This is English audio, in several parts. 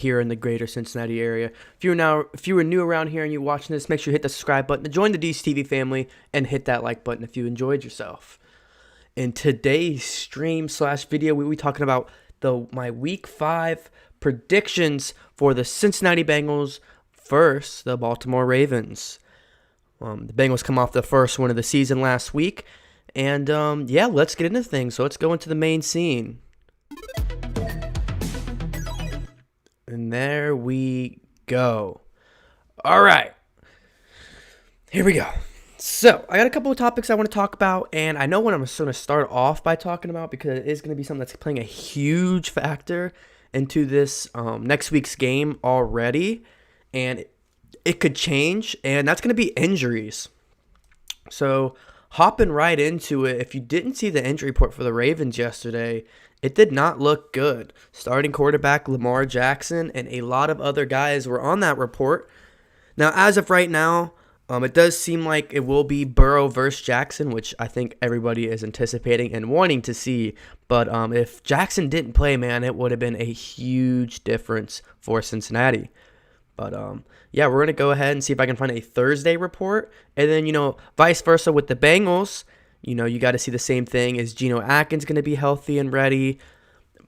here in the greater Cincinnati area. If you were new around here and you're watching this, make sure you hit the subscribe button to join the DCTV family and hit that like button if you enjoyed yourself. In today's stream/video, we'll be talking about my Week 5 predictions for the Cincinnati Bengals versus the Baltimore Ravens. The Bengals come off the first win of the season last week, and let's get into things. So let's go into the main scene. And there we go. All right. Here we go. So, I got a couple of topics I want to talk about, and I know what I'm going to start off by talking about because it is going to be something that's playing a huge factor into this next week's game already, and it could change, and that's going to be injuries. So, hopping right into it, if you didn't see the injury report for the Ravens yesterday, it did not look good. Starting quarterback Lamar Jackson and a lot of other guys were on that report. Now, as of right now, it does seem like it will be Burrow versus Jackson, which I think everybody is anticipating and wanting to see. But if Jackson didn't play, man, it would have been a huge difference for Cincinnati. But, we're going to go ahead and see if I can find a Thursday report. And then, vice versa with the Bengals. You got to see the same thing. Is Geno Atkins going to be healthy and ready?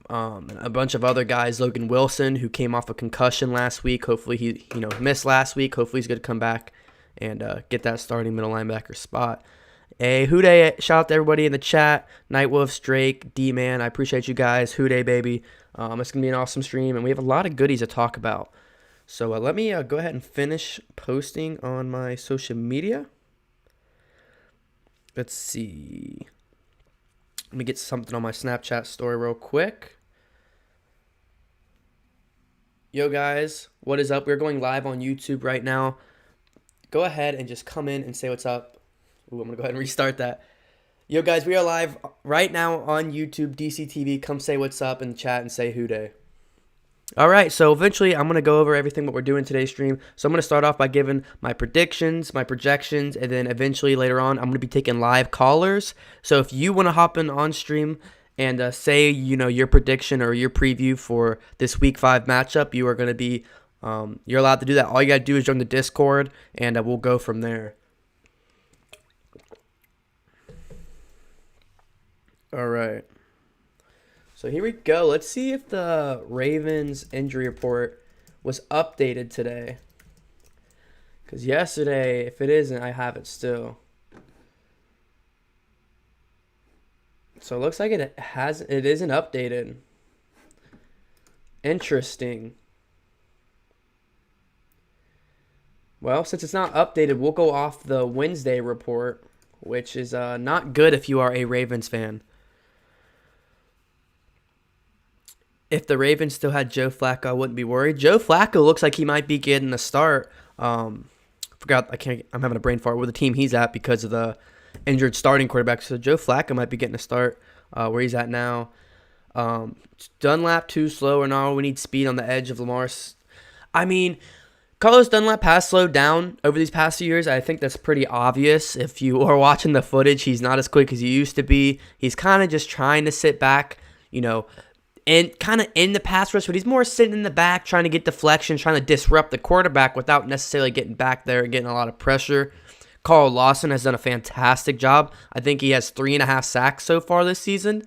A bunch of other guys, Logan Wilson, who came off a concussion last week. Hopefully he, missed last week. Hopefully he's going to come back and get that starting middle linebacker spot. Hey, WHODEY, shout out to everybody in the chat. Nightwolves, Drake, D-Man, I appreciate you guys. WHODEY, baby. It's going to be an awesome stream, and we have a lot of goodies to talk about. So let me go ahead and finish posting on my social media. Let's see. Let me get something on my Snapchat story real quick. Yo, guys, what is up? We're going live on YouTube right now. Go ahead and just come in and say what's up. Ooh, I'm going to go ahead and restart that. Yo, guys, we are live right now on YouTube, DCTV. Come say what's up in the chat and say WHODEY. All right, so eventually I'm going to go over everything what we're doing today's stream. So I'm going to start off by giving my predictions, my projections, and then eventually later on I'm going to be taking live callers. So if you want to hop in on stream and say, your prediction or your preview for this Week 5 matchup, you are going to be, you're allowed to do that. All you got to do is join the Discord, and we'll go from there. All right. So here we go. Let's see if the Ravens injury report was updated today. Because yesterday, if it isn't, I have it still. So it looks like it isn't updated. Interesting. Well, since it's not updated, we'll go off the Wednesday report, which is not good if you are a Ravens fan. If the Ravens still had Joe Flacco, I wouldn't be worried. Joe Flacco looks like he might be getting a start. I'm having a brain fart with the team he's at because of the injured starting quarterback. So Joe Flacco might be getting a start where he's at now. Dunlap too slow or no? We need speed on the edge of Lamar's. Carlos Dunlap has slowed down over these past few years. I think that's pretty obvious. If you are watching the footage, he's not as quick as he used to be. He's kind of just trying to sit back, and kind of in the pass rush, but he's more sitting in the back, trying to get deflection, trying to disrupt the quarterback without necessarily getting back there and getting a lot of pressure. Carl Lawson has done a fantastic job. I think he has 3.5 sacks so far this season.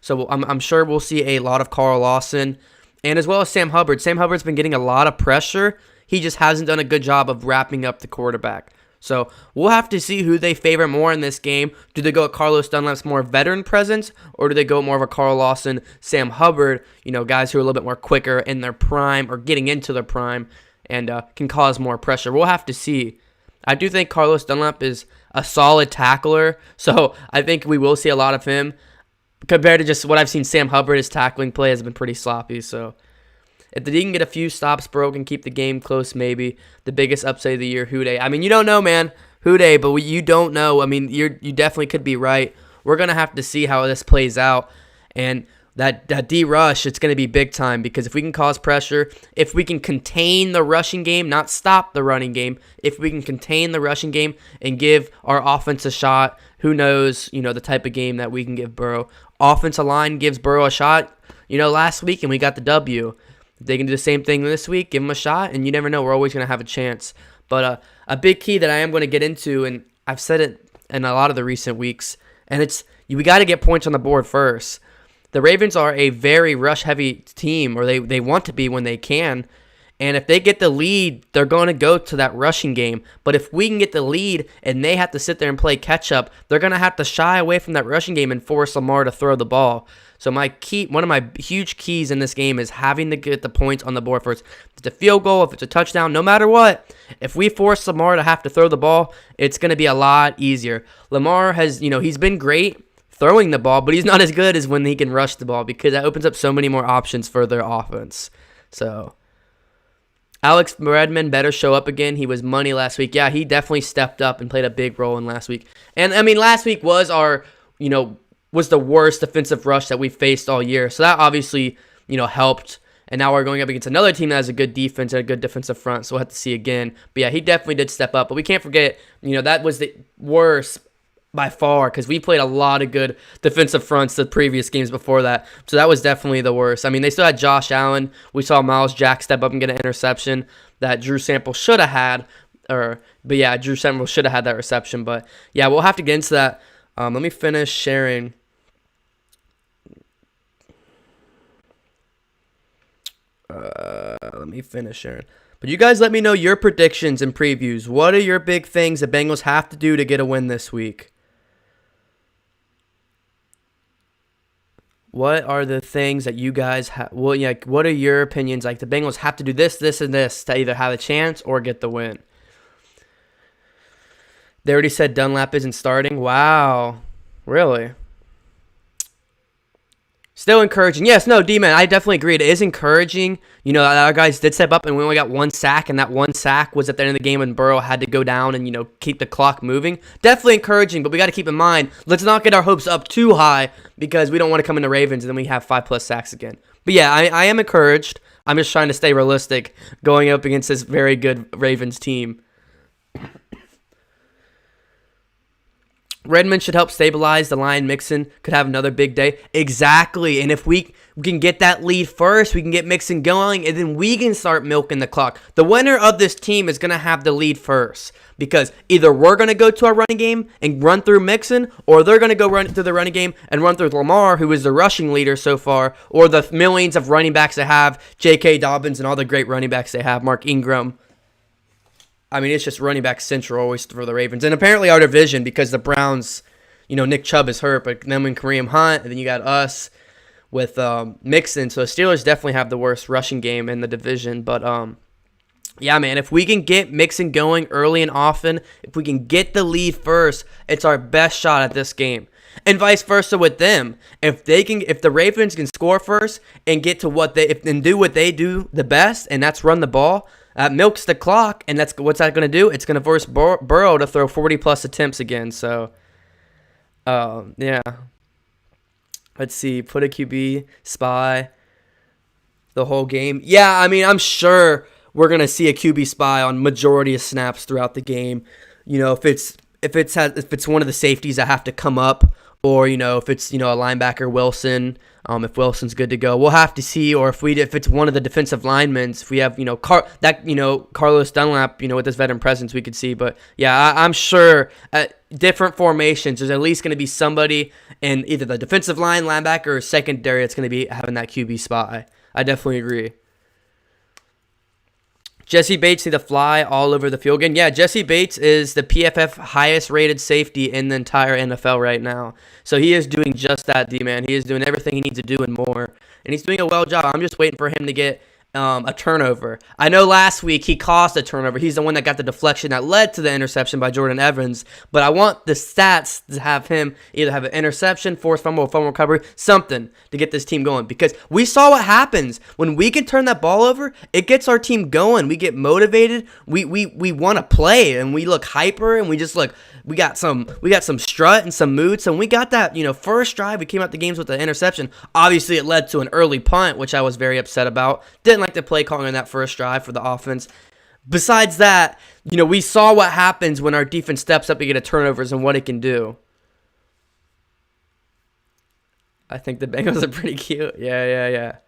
So I'm sure we'll see a lot of Carl Lawson, and as well as Sam Hubbard. Sam Hubbard's been getting a lot of pressure. He just hasn't done a good job of wrapping up the quarterback. So we'll have to see who they favor more in this game. Do they go with Carlos Dunlap's more veteran presence, or do they go more of a Carl Lawson, Sam Hubbard, guys who are a little bit more quicker in their prime or getting into their prime and can cause more pressure? We'll have to see. I do think Carlos Dunlap is a solid tackler, so I think we will see a lot of him. Compared to just what I've seen, Sam Hubbard, his tackling play has been pretty sloppy, so if he can get a few stops, Burrow can keep the game close, maybe. The biggest upset of the year, WHODEY. You don't know, man. WHODEY, but you don't know. You definitely could be right. We're going to have to see how this plays out. And that D-rush, it's going to be big time because if we can cause pressure, if we can contain the rushing game, not stop the running game, if we can contain the rushing game and give our offense a shot, who knows, the type of game that we can give Burrow. Offensive line gives Burrow a shot, last week, and we got the W. If they can do the same thing this week, give them a shot, and you never know. We're always going to have a chance. But a big key that I am going to get into, and I've said it in a lot of the recent weeks, and it's we got to get points on the board first. The Ravens are a very rush-heavy team, or they want to be when they can. And if they get the lead, they're going to go to that rushing game. But if we can get the lead and they have to sit there and play catch-up, they're going to have to shy away from that rushing game and force Lamar to throw the ball. So one of my huge keys in this game is having to get the points on the board first. If it's a field goal, if it's a touchdown, no matter what, if we force Lamar to have to throw the ball, it's going to be a lot easier. Lamar has, he's been great throwing the ball, but he's not as good as when he can rush the ball because that opens up so many more options for their offense. So Alex Redmond better show up again. He was money last week. Yeah, he definitely stepped up and played a big role in last week. And, last week was was the worst defensive rush that we faced all year. So that obviously, helped. And now we're going up against another team that has a good defense and a good defensive front. So we'll have to see again. But, yeah, he definitely did step up. But we can't forget, that was the worst by far because we played a lot of good defensive fronts the previous games before that. So that was definitely the worst. They still had Josh Allen. We saw Miles Jack step up and get an interception that Drew Sample should have had. Drew Sample should have had that reception. But, yeah, we'll have to get into that. Let me finish sharing. But you guys let me know your predictions and previews. What are your big things the Bengals have to do to get a win this week? What are the things that you guys have? What are your opinions? Like the Bengals have to do this, this, and this to either have a chance or get the win. They already said Dunlap isn't starting. Wow. Really? Still encouraging. Yes, no, D-Man, I definitely agree. It is encouraging. Our guys did step up, and we only got one sack, and that one sack was at the end of the game when Burrow had to go down and, keep the clock moving. Definitely encouraging, but we got to keep in mind, let's not get our hopes up too high because we don't want to come into Ravens and then we have 5+ sacks again. But, yeah, I am encouraged. I'm just trying to stay realistic going up against this very good Ravens team. Redmond should help stabilize the line. Mixon could have another big day. Exactly. And if we can get that lead first, we can get Mixon going, and then we can start milking the clock. The winner of this team is going to have the lead first because either we're going to go to our running game and run through Mixon, or they're going to go run through the running game and run through Lamar, who is the rushing leader so far, or the millions of running backs they have, J.K. Dobbins and all the great running backs they have, Mark Ingram. It's just running back central always for the Ravens. And apparently our division, because the Browns, Nick Chubb is hurt, but them and Kareem Hunt, and then you got us with Mixon. So the Steelers definitely have the worst rushing game in the division. But, yeah, man, if we can get Mixon going early and often, if we can get the lead first, it's our best shot at this game. And vice versa with them. If the Ravens can score first and get to and do what they do the best, and that's run the ball, milks the clock, and what's that going to do? It's going to force Burrow to throw 40+ attempts again. So, yeah. Let's see. Put a QB, spy, the whole game. Yeah, I'm sure we're going to see a QB spy on majority of snaps throughout the game. If it's one of the safeties that have to come up, or if it's a linebacker, Wilson. If Wilson's good to go, we'll have to see. Or if it's one of the defensive linemen, if we have Carlos Dunlap, with his veteran presence, we could see. But yeah, I'm sure at different formations, there's at least going to be somebody in either the defensive line, linebacker, or secondary that's going to be having that QB spy. I definitely agree. Jesse Bates see the fly all over the field again. Yeah, Jesse Bates is the PFF highest rated safety in the entire NFL right now. So he is doing just that, D-Man. He is doing everything he needs to do and more. And he's doing a well job. I'm just waiting for him to get a turnover. I know last week he caused a turnover. He's the one that got the deflection that led to the interception by Jordan Evans. But I want the stats to have him either have an interception, forced fumble, or fumble recovery, something to get this team going. Because we saw what happens when we can turn that ball over. It gets our team going. We get motivated. We want to play, and we look hyper, and we just look. We got some strut and some mood. So when we got that, first drive, we came out the games with the interception. Obviously, it led to an early punt, which I was very upset about. Didn't like the play calling on that first drive for the offense. Besides that, we saw what happens when our defense steps up to get a turnovers and what it can do. I think the Bengals are pretty cute. Yeah.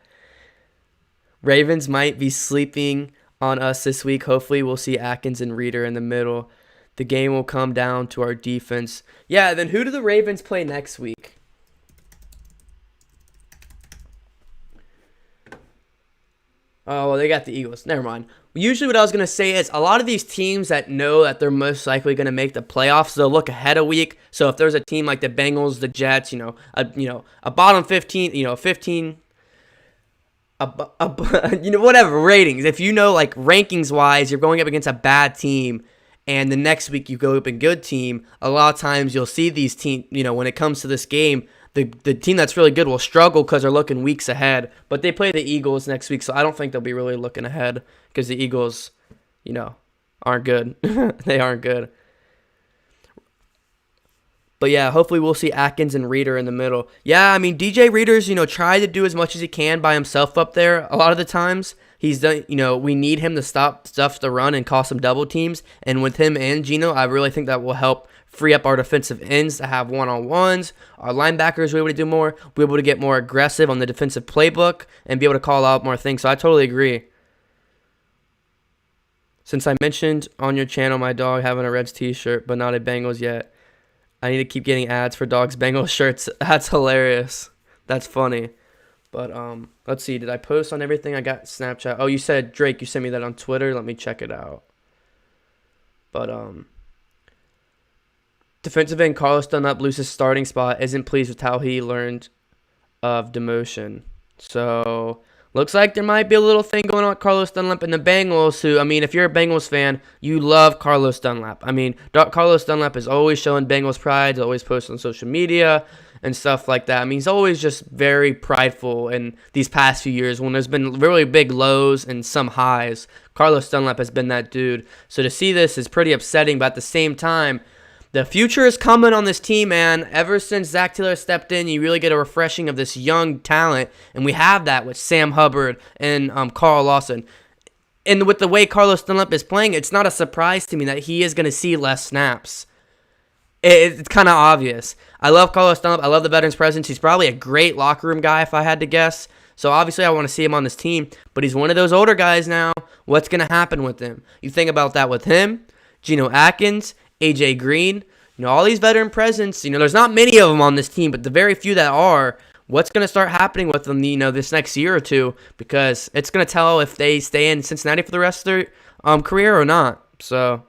Ravens might be sleeping on us this week. Hopefully we'll see Atkins and Reader in the middle. The game will come down to our defense. Yeah, then who do the Ravens play next week? Oh, well, they got the Eagles. Never mind. Usually what I was going to say is a lot of these teams that know that they're most likely going to make the playoffs, they'll look ahead a week. So if there's a team like the Bengals, the Jets, a bottom 15, 15, whatever, ratings. If you know, like, rankings-wise, you're going up against a bad team, and the next week you go up a good team, a lot of times you'll see these teams, when it comes to this game, the team that's really good will struggle because they're looking weeks ahead. But they play the Eagles next week, so I don't think they'll be really looking ahead because the Eagles, aren't good. They aren't good. But yeah, hopefully we'll see Atkins and Reader in the middle. Yeah, I mean, DJ Reader's, tried to do as much as he can by himself up there. A lot of the times, he's done, we need him to stop stuff to run and cause some double teams. And with him and Geno, I really think that will help free up our defensive ends to have one-on-ones. Our linebackers will be able to do more. We'll be able to get more aggressive on the defensive playbook and be able to call out more things. So I totally agree. Since I mentioned on your channel my dog having a Reds t-shirt, but not a Bengals yet, I need to keep getting ads for dogs' Bengals shirts. That's hilarious. That's funny. But let's see. Did I post on everything? I got Snapchat. Oh, you said, Drake, you sent me that on Twitter. Let me check it out. But defensive end Carlos Dunlap loses starting spot. Isn't pleased with how he learned of demotion. So looks like there might be a little thing going on with Carlos Dunlap and the Bengals, who, I mean, if you're a Bengals fan, you love Carlos Dunlap. I mean, Carlos Dunlap is always showing Bengals pride, he's always posting on social media and stuff like that. I mean, he's always just very prideful in these past few years when there's been really big lows and some highs. Carlos Dunlap has been that dude. So to see this is pretty upsetting, but at the same time, the future is coming on this team, man. Ever since Zach Taylor stepped in, you really get a refreshing of this young talent, and we have that with Sam Hubbard and Carl Lawson. And with the way Carlos Dunlap is playing, it's not a surprise to me that he is going to see less snaps. It's kind of obvious. I love Carlos Dunlap. I love the veterans presence. He's probably a great locker room guy if I had to guess. So obviously I want to see him on this team, but he's one of those older guys now. What's going to happen with him? You think about that with him, Geno Atkins, A.J. Green, all these veteran presence. There's not many of them on this team, but the very few that are, what's going to start happening with them, this next year or two, because it's going to tell if they stay in Cincinnati for the rest of their career or not. So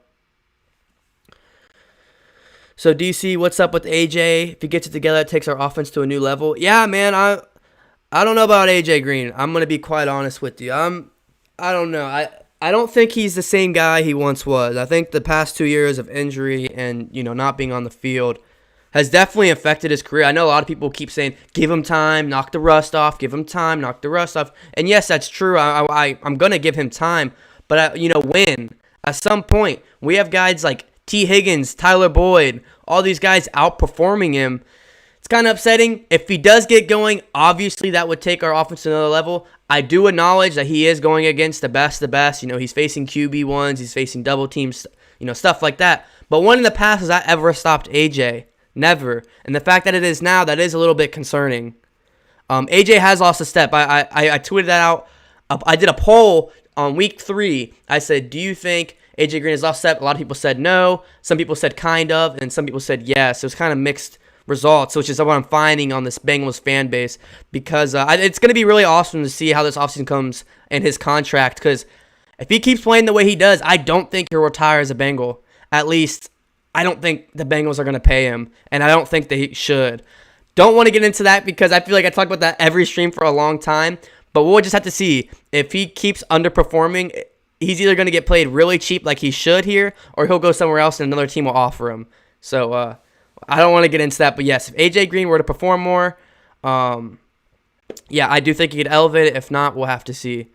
DC, what's up with AJ? If he gets it together, it takes our offense to a new level. Yeah, man, I don't know about AJ Green. I'm going to be quite honest with you. I don't know. I don't think he's the same guy he once was. I think the past 2 years of injury and, not being on the field has definitely affected his career. I know a lot of people keep saying, give him time, knock the rust off, give him time, knock the rust off. And yes, that's true. I'm going to give him time. But, when? At some point, we have guys like T. Higgins, Tyler Boyd, all these guys outperforming him. It's kind of upsetting. If he does get going, obviously that would take our offense to another level. I do acknowledge that he is going against the best of the best. He's facing QB1s, he's facing double teams, stuff like that. But when in the past has that ever stopped AJ? Never. And the fact that it is now, that is a little bit concerning. AJ has lost a step. I tweeted that out. I did a poll on week 3. I said, do you think AJ Green has lost a step? A lot of people said no. Some people said kind of, and some people said yes. It was kind of mixed results, which is what I'm finding on this Bengals fan base, because it's going to be really awesome to see how this offseason comes in his contract, because if he keeps playing the way he does, I don't think he'll retire as a Bengal. At least, I don't think the Bengals are going to pay him, and I don't think they should. Don't want to get into that because I feel like I talk about that every stream for a long time, but we'll just have to see. If he keeps underperforming, he's either going to get played really cheap like he should here, or he'll go somewhere else and another team will offer him. So, I don't want to get into that, but yes, if AJ Green were to perform more, yeah, I do think he could elevate it. If not, we'll have to see.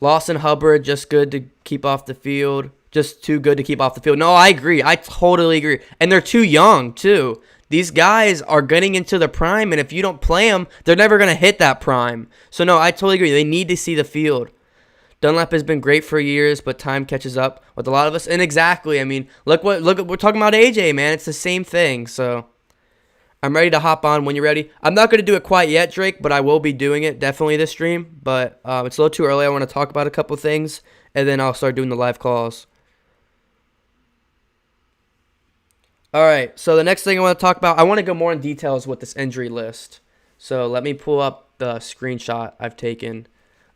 Lawson, Hubbard, just good to keep off the field. Just too good to keep off the field. No, I agree. I totally agree. And they're too young, too. These guys are getting into the prime, and if you don't play them, they're never going to hit that prime. So, no, I totally agree. They need to see the field. Dunlap has been great for years, but time catches up with a lot of us. And exactly, I mean, look, we're talking about AJ, man. It's the same thing. So, I'm ready to hop on when you're ready. I'm not going to do it quite yet, Drake, but I will be doing it definitely this stream. But it's a little too early. I want to talk about a couple things, and then I'll start doing the live calls. All right, so the next thing I want to talk about, I want to go more in details with this injury list. So let me pull up the screenshot I've taken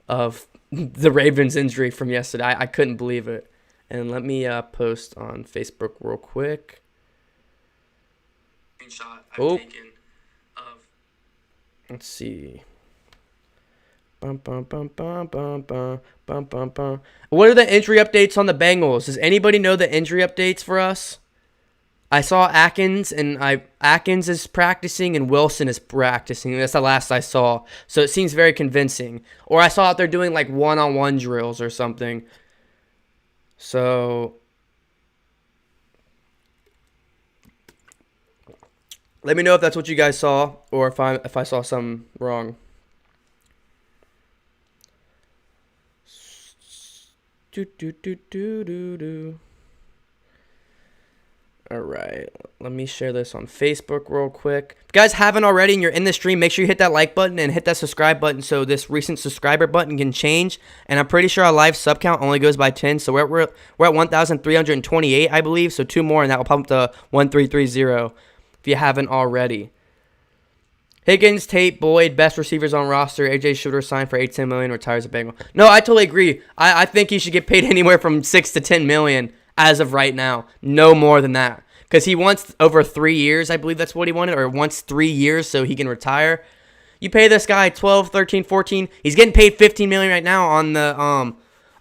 of the Ravens injury from yesterday. I couldn't believe it. And let me post on Facebook real quick. Screenshot I've taken of. Let's see. Bum, bum, bum, bum, bum, bum, bum, bum, bum. What are the injury updates on the Bengals? Does anybody know the injury updates for us? I saw Atkins is practicing and Wilson is practicing. That's the last I saw. So it seems very convincing. Or I saw out there doing like one-on-one drills or something. So let me know if that's what you guys saw or if I saw something wrong. All right, let me share this on Facebook real quick. If you guys haven't already and you're in the stream, make sure you hit that like button and hit that subscribe button so this recent subscriber button can change. And I'm pretty sure our live sub count only goes by 10, so we're at 1,328, I believe. So 2 more, and that will pump to 1,330 if you haven't already. Higgins, Tate, Boyd, best receivers on roster. AJ Shooter signed for $8-10 million, retires a Bengal. No, I totally agree. I think he should get paid anywhere from $6 to $10 million. As of right now, no more than that. Because he wants over 3 years, I believe that's what he wanted, or wants 3 years so he can retire. You pay this guy 12, 13, 14. He's getting paid $15 million right now on the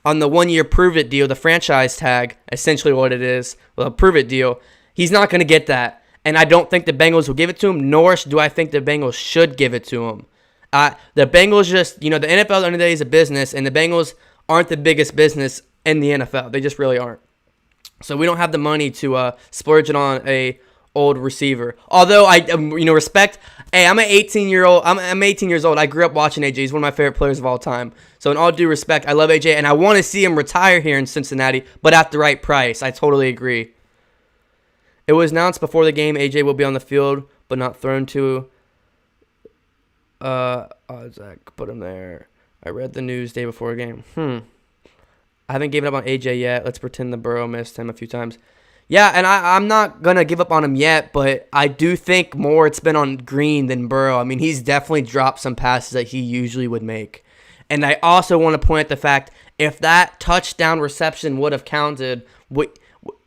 1-year prove it deal, the franchise tag, essentially what it is, well, a prove it deal. He's not going to get that, and I don't think the Bengals will give it to him. Nor do I think the Bengals should give it to him. The Bengals just, the NFL at the end of the day is a business, and the Bengals aren't the biggest business in the NFL. They just really aren't. So we don't have the money to splurge it on a old receiver. Although I, respect. Hey, I'm 18 years old. I grew up watching AJ. He's one of my favorite players of all time. So in all due respect, I love AJ, and I want to see him retire here in Cincinnati, but at the right price. I totally agree. It was announced before the game AJ will be on the field, but not thrown to. Zach, put him there. I read the news day before a game. I haven't given up on AJ yet. Let's pretend the Burrow missed him a few times. Yeah, and I'm not going to give up on him yet, but I do think more it's been on Green than Burrow. I mean, he's definitely dropped some passes that he usually would make. And I also want to point at the fact, if that touchdown reception would have counted,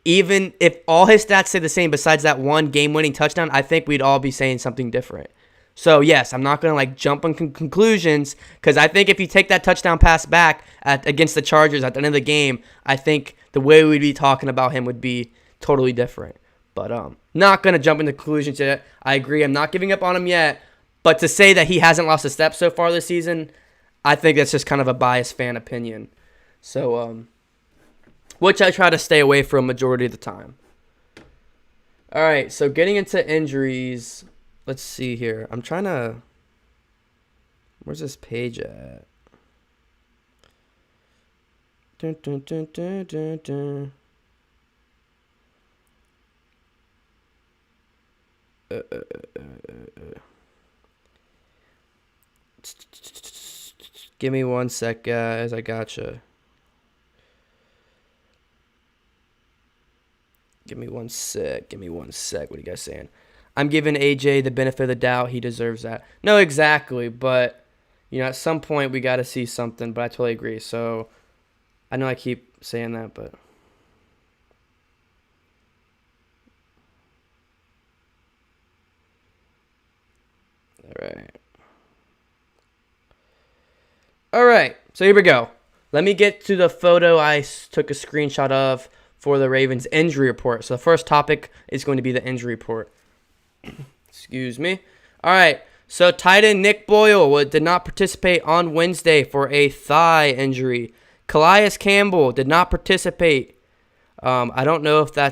even if all his stats say the same besides that one game-winning touchdown, I think we'd all be saying something different. So, yes, I'm not going to jump on conclusions because I think if you take that touchdown pass back against the Chargers at the end of the game, I think the way we'd be talking about him would be totally different. But not going to jump into conclusions yet. I agree. I'm not giving up on him yet. But to say that he hasn't lost a step so far this season, I think that's just kind of a biased fan opinion. So, which I try to stay away from majority of the time. All right, so getting into injuries. Let's see here. I'm trying to... Where's this page at? Dun, dun, dun, dun, dun, dun. Give me 1 sec, guys. I gotcha. Give me one sec. What are you guys saying? I'm giving AJ the benefit of the doubt. He deserves that. No, exactly. But, at some point we got to see something. But I totally agree. So, I know I keep saying that, but. All right. So, here we go. Let me get to the photo I took a screenshot of for the Ravens injury report. So, the first topic is going to be the injury report. Excuse me. All right. So, tight end Nick Boyle did not participate on Wednesday for a thigh injury. Calais Campbell did not participate. I don't know what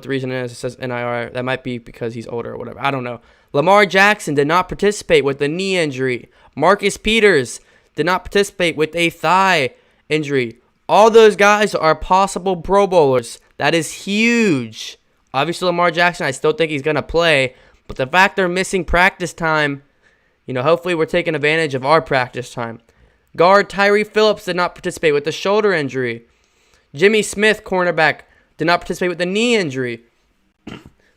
the reason is. It says NIR. That might be because he's older or whatever. I don't know. Lamar Jackson did not participate with a knee injury. Marcus Peters did not participate with a thigh injury. All those guys are possible Pro Bowlers. That is huge. Obviously, Lamar Jackson, I still think he's going to play, But the fact they're missing practice time, hopefully we're taking advantage of our practice time. Guard Tyree Phillips did not participate with a shoulder injury. Jimmy Smith, cornerback, did not participate with a knee injury.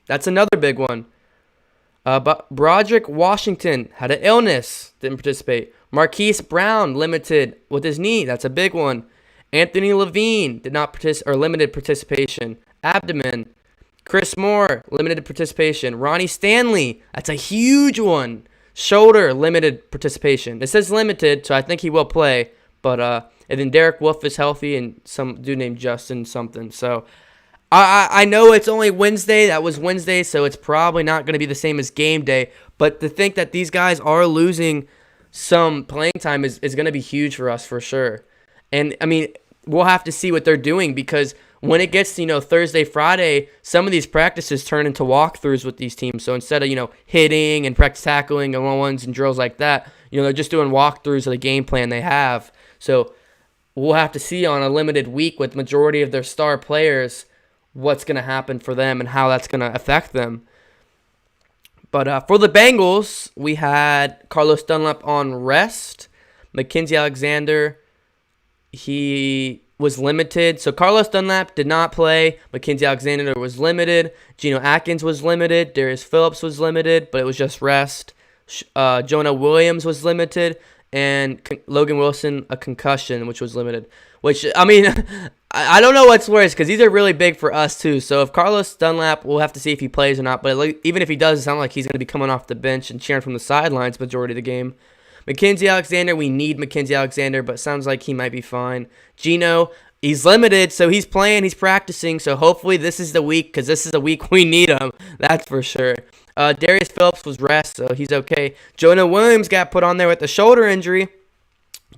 That's another big one. But Broderick Washington had an illness, didn't participate. Marquise Brown, limited with his knee. That's a big one. Anthony Levine did not participate, or limited participation. Abdomen. Chris Moore, limited participation. Ronnie Stanley, that's a huge one. Shoulder, limited participation. It says limited, so I think he will play. But and then Derek Wolf is healthy, and some dude named Justin something. So I know it's only Wednesday. That was Wednesday, so it's probably not going to be the same as game day. But to think that these guys are losing some playing time is going to be huge for us for sure. And, I mean, we'll have to see what they're doing because when it gets to, Thursday, Friday, some of these practices turn into walkthroughs with these teams. So instead of, hitting and practice tackling and one-on-ones and drills like that, they're just doing walkthroughs of the game plan they have. So we'll have to see on a limited week with majority of their star players what's going to happen for them and how that's going to affect them. But for the Bengals, we had Carlos Dunlap on rest. Mckenzie Alexander, he was limited. So Carlos Dunlap did not play. Mckenzie Alexander was limited. Geno Atkins was limited. Darius Phillips was limited, but it was just rest. Jonah Williams was limited. And Logan Wilson, a concussion, which was limited. Which, I mean, I don't know what's worse because these are really big for us too. So if Carlos Dunlap, we'll have to see if he plays or not. But even if he does, it sounds like he's going to be coming off the bench and cheering from the sidelines majority of the game. Mckenzie Alexander, we need Mckenzie Alexander, but sounds like he might be fine. Geno, he's limited, so he's playing, he's practicing. So hopefully this is the week because this is the week we need him. That's for sure. Darius Phillips was rest, so he's okay. Jonah Williams got put on there with a shoulder injury.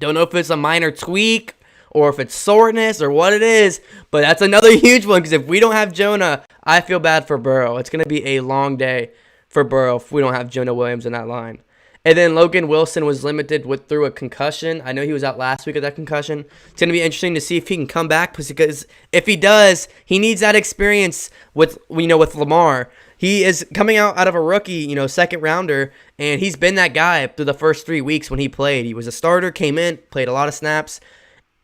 Don't know if it's a minor tweak or if it's soreness or what it is, but that's another huge one because if we don't have Jonah, I feel bad for Burrow. It's going to be a long day for Burrow if we don't have Jonah Williams in that line. And then Logan Wilson was limited through a concussion. I know he was out last week with that concussion. It's going to be interesting to see if he can come back because if he does, he needs that experience with Lamar. He is coming out of a rookie, second rounder, and he's been that guy through the first 3 weeks when he played. He was a starter, came in, played a lot of snaps,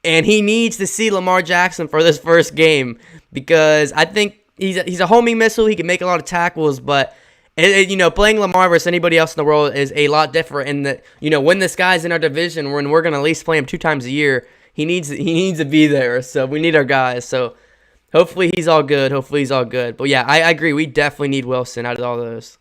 and he needs to see Lamar Jackson for this first game because I think he's a homing missile. He can make a lot of tackles, but playing Lamar versus anybody else in the world is a lot different. And that when this guy's in our division, when we're gonna at least play him 2 times a year, he needs to be there. So we need our guys. So hopefully he's all good. But yeah, I agree. We definitely need Wilson out of all those.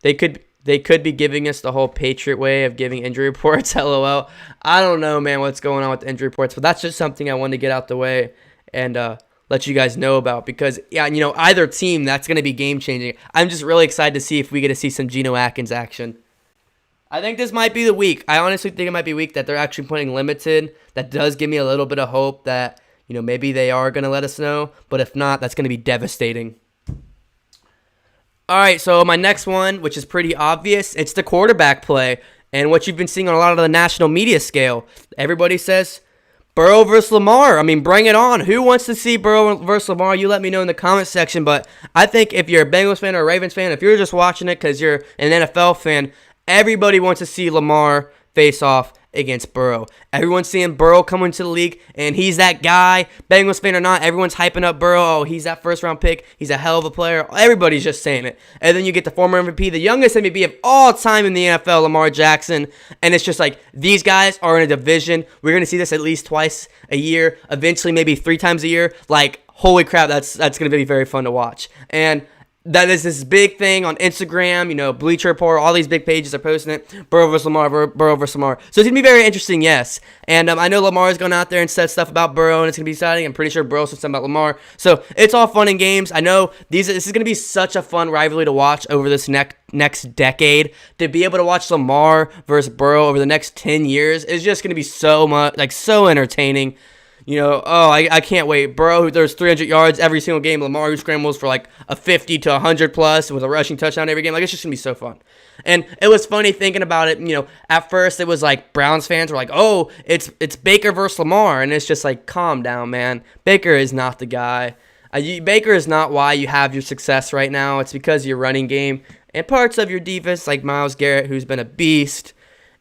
They could be giving us the whole Patriot way of giving injury reports. LOL. I don't know, man, what's going on with the injury reports, but that's just something I wanted to get out the way and let you guys know about because, yeah, either team, that's going to be game-changing. I'm just really excited to see if we get to see some Geno Atkins action. I think this might be the week. I honestly think it might be a week that they're actually playing limited. That does give me a little bit of hope that, maybe they are going to let us know. But if not, that's going to be devastating. All right, so my next one, which is pretty obvious, it's the quarterback play. And what you've been seeing on a lot of the national media scale. Everybody says Burrow versus Lamar. I mean, bring it on. Who wants to see Burrow versus Lamar? You let me know in the comments section. But I think if you're a Bengals fan or a Ravens fan, if you're just watching it because you're an NFL fan, everybody wants to see Lamar face off against Burrow. Everyone's seeing Burrow come into the league, and he's that guy. Bengals fan or not, everyone's hyping up Burrow. Oh, he's that first-round pick. He's a hell of a player. Everybody's just saying it. And then you get the former MVP, the youngest MVP of all time in the NFL, Lamar Jackson. And it's just like, these guys are in a division. We're going to see this at least twice a year, eventually maybe 3 times a year. Like, holy crap, that's going to be very fun to watch. And that is this big thing on Instagram, Bleacher Report, all these big pages are posting it. Burrow versus Lamar, Burrow versus Lamar. So it's going to be very interesting, yes. And I know Lamar's going out there and said stuff about Burrow, and it's going to be exciting. I'm pretty sure Burrow said something about Lamar. So it's all fun and games. I know this is going to be such a fun rivalry to watch over this next decade. To be able to watch Lamar versus Burrow over the next 10 years is just going to be so much, so entertaining. I can't wait. Burrow, who throws 300 yards every single game. Lamar, who scrambles for a 50 to 100 plus with a rushing touchdown every game. It's just going to be so fun. And it was funny thinking about it. At first it was like Browns fans were like, oh, it's Baker versus Lamar. And it's just like, calm down, man. Baker is not the guy. Baker is not why you have your success right now. It's because of your running game and parts of your defense, like Myles Garrett, who's been a beast,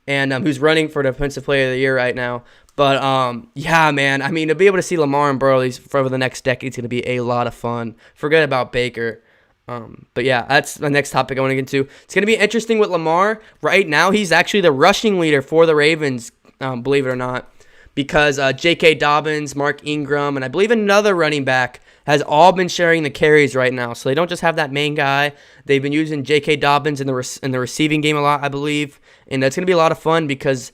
and who's running for Defensive Player of the Year right now. But, yeah, man, I mean, to be able to see Lamar and Burrow for the next decade is going to be a lot of fun. Forget about Baker. But, yeah, that's the next topic I want to get into. It's going to be interesting with Lamar. Right now, he's actually the rushing leader for the Ravens, believe it or not, because J.K. Dobbins, Mark Ingram, and I believe another running back has all been sharing the carries right now. So they don't just have that main guy. They've been using J.K. Dobbins in the receiving game a lot, I believe. And that's going to be a lot of fun because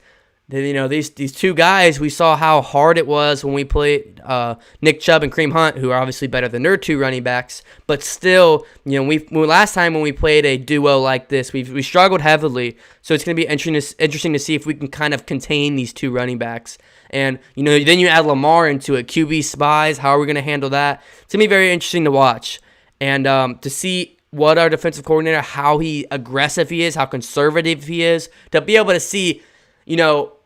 these two guys, we saw how hard it was when we played Nick Chubb and Kareem Hunt, who are obviously better than their two running backs. But still, last time when we played a duo like this, we struggled heavily. So it's going to be interesting to see if we can kind of contain these two running backs. And, then you add Lamar into it, QB spies. How are we going to handle that? It's going to be very interesting to watch. And to see what our defensive coordinator, how aggressive he is, how conservative he is, to be able to see,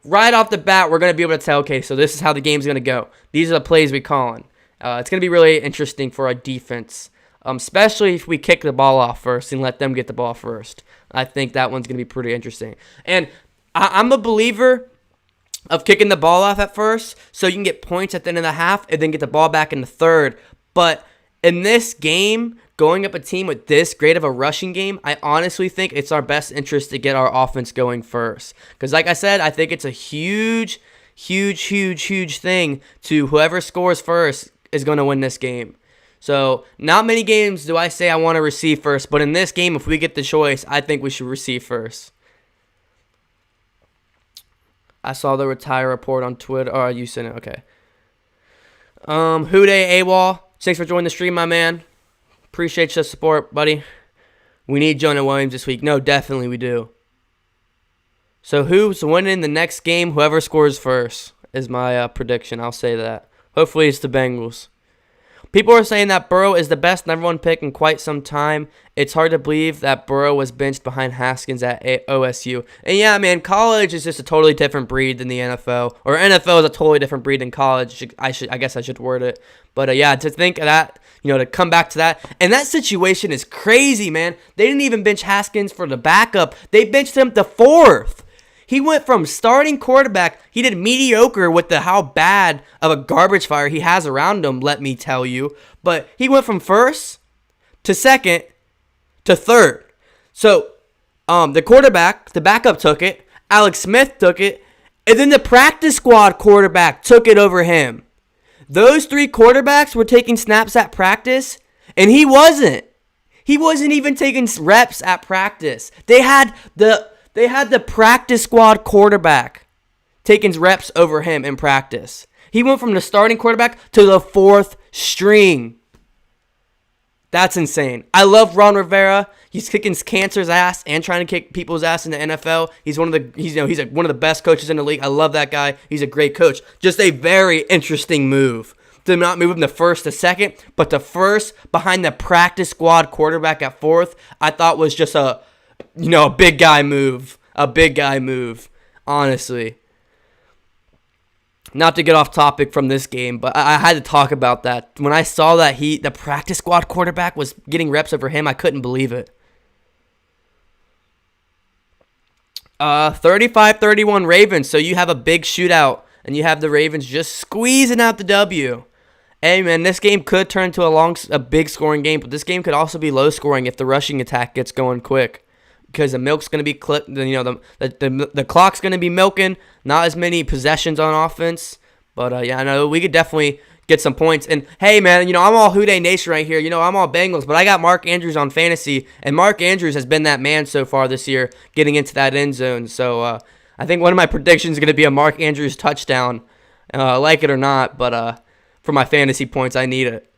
right off the bat, we're going to be able to tell, okay, so this is how the game's going to go. These are the plays we're calling. It's going to be really interesting for our defense, especially if we kick the ball off first and let them get the ball first. I think that one's going to be pretty interesting. And I'm a believer of kicking the ball off at first so you can get points at the end of the half and then get the ball back in the third. But in this game, going up a team with this great of a rushing game, I honestly think it's our best interest to get our offense going first. Because like I said, I think it's a huge thing to whoever scores first is going to win this game. So not many games do I say I want to receive first, but in this game, if we get the choice, I think we should receive first. I saw the retire report on Twitter. Oh, you sent it. Okay. WHODEY AWOL. Thanks for joining the stream, my man. Appreciate your support, buddy. We need Jonah Williams this week. No, definitely we do. So who's winning the next game? Whoever scores first is my prediction. I'll say that. Hopefully it's the Bengals. People are saying that Burrow is the best number one pick in quite some time. It's hard to believe that Burrow was benched behind Haskins at OSU. And yeah, man, college is just a totally different breed than the NFL. Or NFL is a totally different breed than college. I guess I should word it. But yeah, to think of that, to come back to that. And that situation is crazy, man. They didn't even bench Haskins for the backup. They benched him the fourth. He went from starting quarterback. He did mediocre with how bad of a garbage fire he has around him, let me tell you. But he went from first to second to third. So the backup took it. Alex Smith took it. And then the practice squad quarterback took it over him. Those three quarterbacks were taking snaps at practice, and he wasn't. He wasn't even taking reps at practice. They had the practice squad quarterback taking reps over him in practice. He went from the starting quarterback to the fourth string. That's insane. I love Ron Rivera. He's kicking cancer's ass and trying to kick people's ass in the NFL. He's one of the best coaches in the league. I love that guy. He's a great coach. Just a very interesting move to not move him to first to second, but to first behind the practice squad quarterback at fourth. I thought was just a big guy move. A big guy move, honestly. Not to get off topic from this game, but I had to talk about that. When I saw that the practice squad quarterback was getting reps over him, I couldn't believe it. 35-31 Ravens, so you have a big shootout, and you have the Ravens just squeezing out the W. Hey, man, this game could turn to a big scoring game, but this game could also be low scoring if the rushing attack gets going quick. Because the milk's going to be clipped, the clock's going to be milking. Not as many possessions on offense, but yeah, I know we could definitely get some points. And hey, man, I'm all WHODEY Nation right here. I'm all Bengals, but I got Mark Andrews on fantasy, and Mark Andrews has been that man so far this year, getting into that end zone. So I think one of my predictions is going to be a Mark Andrews touchdown, like it or not. But for my fantasy points, I need it.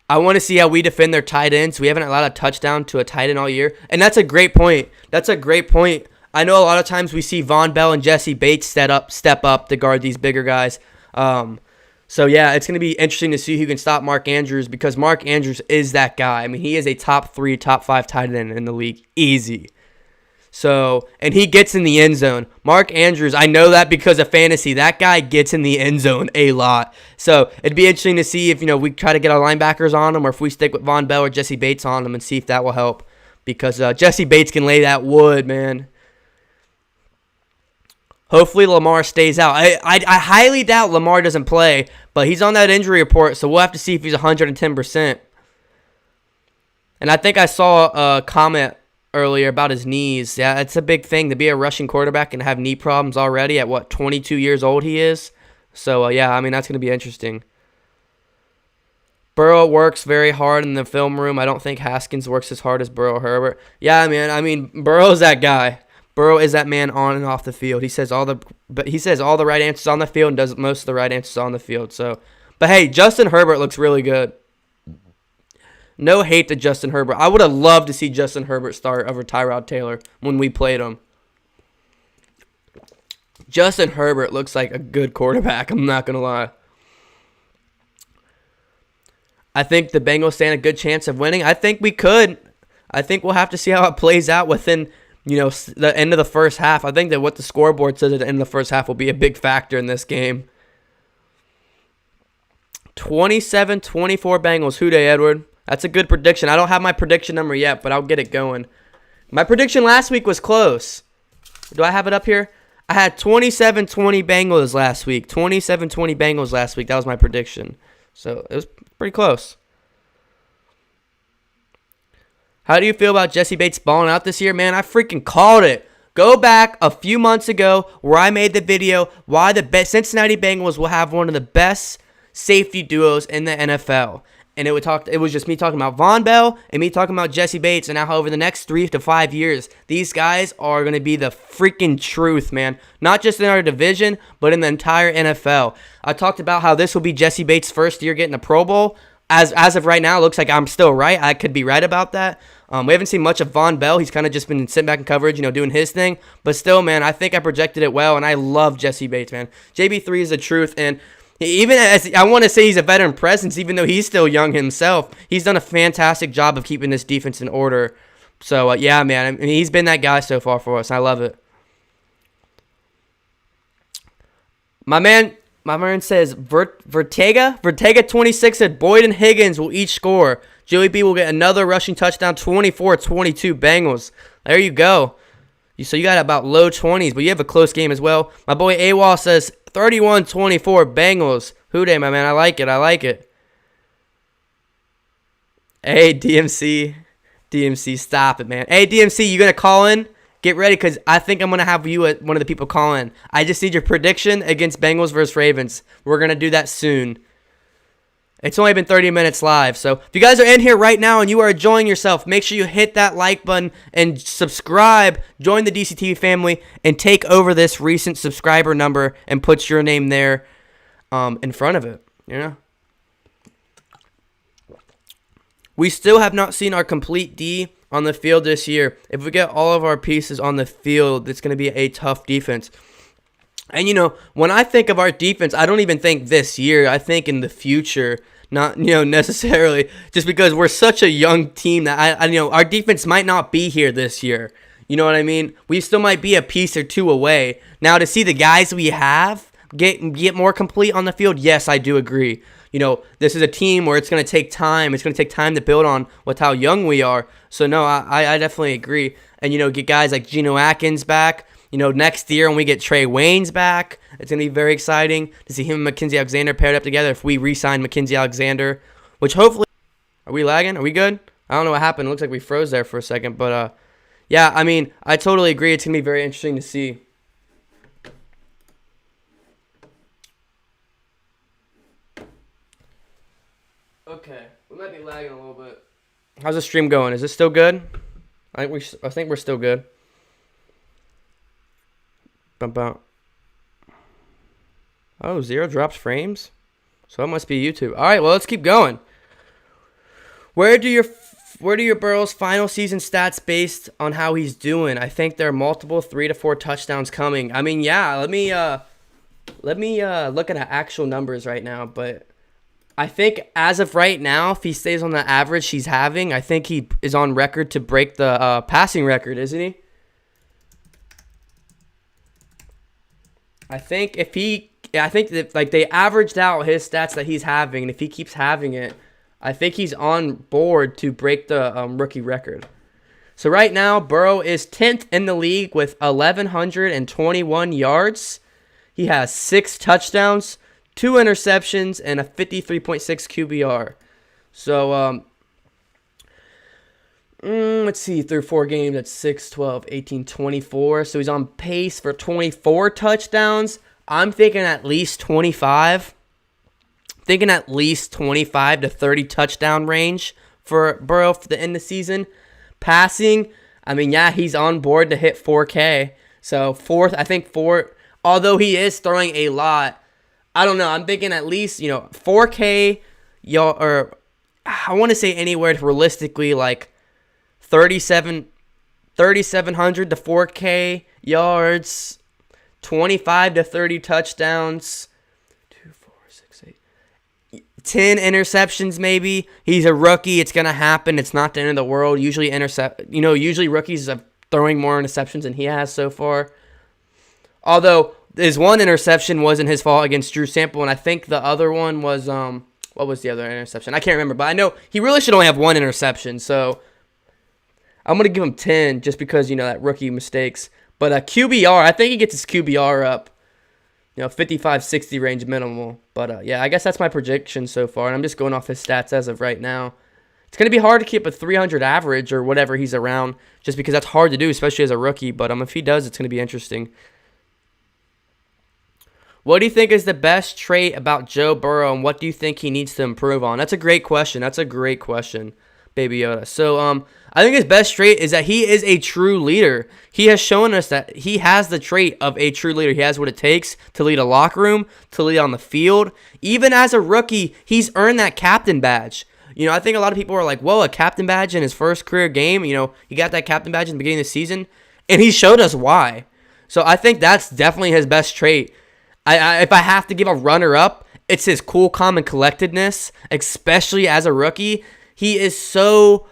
I want to see how we defend their tight ends. We haven't allowed a touchdown to a tight end all year. And that's a great point. I know a lot of times we see Von Bell and Jesse Bates step up to guard these bigger guys. So, yeah, it's going to be interesting to see who can stop Mark Andrews because Mark Andrews is that guy. I mean, he is a top 3, top 5 tight end in the league. Easy. So, and he gets in the end zone. Mark Andrews, I know that because of fantasy. That guy gets in the end zone a lot. So, it'd be interesting to see if, we try to get our linebackers on him or if we stick with Von Bell or Jesse Bates on him and see if that will help. Because Jesse Bates can lay that wood, man. Hopefully Lamar stays out. I highly doubt Lamar doesn't play, but he's on that injury report, so we'll have to see if he's 110%. And I think I saw a comment earlier about his knees. Yeah, it's a big thing to be a rushing quarterback and have knee problems already at 22 years old he is. So, yeah, that's going to be interesting. Burrow works very hard in the film room. I don't think Haskins works as hard as Burrow Herbert. Yeah, man. Burrow's that guy. Burrow is that man on and off the field. He says all the right answers on the field and does most of the right answers on the field. So, but hey, Justin Herbert looks really good. No hate to Justin Herbert. I would have loved to see Justin Herbert start over Tyrod Taylor when we played him. Justin Herbert looks like a good quarterback. I'm not gonna lie. I think the Bengals stand a good chance of winning. I think we could. I think we'll have to see how it plays out within, the end of the first half. I think that what the scoreboard says at the end of the first half will be a big factor in this game. 27-24 Bengals. WHODEY, Edward. That's a good prediction. I don't have my prediction number yet, but I'll get it going. My prediction last week was close. Do I have it up here? I had 27-20 Bengals last week. 27-20 Bengals last week. That was my prediction. So it was pretty close. How do you feel about Jesse Bates balling out this year? Man, I freaking called it. Go back a few months ago where I made the video why the Cincinnati Bengals will have one of the best safety duos in the NFL. And it was just me talking about Von Bell and me talking about Jesse Bates. And now over the next 3 to 5 years, these guys are going to be the freaking truth, man. Not just in our division, but in the entire NFL. I talked about how this will be Jesse Bates' first year getting a Pro Bowl. As of right now, it looks like I'm still right. I could be right about that. We haven't seen much of Von Bell. He's kind of just been sitting back in coverage, doing his thing. But still, man, I think I projected it well, and I love Jesse Bates, man. JB3 is the truth, and even as I want to say he's a veteran presence, even though he's still young himself, he's done a fantastic job of keeping this defense in order. So, yeah, man, he's been that guy so far for us. I love it. My man says Vertega 26 said Boyd and Higgins will each score. Joey B will get another rushing touchdown, 24-22 Bengals. There you go. So you got about low 20s, but you have a close game as well. My boy AWOL says 31-24 Bengals. WHODEY, my man. I like it. Hey, DMC, stop it, man. Hey, DMC, you going to call in? Get ready, because I think I'm going to have you at one of the people call in. I just need your prediction against Bengals versus Ravens. We're going to do that soon. It's only been 30 minutes live, so if you guys are in here right now and you are enjoying yourself, make sure you hit that like button and subscribe, join the DCTV family, and take over this recent subscriber number and put your name there in front of it, We still have not seen our complete D on the field this year. If we get all of our pieces on the field, it's going to be a tough defense. And, when I think of our defense, I don't even think this year. I think in the future, not, necessarily just because we're such a young team that, our defense might not be here this year. You know what I mean? We still might be a piece or two away. Now, to see the guys we have get more complete on the field, yes, I do agree. This is a team where it's going to take time. It's going to take time to build on with how young we are. So, no, I definitely agree. And, get guys like Geno Atkins back. Next year when we get Trey Waynes back, it's going to be very exciting to see him and Mckenzie Alexander paired up together if we re-sign Mckenzie Alexander, which hopefully... Are we lagging? Are we good? I don't know what happened. It looks like we froze there for a second, but yeah, I totally agree. It's going to be very interesting to see. Okay, we might be lagging a little bit. How's the stream going? Is it still good? I think we're still good. Bump out. Oh, 0 drops frames? So it must be YouTube. All right, well, let's keep going. Where do your Burrow's final season stats based on how he's doing? I think there are multiple 3 to 4 touchdowns coming. Yeah, let me look at the actual numbers right now, but I think as of right now, if he stays on the average he's having, I think he is on record to break the passing record, isn't he? I think I think that like they averaged out his stats that he's having, and if he keeps having it, I think he's on board to break the rookie record. So right now, Burrow is 10th in the league with 1,121 yards. He has 6 touchdowns, 2 interceptions, and a 53.6 QBR. So, let's see, through 4 games, that's 6, 12, 18, 24. So he's on pace for 24 touchdowns. I'm thinking at least 25. Thinking at least 25 to 30 touchdown range for Burrow for the end of the season. Passing, I mean, yeah, he's on board to hit 4K. So I think fourth, although he is throwing a lot, I don't know. I'm thinking at least, 4K, or I want to say anywhere to realistically like 3,700 to 4K yards, 25 to 30 touchdowns, 10 interceptions maybe. He's a rookie. It's going to happen. It's not the end of the world. Usually rookies are throwing more interceptions than he has so far. Although his one interception wasn't his fault against Drew Sample, and I think the other one was what was the other interception? I can't remember, but I know he really should only have one interception. So I'm going to give him 10 just because, that rookie mistakes. But QBR, I think he gets his QBR up, 55, 60 range minimal. But, yeah, I guess that's my prediction so far. And I'm just going off his stats as of right now. It's going to be hard to keep a 300 average or whatever he's around just because that's hard to do, especially as a rookie. But if he does, it's going to be interesting. What do you think is the best trait about Joe Burrow, and what do you think he needs to improve on? That's a great question. Baby Yoda. So, I think his best trait is that he is a true leader. He has shown us that he has the trait of a true leader. He has what it takes to lead a locker room, to lead on the field. Even as a rookie, he's earned that captain badge. I think a lot of people are like, whoa, a captain badge in his first career game. He got that captain badge in the beginning of the season, and he showed us why. So I think that's definitely his best trait. If I have to give a runner-up, it's his cool, calm, and collectedness, especially as a rookie. He is so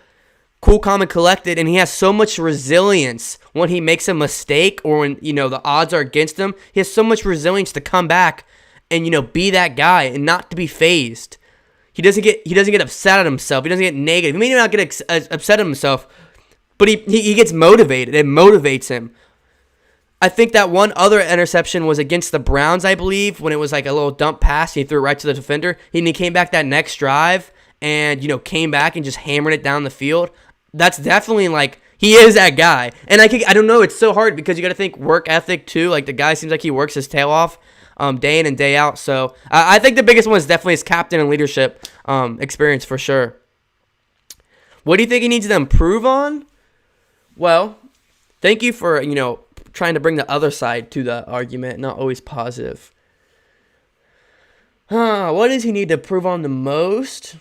cool, calm, and collected, and he has so much resilience when he makes a mistake or when, the odds are against him. He has so much resilience to come back and, be that guy and not to be phased. He doesn't get upset at himself. He doesn't get negative. He may not get upset at himself, but he gets motivated. It motivates him. I think that one other interception was against the Browns, I believe, when it was like a little dump pass. He threw it right to the defender. And he came back that next drive and, came back and just hammered it down the field. That's definitely like, he is that guy. And I don't know, it's so hard because you got to think work ethic too. Like the guy seems like he works his tail off day in and day out. So I think the biggest one is definitely his captain and leadership experience for sure. What do you think he needs to improve on? Well, thank you for, trying to bring the other side to the argument, not always positive. What does he need to improve on the most?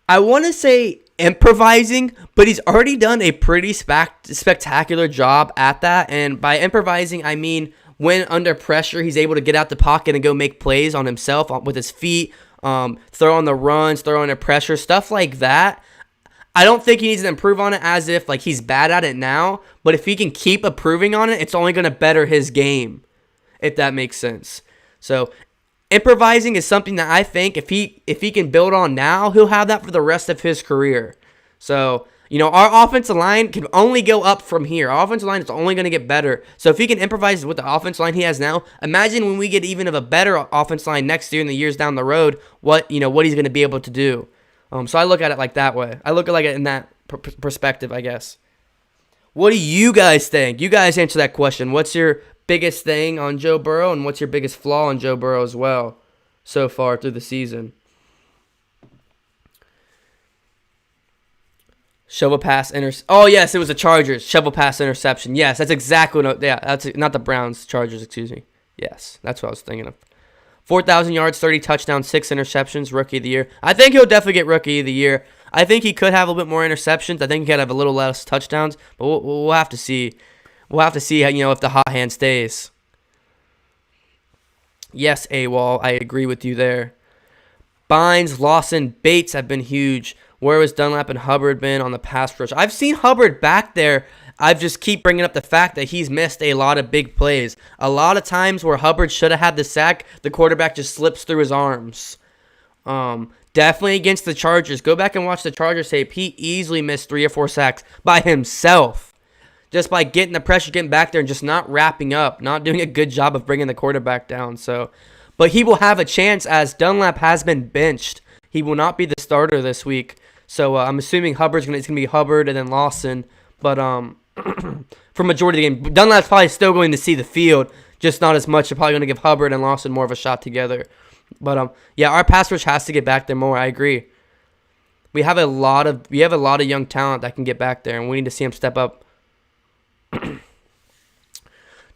I want to say improvising, but he's already done a pretty spectacular job at that. And by improvising, I mean when under pressure, he's able to get out the pocket and go make plays on himself with his feet, throw on the runs, throw under pressure, stuff like that. I don't think he needs to improve on it as if like he's bad at it now, but if he can keep improving on it, it's only going to better his game, if that makes sense. So improvising is something that I think if he can build on now, he'll have that for the rest of his career. So, our offensive line can only go up from here. Our offensive line is only going to get better. So if he can improvise with the offensive line he has now, imagine when we get even of a better offensive line next year in the years down the road, what he's going to be able to do. So I look at it like that way. I look at it in that perspective, I guess. What do you guys think? You guys answer that question. What's your biggest thing on Joe Burrow, and what's your biggest flaw on Joe Burrow as well so far through the season? Shovel pass Oh yes, it was the Chargers. Shovel pass interception. Yes, that's exactly what. Yeah, that's not the Browns. Chargers, excuse me. Yes, that's what I was thinking of. 4,000 yards, 30 touchdowns, 6 interceptions, Rookie of the Year. I think he'll definitely get Rookie of the Year. I think he could have a little bit more interceptions. I think he could have a little less touchdowns, but we'll have to see. We'll have to see how, if the hot hand stays. Yes, AWOL, I agree with you there. Bynes, Lawson, Bates have been huge. Where was Dunlap and Hubbard been on the pass rush? I've seen Hubbard back there I just keep bringing up the fact that he's missed a lot of big plays. A lot of times where Hubbard should have had the sack, the quarterback just slips through his arms. Definitely against the Chargers. Go back and watch the Chargers tape. He easily missed 3 or 4 sacks by himself. Just by getting the pressure, getting back there, and just not wrapping up, not doing a good job of bringing the quarterback down. But he will have a chance as Dunlap has been benched. He will not be the starter this week. So I'm assuming it's going to be Hubbard and then Lawson. But for majority of the game, Dunlap's probably still going to see the field, just not as much. They're probably going to give Hubbard and Lawson more of a shot together. But yeah, our pass rush has to get back there more. I agree. We have a lot of young talent that can get back there, and we need to see him step up.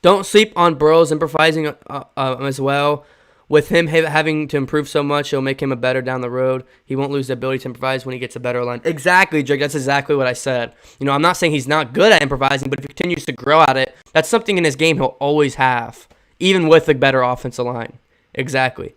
Don't sleep on Burrow's improvising as well. With him having to improve so much, it'll make him a better down the road. He won't lose the ability to improvise when he gets a better line. Exactly, Drake. That's exactly what I said. I'm not saying he's not good at improvising, but if he continues to grow at it, that's something in his game he'll always have, even with a better offensive line. Exactly.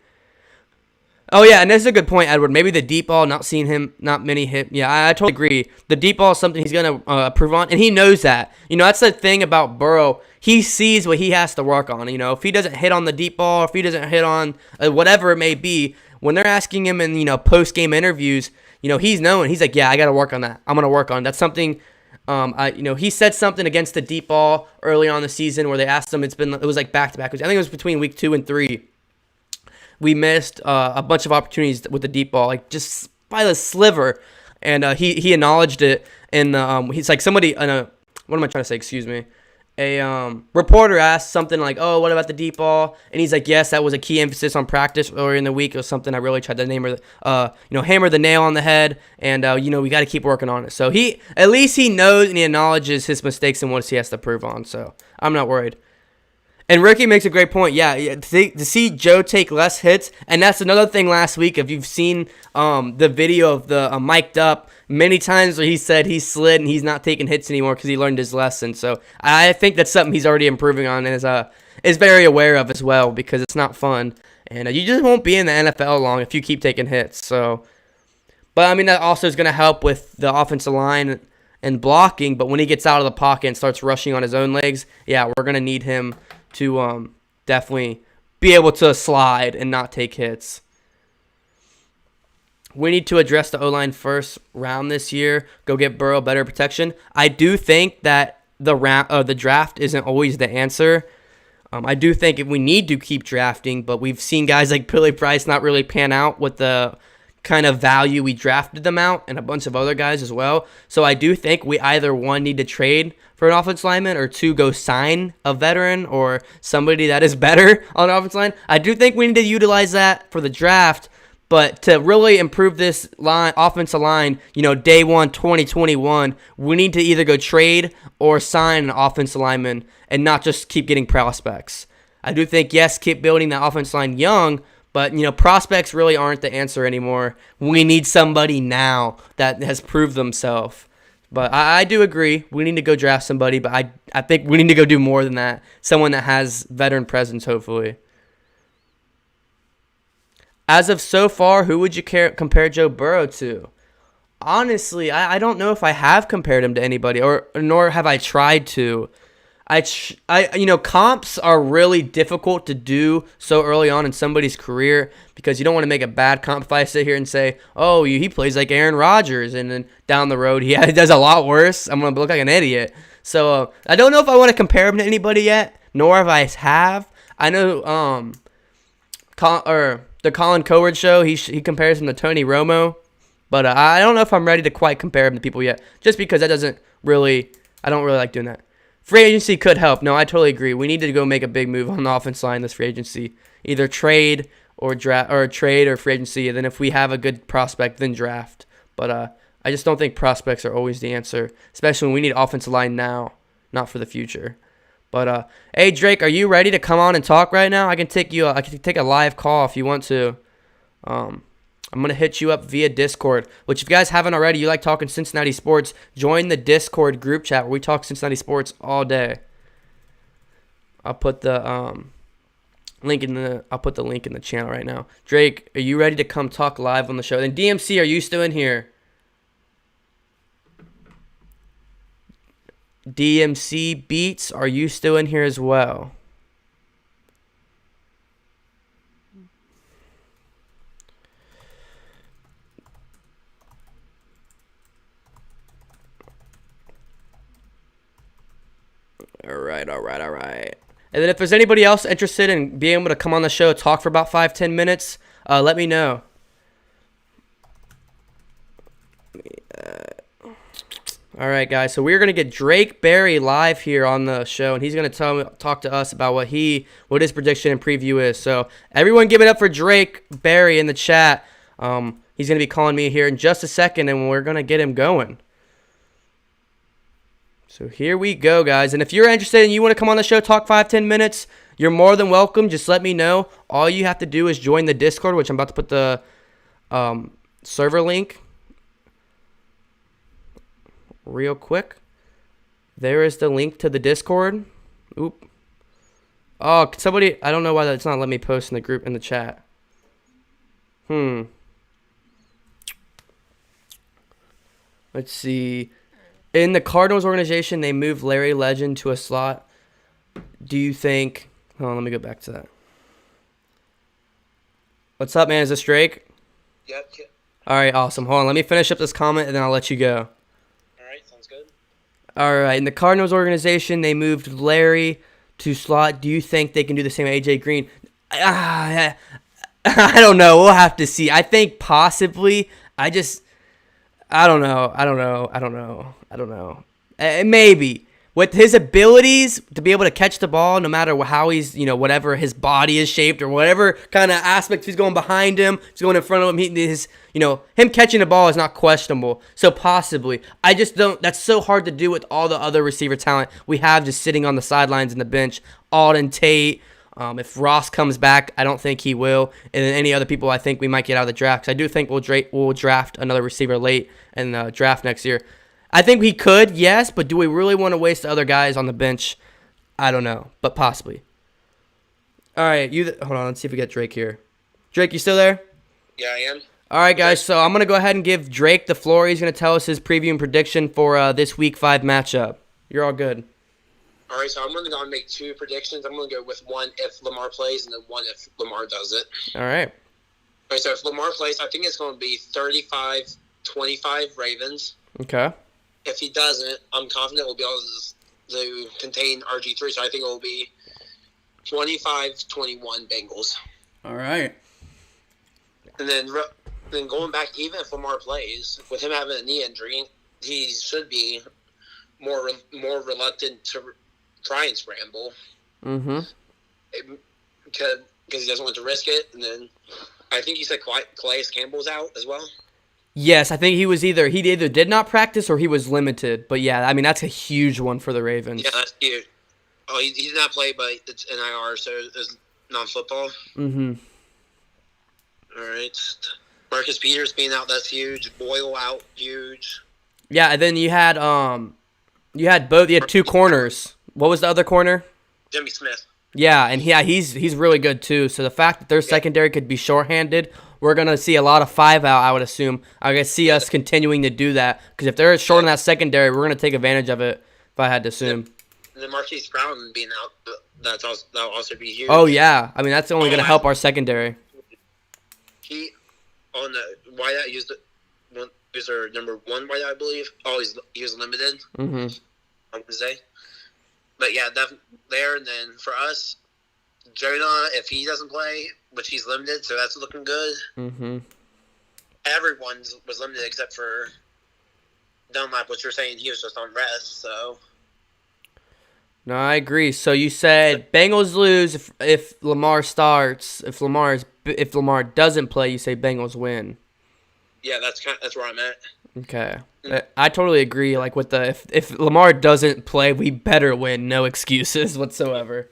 Oh, yeah, and this is a good point, Edward. Maybe the deep ball, not seeing him, not many hit. Yeah, I totally agree. The deep ball is something he's going to improve on, and he knows that. That's the thing about Burrow. He sees what he has to work on. If he doesn't hit on the deep ball, if he doesn't hit on whatever it may be, when they're asking him in, post-game interviews, he's knowing. He's like, yeah, I got to work on that. I'm going to work on it. That's something, he said something against the deep ball early on in the season where they asked him, it was like back-to-back. I think it was between week 2 and 3. We missed a bunch of opportunities with the deep ball, like just by the sliver, and he acknowledged it. And he's like somebody. What am I trying to say? Excuse me. A reporter asked something like, "Oh, what about the deep ball?" And he's like, "Yes, that was a key emphasis on practice earlier in the week. It was something I really tried to hammer the nail on the head, and we got to keep working on it." So at least he knows and he acknowledges his mistakes and what he has to prove on. So I'm not worried. And Ricky makes a great point. Yeah, to see Joe take less hits, and that's another thing last week. If you've seen the video of the mic'd up, many times where he said he slid and he's not taking hits anymore because he learned his lesson. So I think that's something he's already improving on and is very aware of as well, because it's not fun. And you just won't be in the NFL long if you keep taking hits. So, but that also is going to help with the offensive line and blocking. But when he gets out of the pocket and starts rushing on his own legs, yeah, we're going to need him to definitely be able to slide and not take hits. We need to address the O-line first round this year. Go get Burrow better protection. I do think that the draft isn't always the answer. I do think we need to keep drafting, but we've seen guys like Billy Price not really pan out with the kind of value we drafted them out, and a bunch of other guys as well. So I do think we either, one, need to trade for an offensive lineman, or two, go sign a veteran or somebody that is better on the offensive line. I do think we need to utilize that for the draft, but to really improve this offensive line, day one, 2021, we need to either go trade or sign an offensive lineman and not just keep getting prospects. I do think, yes, keep building that offensive line young, but, prospects really aren't the answer anymore. We need somebody now that has proved themselves. But I do agree. We need to go draft somebody, but I think we need to go do more than that. Someone that has veteran presence, hopefully. As of so far, who would you compare Joe Burrow to? Honestly, I don't know if I have compared him to anybody, nor have I tried to. Comps are really difficult to do so early on in somebody's career, because you don't want to make a bad comp. If I sit here and say, oh, he plays like Aaron Rodgers, and then down the road he does a lot worse, I'm going to look like an idiot. So I don't know if I want to compare him to anybody yet, nor have I have. I know the Colin Cowherd show, he compares him to Tony Romo, but I don't know if I'm ready to quite compare him to people yet, just because I don't really like doing that. Free agency could help. No, I totally agree. We need to go make a big move on the offense line this free agency. Either trade or trade or free agency. And then if we have a good prospect, then draft. But I just don't think prospects are always the answer, especially when we need offensive line now, not for the future. But hey, Drake, are you ready to come on and talk right now? I can take a live call if you want to. I'm going to hit you up via Discord, which if you guys haven't already, you like talking Cincinnati sports, join the Discord group chat where we talk Cincinnati sports all day. I'll put the link in the channel right now. Drake, are you ready to come talk live on the show? Then DMC, are you still in here? DMC Beats, are you still in here as well? All right. And then if there's anybody else interested in being able to come on the show, talk for about 5-10 minutes, let me know. All right, guys. So we're gonna get Drake Berry live here on the show, and he's gonna talk to us about what his prediction and preview is. So everyone, give it up for Drake Berry in the chat. He's gonna be calling me here in just a second, and we're gonna get him going. So here we go, guys. And if you're interested and you want to come on the show, talk 5-10 minutes, you're more than welcome. Just let me know. All you have to do is join the Discord, which I'm about to put the server link real quick. There is the link to the Discord. Oop. Oh, somebody, I don't know why that's not letting me post in the group, in the chat. Let's see. In the Cardinals organization, they moved Larry Legend to a slot. Do you think... Hold on, let me go back to that. What's up, man? Is this Drake? Yep. All right, awesome. Hold on, let me finish up this comment, and then I'll let you go. All right, sounds good. All right, in the Cardinals organization, they moved Larry to slot. Do you think they can do the same with AJ Green? I don't know. We'll have to see. I think possibly. I don't know. Maybe. With his abilities to be able to catch the ball, no matter how he's, whatever his body is shaped or whatever kind of aspect, he's going behind him, he's going in front of him, him catching the ball is not questionable. So possibly. I just don't, that's so hard to do with all the other receiver talent we have just sitting on the sidelines and the bench. Alden Tate. If Ross comes back, I don't think he will. And then any other people I think we might get out of the draft. 'Cause I do think we'll draft another receiver late in the draft next year. I think we could, yes, but do we really want to waste the other guys on the bench? I don't know, but possibly. All right, hold on. Let's see if we get Drake here. Drake, you still there? Yeah, I am. All right, guys, so I'm going to go ahead and give Drake the floor. He's going to tell us his preview and prediction for this Week 5 matchup. You're all good. All right, so I'm going to go and make two predictions. I'm going to go with one if Lamar plays and then one if Lamar does it. All right. All right, so if Lamar plays, I think it's going to be 35-25 Ravens. Okay. If he doesn't, I'm confident we'll be able to contain RG3, so I think it will be 25-21 Bengals. All right. And then going back, even if Lamar plays, with him having a knee injury, he should be more reluctant to try and scramble. Mm-hmm. Because he doesn't want to risk it. And then I think you said Calais Campbell's out as well. Yes, I think he either did not practice or he was limited. But yeah, I mean, that's a huge one for the Ravens. Yeah, that's huge. Oh, he did not play, but it's an IR, so it's non-football. Mm-hmm. All right. Marcus Peters being out, that's huge. Boyle out, huge. Yeah, and then you had both. You had two corners. What was the other corner? Jimmy Smith. Yeah, and he's really good too. So the fact that their secondary could be shorthanded, we're gonna see a lot of 5 out. I would assume. I could see us continuing to do that because if they're short in that secondary, we're gonna take advantage of it. If I had to assume. And then Marquise Brown being out, that'll also be huge. Oh yeah, I mean that's only gonna help our secondary. He on the wideout used their number 1 wideout, I believe. Oh, he was limited. Mm-hmm. On Wednesday. But yeah, there. And then for us, Jonah, if he doesn't play, which he's limited, so that's looking good. Mm-hmm. Everyone was limited except for Dunlap, which you're saying he was just on rest. So. No, I agree. So you said Bengals lose if Lamar starts. If Lamar doesn't play, you say Bengals win. Yeah, that's where I'm at. Okay. I totally agree. Like with if Lamar doesn't play, we better win. No excuses whatsoever.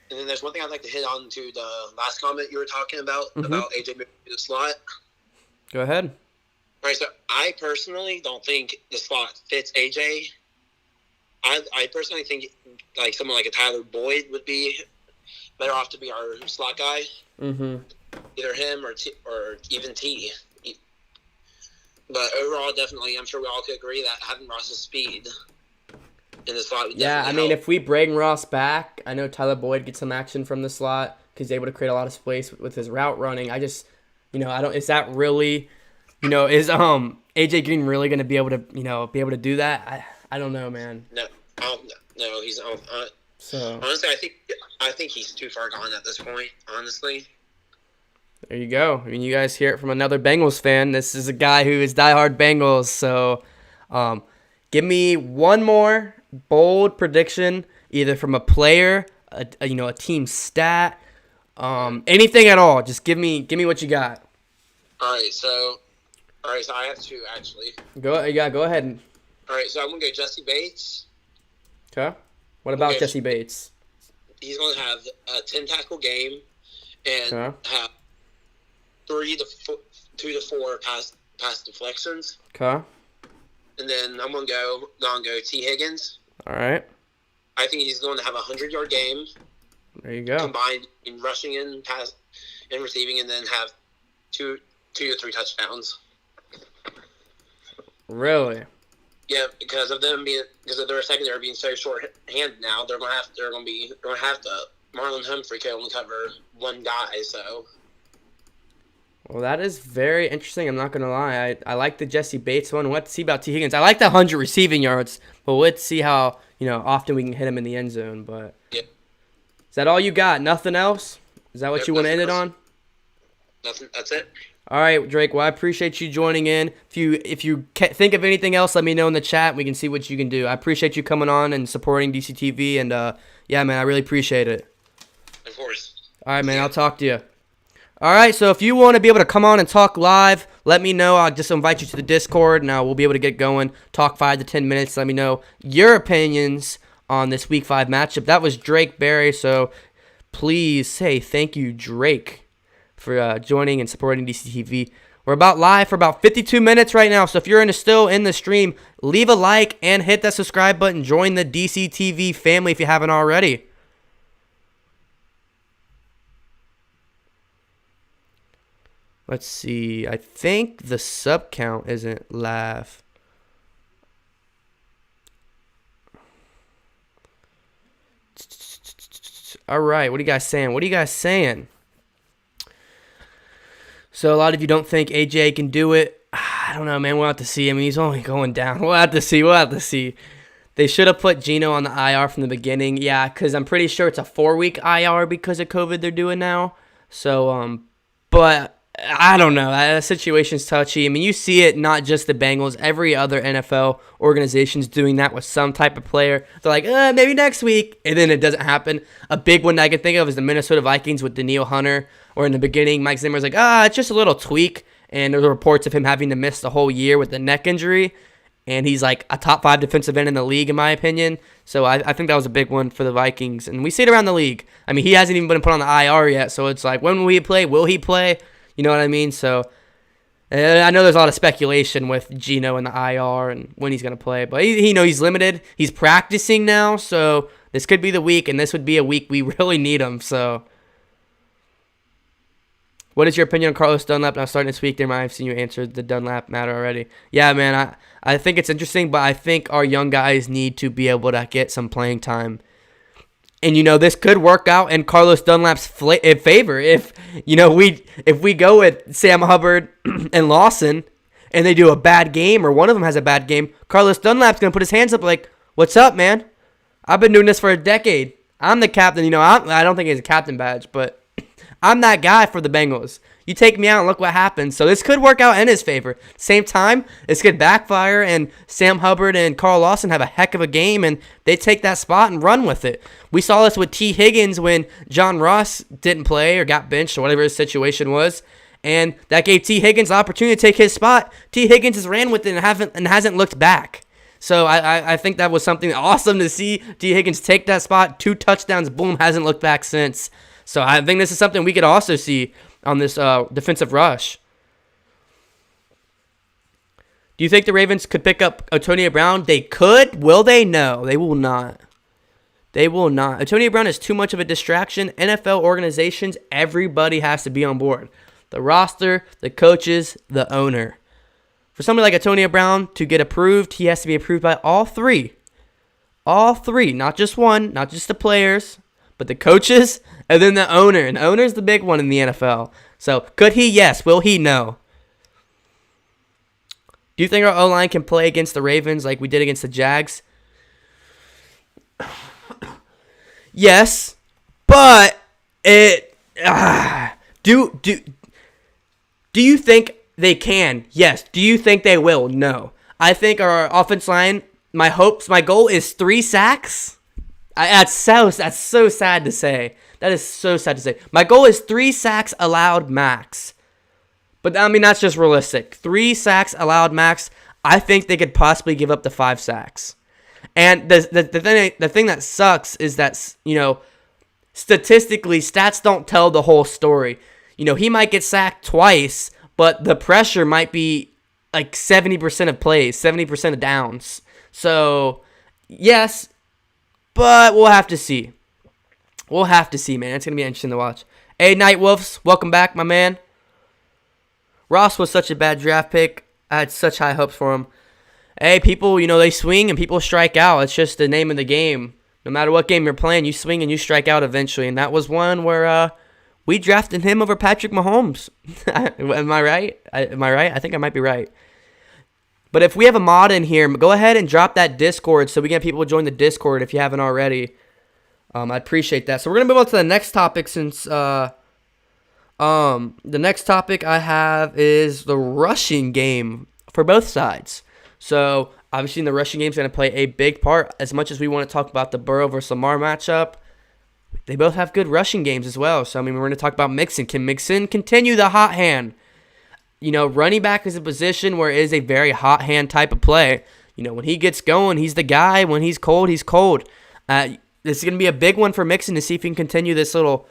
And then there's one thing I'd like to hit on to the last comment you were talking about AJ moving to the slot. Go ahead. All right, so I personally don't think the slot fits AJ. I personally think like someone like a Tyler Boyd would be better off to be our slot guy. Mm-hmm. Either him or even T. But overall, definitely, I'm sure we all could agree that having Ross's speed in the slot would Yeah, I definitely mean, help. if we bring Ross back, I know Tyler Boyd gets some action from the slot because he's able to create a lot of space with his route running. I just, I don't. Is that really, is AJ Green really going to be able to, be able to do that? I don't know, man. No, no, he's So honestly, I think he's too far gone at this point. Honestly, there you go. I mean, you guys hear it from another Bengals fan. This is a guy who is diehard Bengals. So, give me one more bold prediction, either from a player, a team stat, anything at all. Just give me what you got. all right. So I have two actually. Go ahead. All right, so I'm gonna go Jesse Bates. Okay. What about Okay. Jesse Bates? He's gonna have a 10 tackle game and Okay. have 2 to 4 pass deflections. Okay. And then I'm gonna go T Higgins. All right. I think he's going to have a 100-yard game There you go. combined in rushing and pass and receiving, and then have two to 3 touchdowns. Really? Yeah, because of their secondary being so short-handed now, they're gonna have to Marlon Humphrey can only cover one guy. So Well, that is very interesting. I'm not going to lie. I like the Jesse Bates one. Let's see about T. Higgins. I like the 100 receiving yards, but let's see how, often we can hit him in the end zone. But yeah, is that all you got? Nothing else? Is that what Yep, you want to end nothing it else. on? nothing. That's it. All right, Drake. Well, I appreciate you joining in. If you think of anything else, let me know in the chat. We can see what you can do. I appreciate you coming on and supporting DCTV. And, yeah, man, I really appreciate it. Of course. All right, man. I'll talk to you. All right, so if you want to be able to come on and talk live, let me know. I'll just invite you to the Discord. Now we'll be able to get going, talk 5 to 10 minutes. Let me know your opinions on this Week 5 matchup. That was Drake Berry, so please say thank you, Drake, for joining and supporting DCTV. We're about live for about 52 minutes right now, so if you're still in the stream, leave a like and hit that subscribe button. Join the DCTV family if you haven't already. Let's see. I think the sub count isn't live. All right. What are you guys saying? So a lot of you don't think AJ can do it. I don't know, man. We'll have to see. I mean, he's only going down. We'll have to see. They should have put Geno on the IR from the beginning. Yeah, because I'm pretty sure it's a 4-week IR because of COVID they're doing now. So, but I don't know. That situation's touchy. I mean, you see it, not just the Bengals. Every other NFL organization's doing that with some type of player. They're like, maybe next week, and then it doesn't happen. A big one that I can think of is the Minnesota Vikings with Daniil Hunter, or in the beginning, Mike Zimmer's like, it's just a little tweak, and there's reports of him having to miss the whole year with the neck injury, and he's like a top 5 defensive end in the league, in my opinion. So I think that was a big one for the Vikings, and we see it around the league. I mean, he hasn't even been put on the IR yet, so it's like, when will he play? Will he play? You know what I mean? So I know there's a lot of speculation with Geno and the IR and when he's going to play. But he's limited. He's practicing now. So this could be the week. And this would be a week we really need him. So what is your opinion on Carlos Dunlap now starting this week? I've seen you answer the Dunlap matter already. Yeah, man, I think it's interesting. But I think our young guys need to be able to get some playing time. And, this could work out in Carlos Dunlap's favor if we go with Sam Hubbard and Lawson and they do a bad game or one of them has a bad game, Carlos Dunlap's going to put his hands up like, what's up, man? I've been doing this for a decade. I'm the captain. I don't think he has a captain badge, but I'm that guy for the Bengals. You take me out and look what happens. So this could work out in his favor. Same time, this could backfire, and Sam Hubbard and Carl Lawson have a heck of a game, and they take that spot and run with it. We saw this with T. Higgins when John Ross didn't play or got benched or whatever his situation was, and that gave T. Higgins the opportunity to take his spot. T. Higgins has ran with it and hasn't looked back. So I think that was something awesome to see T. Higgins take that spot. 2 touchdowns, boom, hasn't looked back since. So I think this is something we could also see on this defensive rush. Do you think the Ravens could pick up Antonio Brown? They could. Will they? No, they will not. They will not. Antonio Brown is too much of a distraction. NFL organizations, everybody has to be on board. The roster, the coaches, the owner. For somebody like Antonio Brown to get approved, he has to be approved by all 3. All three, not just one, not just the players, but the coaches and then the owner. And the owner's the big one in the NFL. So could he? Yes. Will he? No. Do you think our O-line can play against the Ravens like we did against the Jags? Yes, but do you think they can? Yes. Do you think they will? No. I think our offense line, my goal is 3 sacks. That's so sad to say. That is so sad to say. My goal is 3 sacks allowed max. But, I mean, that's just realistic. 3 sacks allowed max. I think they could possibly give up to 5 sacks. And the thing that sucks is that, statistically, stats don't tell the whole story. He might get sacked twice, but the pressure might be like 70% of plays, 70% of downs. So, yes, but we'll have to see. We'll have to see, man. It's going to be interesting to watch. Hey, Night Wolves, welcome back, my man. Ross was such a bad draft pick. I had such high hopes for him. Hey, people, they swing and people strike out. It's just the name of the game. No matter what game you're playing, you swing and you strike out eventually. And that was one where we drafted him over Patrick Mahomes. Am I right? I think I might be right. But if we have a mod in here, go ahead and drop that Discord so we get people to join the Discord if you haven't already. I'd appreciate that. So we're going to move on to the next topic since the next topic I have is the rushing game for both sides. So obviously the rushing game is going to play a big part. As much as we want to talk about the Burrow versus Lamar matchup, they both have good rushing games as well. So, we're going to talk about Mixon. Can Mixon continue the hot hand? Running back is a position where it is a very hot hand type of play. When he gets going, he's the guy. When he's cold, he's cold. This is going to be a big one for Mixon to see if he can continue this little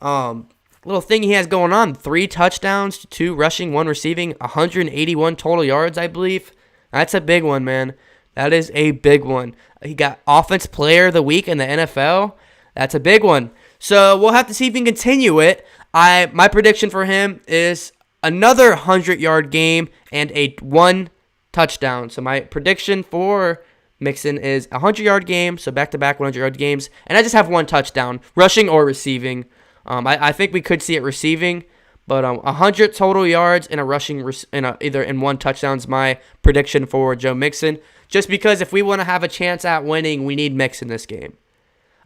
thing he has going on. 3 touchdowns, 2 rushing, 1 receiving, 181 total yards, I believe. That's a big one, man. That is a big one. He got Offense Player of the Week in the NFL. That's a big one. So we'll have to see if he can continue it. My prediction for him is another 100-yard game and a 1 touchdown. So my prediction for Mixon is a 100-yard game, so back-to-back 100-yard games. And I just have 1 touchdown, rushing or receiving. I think we could see it receiving. But 100 total yards and a rushing either in 1 touchdown is my prediction for Joe Mixon. Just because if we want to have a chance at winning, we need Mixon this game.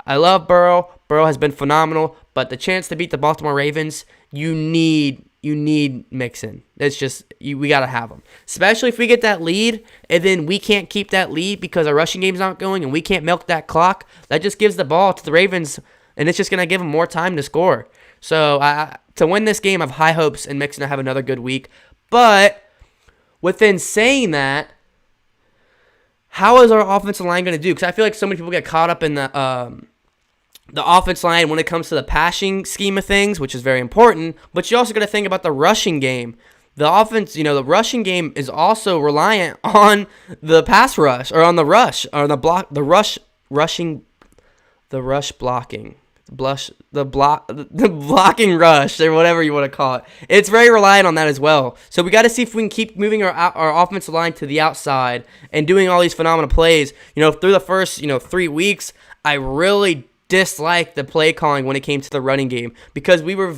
I love Burrow. Burrow has been phenomenal. But the chance to beat the Baltimore Ravens, you need Mixon. It's just we got to have him. Especially if we get that lead and then we can't keep that lead because our rushing game's not going and we can't milk that clock. That just gives the ball to the Ravens and it's just going to give them more time to score. So to win this game, I have high hopes in Mixon to have another good week. But within saying that, how is our offensive line going to do? Because I feel like so many people get caught up in the offense line when it comes to the passing scheme of things, which is very important. But you also got to think about the rushing game. The offense, the rushing game is also reliant on the pass rush or on the rush or the blocking rush or whatever you want to call it. It's very reliant on that as well. So we got to see if we can keep moving our offensive line to the outside and doing all these phenomenal plays. Through the first 3 weeks, I really disliked the play calling when it came to the running game because we were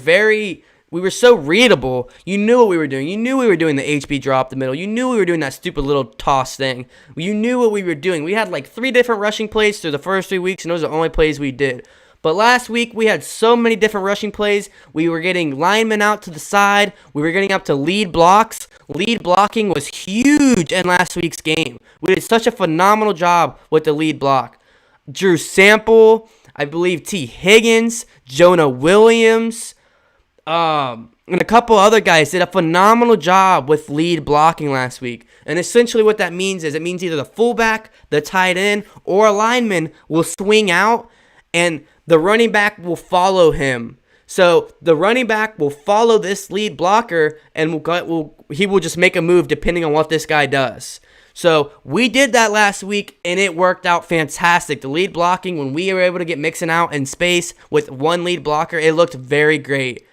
so readable. You knew what we were doing. You knew we were doing the HB drop the middle. You knew we were doing that stupid little toss thing. You knew what we were doing. We had like 3 different rushing plays through the first 3 weeks, and those are the only plays we did. But last week, we had so many different rushing plays. We were getting linemen out to the side. We were getting up to lead blocks. Lead blocking was huge in last week's game. We did such a phenomenal job with the lead block. Drew Sample, I believe T. Higgins, Jonah Williams, and a couple other guys did a phenomenal job with lead blocking last week. And essentially what that means is it means either the fullback, the tight end, or a lineman will swing out and the running back will follow him. So the running back will follow this lead blocker and he will just make a move depending on what this guy does. So we did that last week, and it worked out fantastic. The lead blocking, when we were able to get Mixon out in space with 1 lead blocker, it looked very great.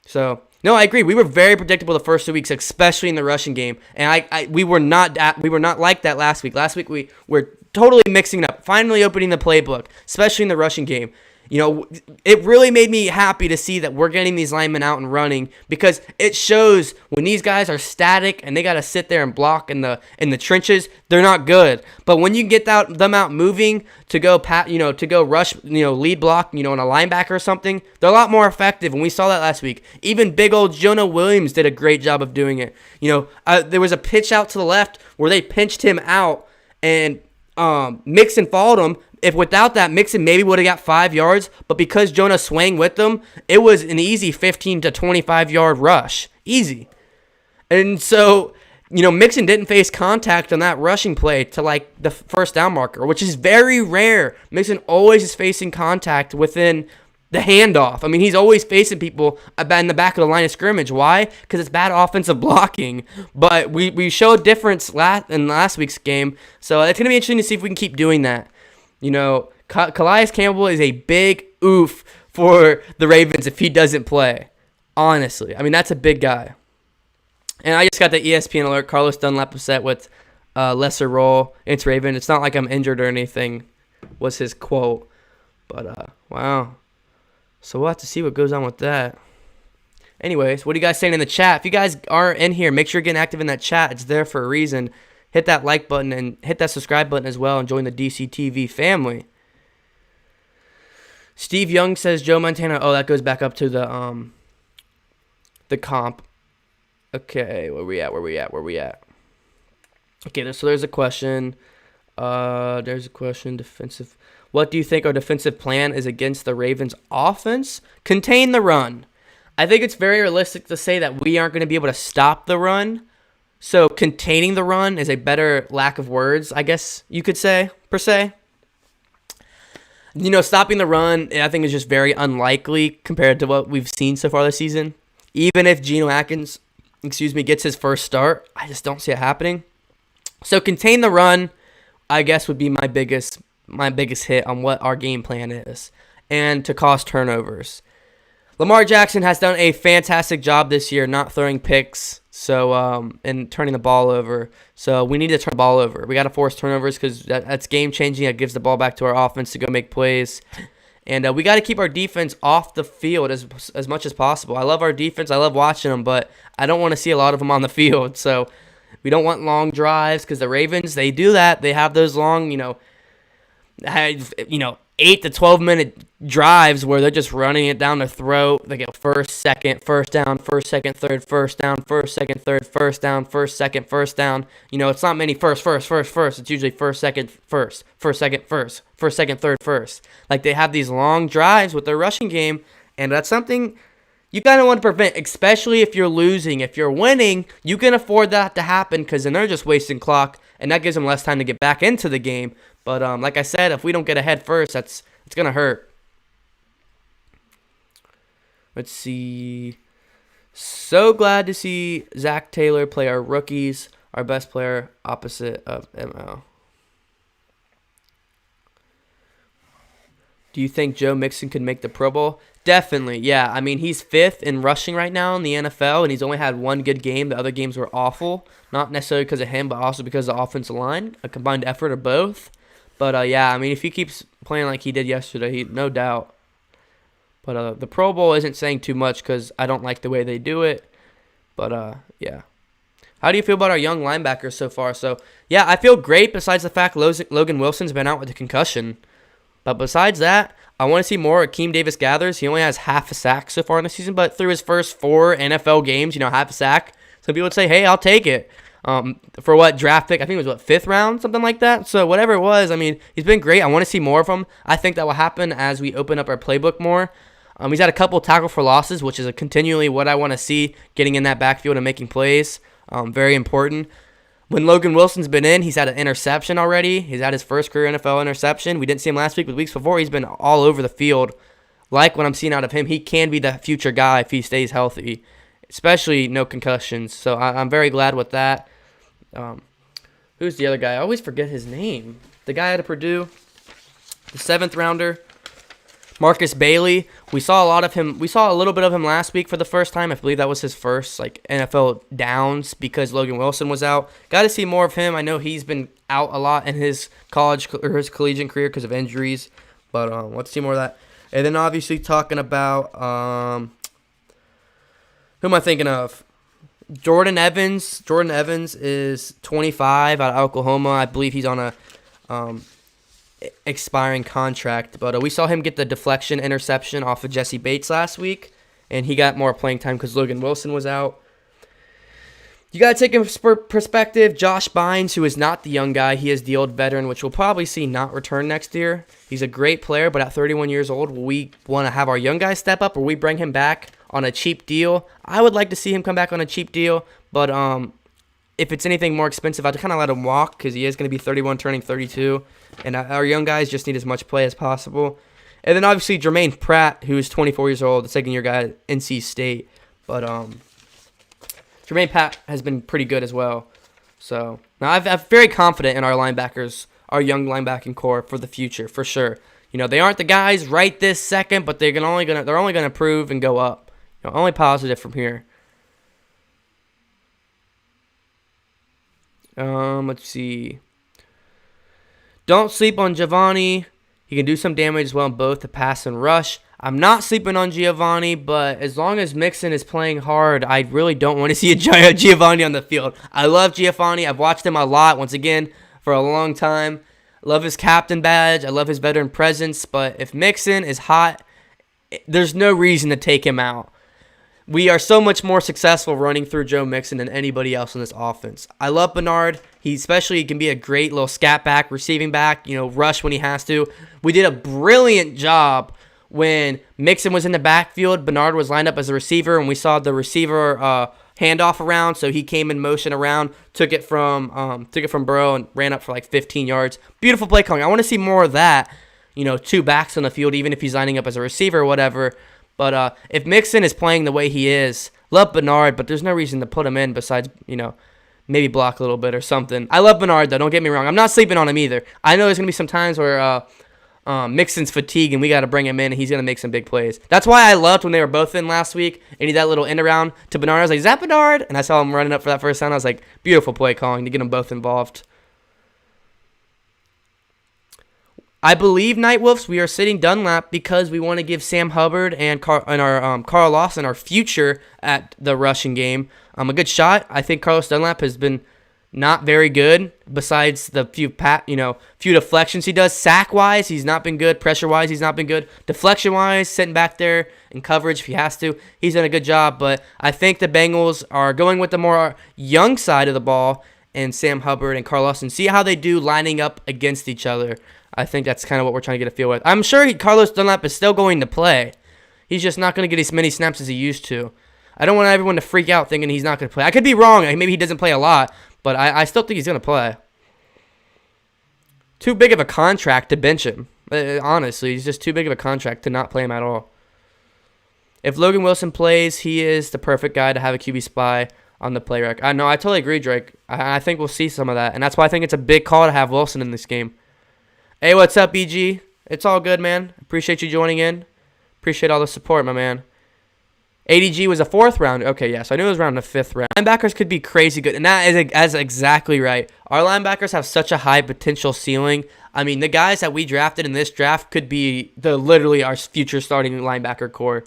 So, no, I agree. We were very predictable the first 2 weeks, especially in the rushing game. And we were not like that last week. Last week we were totally mixing it up, finally opening the playbook, especially in the rushing game. You know, it really made me happy to see that we're getting these linemen out and running, because it shows when these guys are static and they got to sit there and block in the trenches, they're not good. But when you get them out moving to go to go rush, lead block, on a linebacker or something, they're a lot more effective. And we saw that last week. Even big old Jonah Williams did a great job of doing it. There was a pitch out to the left where they pinched him out, and Mixon followed him. If without that, Mixon maybe would have got 5 yards, but because Jonah swang with them, it was an easy 15 to 25-yard rush. Easy. And so, Mixon didn't face contact on that rushing play to, the first down marker, which is very rare. Mixon always is facing contact within the handoff. I mean, he's always facing people in the back of the line of scrimmage. Why? Because it's bad offensive blocking. But we showed difference in last week's game, so it's going to be interesting to see if we can keep doing that. Calais Campbell is a big oof for the Ravens if he doesn't play. Honestly. I mean, that's a big guy. And I just got the ESPN alert. Carlos Dunlap upset with lesser role. It's Raven. It's not like I'm injured or anything, was his quote. But, wow. So we'll have to see what goes on with that. Anyways, what are you guys saying in the chat? If you guys are in here, make sure you're getting active in that chat. It's there for a reason. Hit that like button and hit that subscribe button as well and join the DCTV family. Steve Young says Joe Montana. Oh, that goes back up to the comp. Okay, where we at? Okay, so there's a question. Defensive. What do you think our defensive plan is against the Ravens offense? Contain the run. I think it's very realistic to say that we aren't going to be able to stop the run. So containing the run is a better lack of words, I guess you could say, per se. Stopping the run, I think, is just very unlikely compared to what we've seen so far this season. Even if Geno Atkins, gets his first start, I just don't see it happening. So contain the run, I guess, would be my biggest hit on what our game plan is, and to cause turnovers. Lamar Jackson has done a fantastic job this year not throwing picks, and turning the ball over. So we need to turn the ball over. We got to force turnovers because that's game-changing. It gives the ball back to our offense to go make plays. And we got to keep our defense off the field as much as possible. I love our defense. I love watching them, but I don't want to see a lot of them on the field. So we don't want long drives because the Ravens, they do that. They have those long, 8 to 12 minute drives where they're just running it down their throat. They get first, second, first down, first, second, third, first down, first, second, third, first down, first, second, first down. It's not many first. It's usually first, second, first, first, second, first, first, second, third, first. They have these long drives with their rushing game, and that's something you kind of want to prevent, especially if you're losing. If you're winning, you can afford that to happen because then they're just wasting clock, and that gives them less time to get back into the game. But like I said, if we don't get ahead first, it's going to hurt. Let's see. So glad to see Zach Taylor play our rookies, our best player opposite of ML. Do you think Joe Mixon could make the Pro Bowl? Definitely, yeah. I mean, he's 5th in rushing right now in the NFL, and he's only had one good game. The other games were awful. Not necessarily because of him, but also because of the offensive line, a combined effort of both. But, yeah, I mean, if he keeps playing like he did yesterday, no doubt. But the Pro Bowl isn't saying too much because I don't like the way they do it. But, yeah. How do you feel about our young linebackers so far? So, yeah, I feel great besides the fact Logan Wilson's been out with a concussion. But besides that, I want to see more Akeem Davis-Gathers. He only has half a sack so far in the season, but through his first 4 NFL games, half a sack. Some people would say, hey, I'll take it. For what, draft pick? I think it was, 5th round? Something like that. So whatever it was, I mean, he's been great. I want to see more of him. I think that will happen as we open up our playbook more. He's had a couple tackle for losses, which is continually what I want to see, getting in that backfield and making plays. Very important. When Logan Wilson's been in, he's had an interception already. He's had his first career NFL interception. We didn't see him last week, but weeks before, he's been all over the field. Like what I'm seeing out of him, he can be the future guy if he stays healthy, especially no concussions. So I'm very glad with that. Who's the other guy? I always forget his name. The guy out of Purdue, the 7th rounder. Marcus Bailey, we saw a lot of him. We saw a little bit of him last week for the first time. I believe that was his first NFL downs because Logan Wilson was out. Got to see more of him. I know he's been out a lot in his college or his collegiate career because of injuries, but let's see more of that. And then obviously talking about who am I thinking of? Jordan Evans. Jordan Evans is 25 out of Oklahoma. I believe he's on a expiring contract, but we saw him get the deflection interception off of Jesse Bates last week, and he got more playing time because Logan Wilson was out. You got to take in perspective Josh Bynes, who is not the young guy. He is the old veteran, which we'll probably see not return next year. He's a great player, but at 31 years old, will we want to have our young guy step up, or we bring him back on a cheap deal? I would like to see him come back on a cheap deal, but if it's anything more expensive, I'd kind of let him walk because he is going to be 31, turning 32. And our young guys just need as much play as possible. And then obviously Jermaine Pratt, who is 24 years old, the second-year guy at NC State. But Jermaine Pratt has been pretty good as well. So now I'm very confident in our linebackers, our young linebacking core for the future, for sure. You know, they aren't the guys right this second, but they're only gonna improve and go up. You know, only positive from here. Let's see. Don't sleep on Giovanni. He can do some damage as well in both the pass and rush. I'm not sleeping on Giovanni, but as long as Mixon is playing hard, I really don't want to see a Giovanni on the field. I love Giovanni. I've watched him a lot, once again, for a long time. I love his captain badge. I love his veteran presence. But if Mixon is hot, there's no reason to take him out. We are so much more successful running through Joe Mixon than anybody else in this offense. I love Bernard. He can be a great little scat back, receiving back, rush when he has to. We did a brilliant job when Mixon was in the backfield. Bernard was lined up as a receiver, and we saw the receiver handoff around. So he came in motion around, took it from Burrow and ran up for like 15 yards. Beautiful play calling. I want to see more of that. Two backs on the field, even if he's lining up as a receiver or whatever. But if Mixon is playing the way he is, love Bernard, but there's no reason to put him in besides, maybe block a little bit or something. I love Bernard, though. Don't get me wrong. I'm not sleeping on him either. I know there's going to be some times where Mixon's fatigued and we got to bring him in and he's going to make some big plays. That's why I loved when they were both in last week and he did that little end around to Bernard. I was like, is that Bernard? And I saw him running up for that first time. I was like, beautiful play calling to get them both involved. I believe, Night Wolves, we are sitting Dunlap because we want to give Sam Hubbard and Carl Lawson our future at the rushing game. A good shot. I think Carlos Dunlap has been not very good besides the few deflections he does. Sack-wise, he's not been good. Pressure-wise, he's not been good. Deflection-wise, sitting back there in coverage if he has to, he's done a good job. But I think the Bengals are going with the more young side of the ball and Sam Hubbard and Carl Lawson. See how they do lining up against each other. I think that's kind of what we're trying to get a feel with. I'm sure Carlos Dunlap is still going to play. He's just not going to get as many snaps as he used to. I don't want everyone to freak out thinking he's not going to play. I could be wrong. Maybe he doesn't play a lot, but I still think he's going to play. Too big of a contract to bench him. Honestly, he's just too big of a contract to not play him at all. If Logan Wilson plays, he is the perfect guy to have a QB spy on the play rec. I know, I totally agree, Drake. I think we'll see some of that, and that's why I think it's a big call to have Wilson in this game. Hey, what's up, BG? It's all good, man. Appreciate you joining in. Appreciate all the support, my man. ADG was a 4th round. Okay, yeah, so I knew it was around the 5th round. Linebackers could be crazy good, and that's exactly right. Our linebackers have such a high potential ceiling. I mean, the guys that we drafted in this draft could be literally our future starting linebacker core.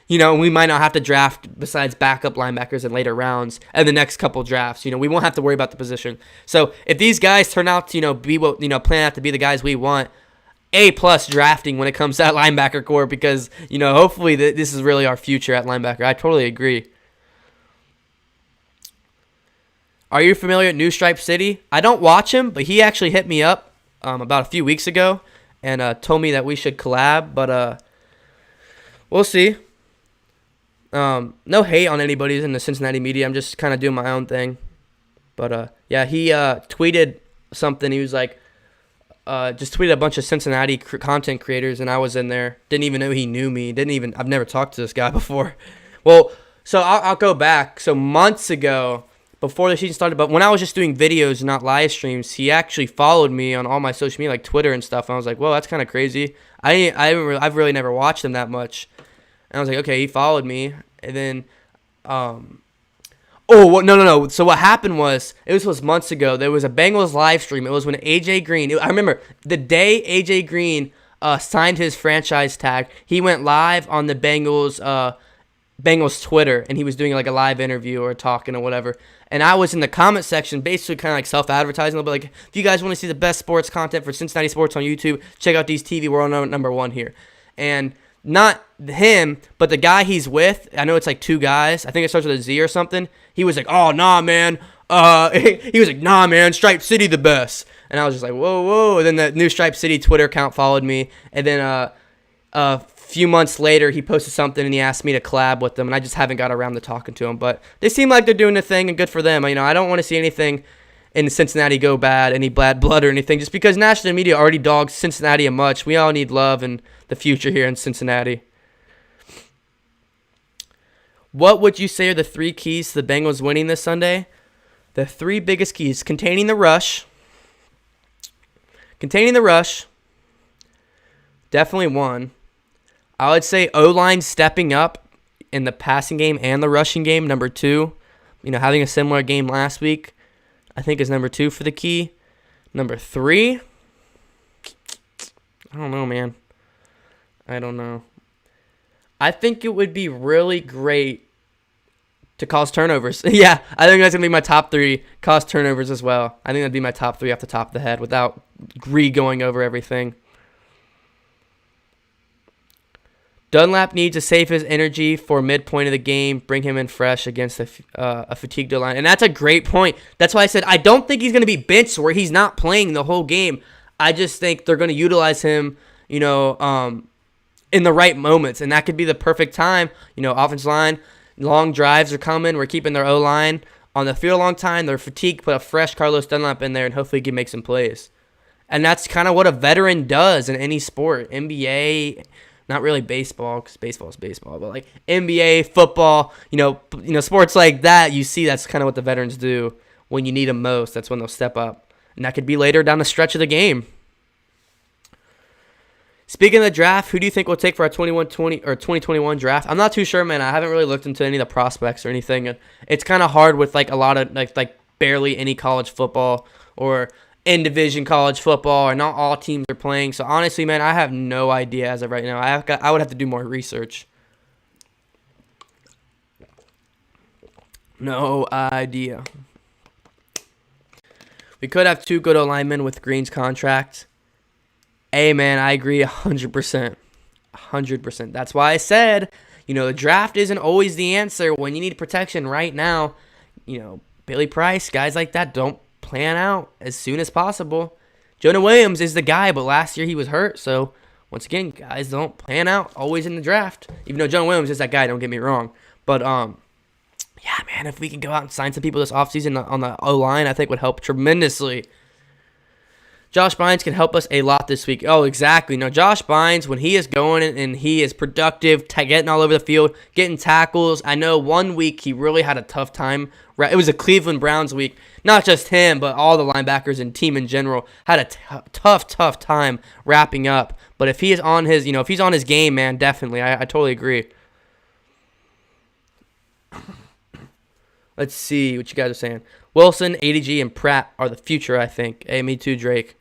We might not have to draft besides backup linebackers in later rounds and the next couple drafts. We won't have to worry about the position. So if these guys turn out to, be what, plan out to be the guys we want, A+ drafting when it comes to that linebacker core because, hopefully this is really our future at linebacker. I totally agree. Are you familiar with New Stripe City? I don't watch him, but he actually hit me up about a few weeks ago and told me that we should collab, but we'll see. No hate on anybody in the Cincinnati media. I'm just kind of doing my own thing. But, yeah, he tweeted something. He was like, just tweeted a bunch of Cincinnati content creators, and I was in there. Didn't even know he knew me. I've never talked to this guy before. Well, so I'll go back. So months ago, before the season started, but when I was just doing videos and not live streams, he actually followed me on all my social media, like Twitter and stuff. And I was like, whoa, that's kind of crazy. I've really never watched him that much. And I was like, okay, he followed me. And then, no. So what happened was, was months ago. There was a Bengals live stream. It was when AJ Green, I remember the day AJ Green signed his franchise tag, he went live on the Bengals Twitter, and he was doing like a live interview or talking or whatever. And I was in the comment section, basically kind of like self-advertising a little bit, like, if you guys want to see the best sports content for Cincinnati sports on YouTube, check out these TV. We're on number one here. And not him, but the guy he's with, I know it's like two guys. I think it starts with a Z or something. He was like, oh, nah, man. He was like, nah, man, Stripe City the best. And I was just like, whoa. And then the new Stripe City Twitter account followed me. And then a few months later, he posted something and he asked me to collab with them, and I just haven't got around to talking to him. But they seem like they're doing the thing, and good for them. I don't want to see anything in Cincinnati go bad, any bad blood or anything, just because national media already dogs Cincinnati a much. We all need love and the future here in Cincinnati. What would you say are the 3 keys to the Bengals winning this Sunday? The 3 biggest keys: containing the rush. Definitely one. I would say O-line stepping up in the passing game and the rushing game, number 2. Having a similar game last week, I think, is number 2 for the key. Number 3, I don't know, man. I don't know. I think it would be really great to cause turnovers. Yeah, I think that's going to be my top 3, cause turnovers as well. I think that'd be my top 3 off the top of the head without going over everything. Dunlap needs to save his energy for midpoint of the game, bring him in fresh against a fatigued line. And that's a great point. That's why I said I don't think he's going to be benched where he's not playing the whole game. I just think they're going to utilize him, in the right moments. And that could be the perfect time. Offensive line, long drives are coming. We're keeping their O-line on the field a long time. They're fatigued. Put a fresh Carlos Dunlap in there, and hopefully he can make some plays. And that's kind of what a veteran does in any sport. NBA, not really baseball, because baseball is baseball, but like NBA, football, sports like that, you see that's kind of what the veterans do when you need them most. That's when they'll step up. And that could be later down the stretch of the game. Speaking of the draft, who do you think we'll take for our 2021 draft? I'm not too sure, man. I haven't really looked into any of the prospects or anything. It's kind of hard with like a lot of like barely any college football or in-division college football, or not all teams are playing. So honestly, man, I have no idea as of right now. I would have to do more research. No idea. We could have 2 good linemen with Green's contract. Hey, man, I agree 100%. 100%. That's why I said, the draft isn't always the answer when you need protection right now. Billy Price, guys like that don't plan out as soon as possible. Jonah Williams is the guy, but last year he was hurt. So, once again, guys don't plan out always in the draft. Even though Jonah Williams is that guy, don't get me wrong. But, yeah, man, if we can go out and sign some people this offseason on the O-line, I think would help tremendously. Josh Bynes can help us a lot this week. Oh, exactly. No, Josh Bynes, when he is going and he is productive, getting all over the field, getting tackles. I know one week he really had a tough time. It was a Cleveland Browns week. Not just him, but all the linebackers and team in general had a tough time wrapping up. But if he is on his, if he's on his game, man, definitely. I totally agree. Let's see what you guys are saying. Wilson, ADG, and Pratt are the future, I think. Hey, me too, Drake.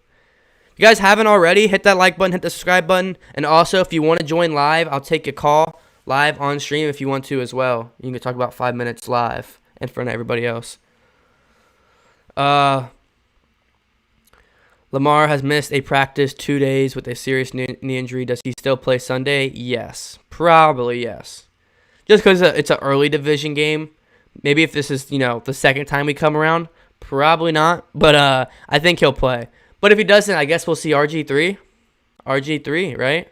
If you guys haven't already, hit that like button, hit the subscribe button. And also, if you want to join live, I'll take a call live on stream if you want to as well. You can talk about 5 minutes live in front of everybody else. Lamar has missed a practice 2 days with a serious knee injury. Does he still play Sunday? Yes. Probably yes. Just because it's an early division game. Maybe if this is, the second time we come around, probably not. But I think he'll play. But if he doesn't, I guess we'll see RG3. RG3, right?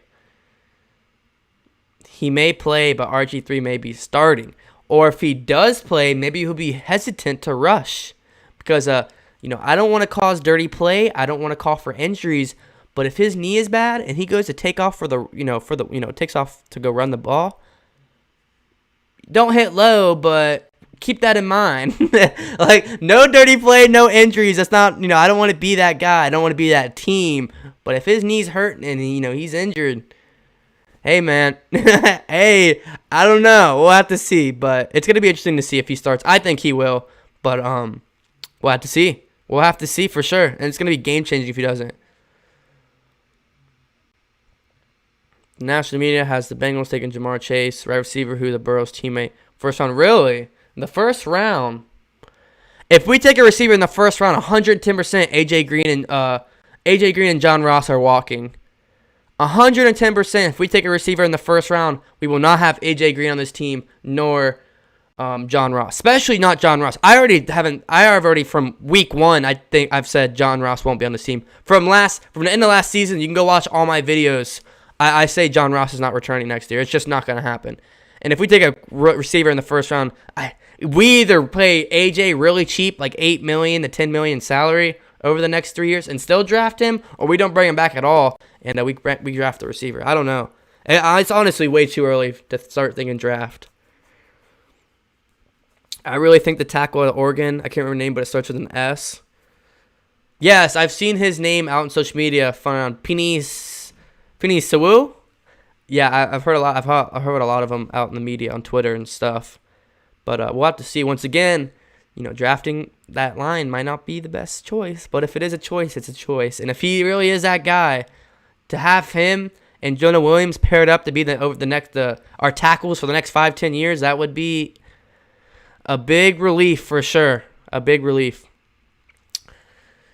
He may play, but RG3 may be starting. Or if he does play, maybe he'll be hesitant to rush. Because, I don't want to cause dirty play. I don't want to call for injuries. But if his knee is bad and he goes to take off takes off to go run the ball, don't hit low, but keep that in mind. Like, no dirty play, no injuries. That's not, I don't want to be that guy. I don't want to be that team. But if his knee's hurting and, he's injured, hey, man. Hey, I don't know. We'll have to see. But it's going to be interesting to see if he starts. I think he will. But we'll have to see. We'll have to see for sure. And it's going to be game-changing if he doesn't. The national media has the Bengals taking Jamar Chase, wide receiver, who the Burrow's teammate. First round, really? In the first round? If we take a receiver in the first round, 110% AJ Green and John Ross are walking. 110%. If we take a receiver in the first round, we will not have AJ Green on this team, nor John Ross. Especially not John Ross. I have already from week one, I think I've said John Ross won't be on this team. From the end of last season, you can go watch all my videos. I say John Ross is not returning next year. It's just not going to happen. And if we take a receiver in the first round, we either pay AJ really cheap, like $8 million to $10 million salary over the next 3 years, and still draft him, or we don't bring him back at all, and we draft the receiver. I don't know. It's honestly way too early to start thinking draft. I really think the tackle at Oregon, I can't remember the name, but it starts with an S. Yes, I've seen his name out on social media, found Pinis Sawu? Yeah, I've heard a lot. I've heard a lot of them out in the media on Twitter and stuff. But we'll have to see. Once again, drafting that line might not be the best choice. But if it is a choice, it's a choice. And if he really is that guy, to have him and Jonah Williams paired up to be our tackles for the next 5-10 years, that would be a big relief for sure. A big relief.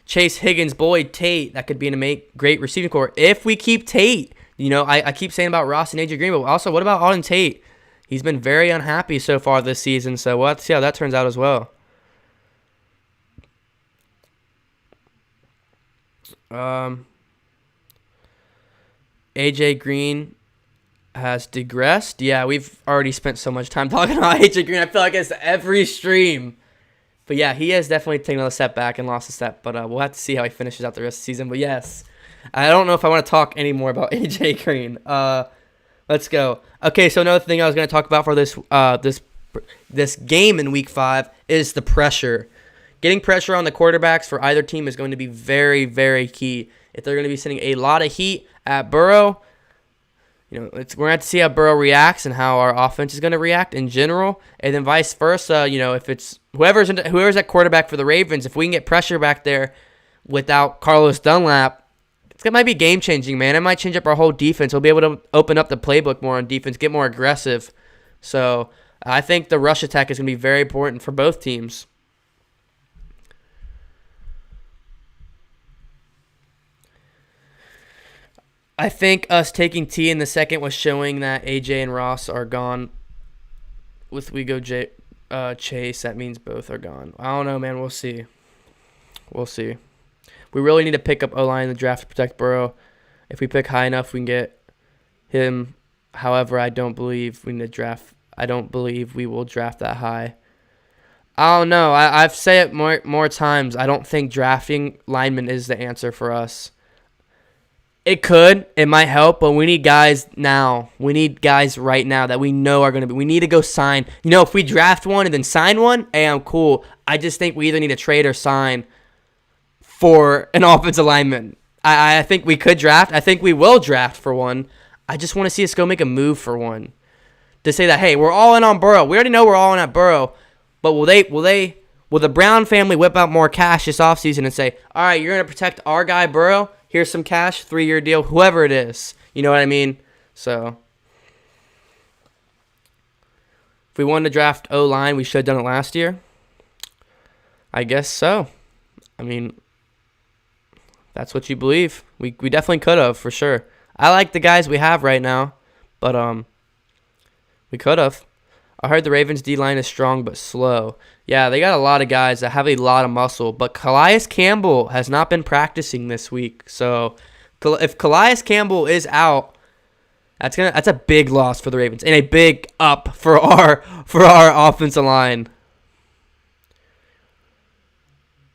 Chase, Higgins, Boyd, Tate, that could be a great receiving core. If we keep Tate, I keep saying about Ross and AJ Green, but also what about Auden Tate? He's been very unhappy so far this season, so we'll have to see how that turns out as well. AJ Green has digressed. Yeah, we've already spent so much time talking about AJ Green. I feel like it's every stream. But yeah, he has definitely taken a step back and lost a step. But we'll have to see how he finishes out the rest of the season. But yes, I don't know if I want to talk any more about AJ Green. Let's go. Okay, so another thing I was going to talk about for this game in Week 5 is the pressure. Getting pressure on the quarterbacks for either team is going to be very, very key. If they're going to be sending a lot of heat at Burrow, we're going to have to see how Burrow reacts and how our offense is going to react in general. And then vice versa, if it's whoever's at quarterback for the Ravens, if we can get pressure back there without Carlos Dunlap, it might be game-changing, man. It might change up our whole defense. We'll be able to open up the playbook more on defense, get more aggressive. So I think the rush attack is going to be very important for both teams. I think us taking T in the second was showing that AJ and Ross are gone. With we go Chase, that means both are gone. I don't know, man. We'll see. We really need to pick up O-line in the draft to protect Burrow. If we pick high enough, we can get him. However, I don't believe we will draft that high. I don't know. I've said it more times. I don't think drafting linemen is the answer for us. It might help, but we need guys now. We need guys right now that we know are going to be. We need to go sign. If we draft one and then sign one, hey, I'm cool. I just think we either need to trade or sign for an offensive lineman. I think we could draft. I think we will draft for one. I just want to see us go make a move for one. To say that, hey, we're all in on Burrow. We already know we're all in on Burrow. But will the Brown family whip out more cash this offseason and say, all right, you're going to protect our guy Burrow? Here's some cash, 3-year deal, whoever it is. You know what I mean? So, if we wanted to draft O-line, we should have done it last year. I guess so. I mean, that's what you believe. We definitely could have, for sure. I like the guys we have right now, but we could have. I heard the Ravens D-line is strong but slow. Yeah, they got a lot of guys that have a lot of muscle, but Calais Campbell has not been practicing this week. So if Calais Campbell is out, that's a big loss for the Ravens and a big up for our offensive line.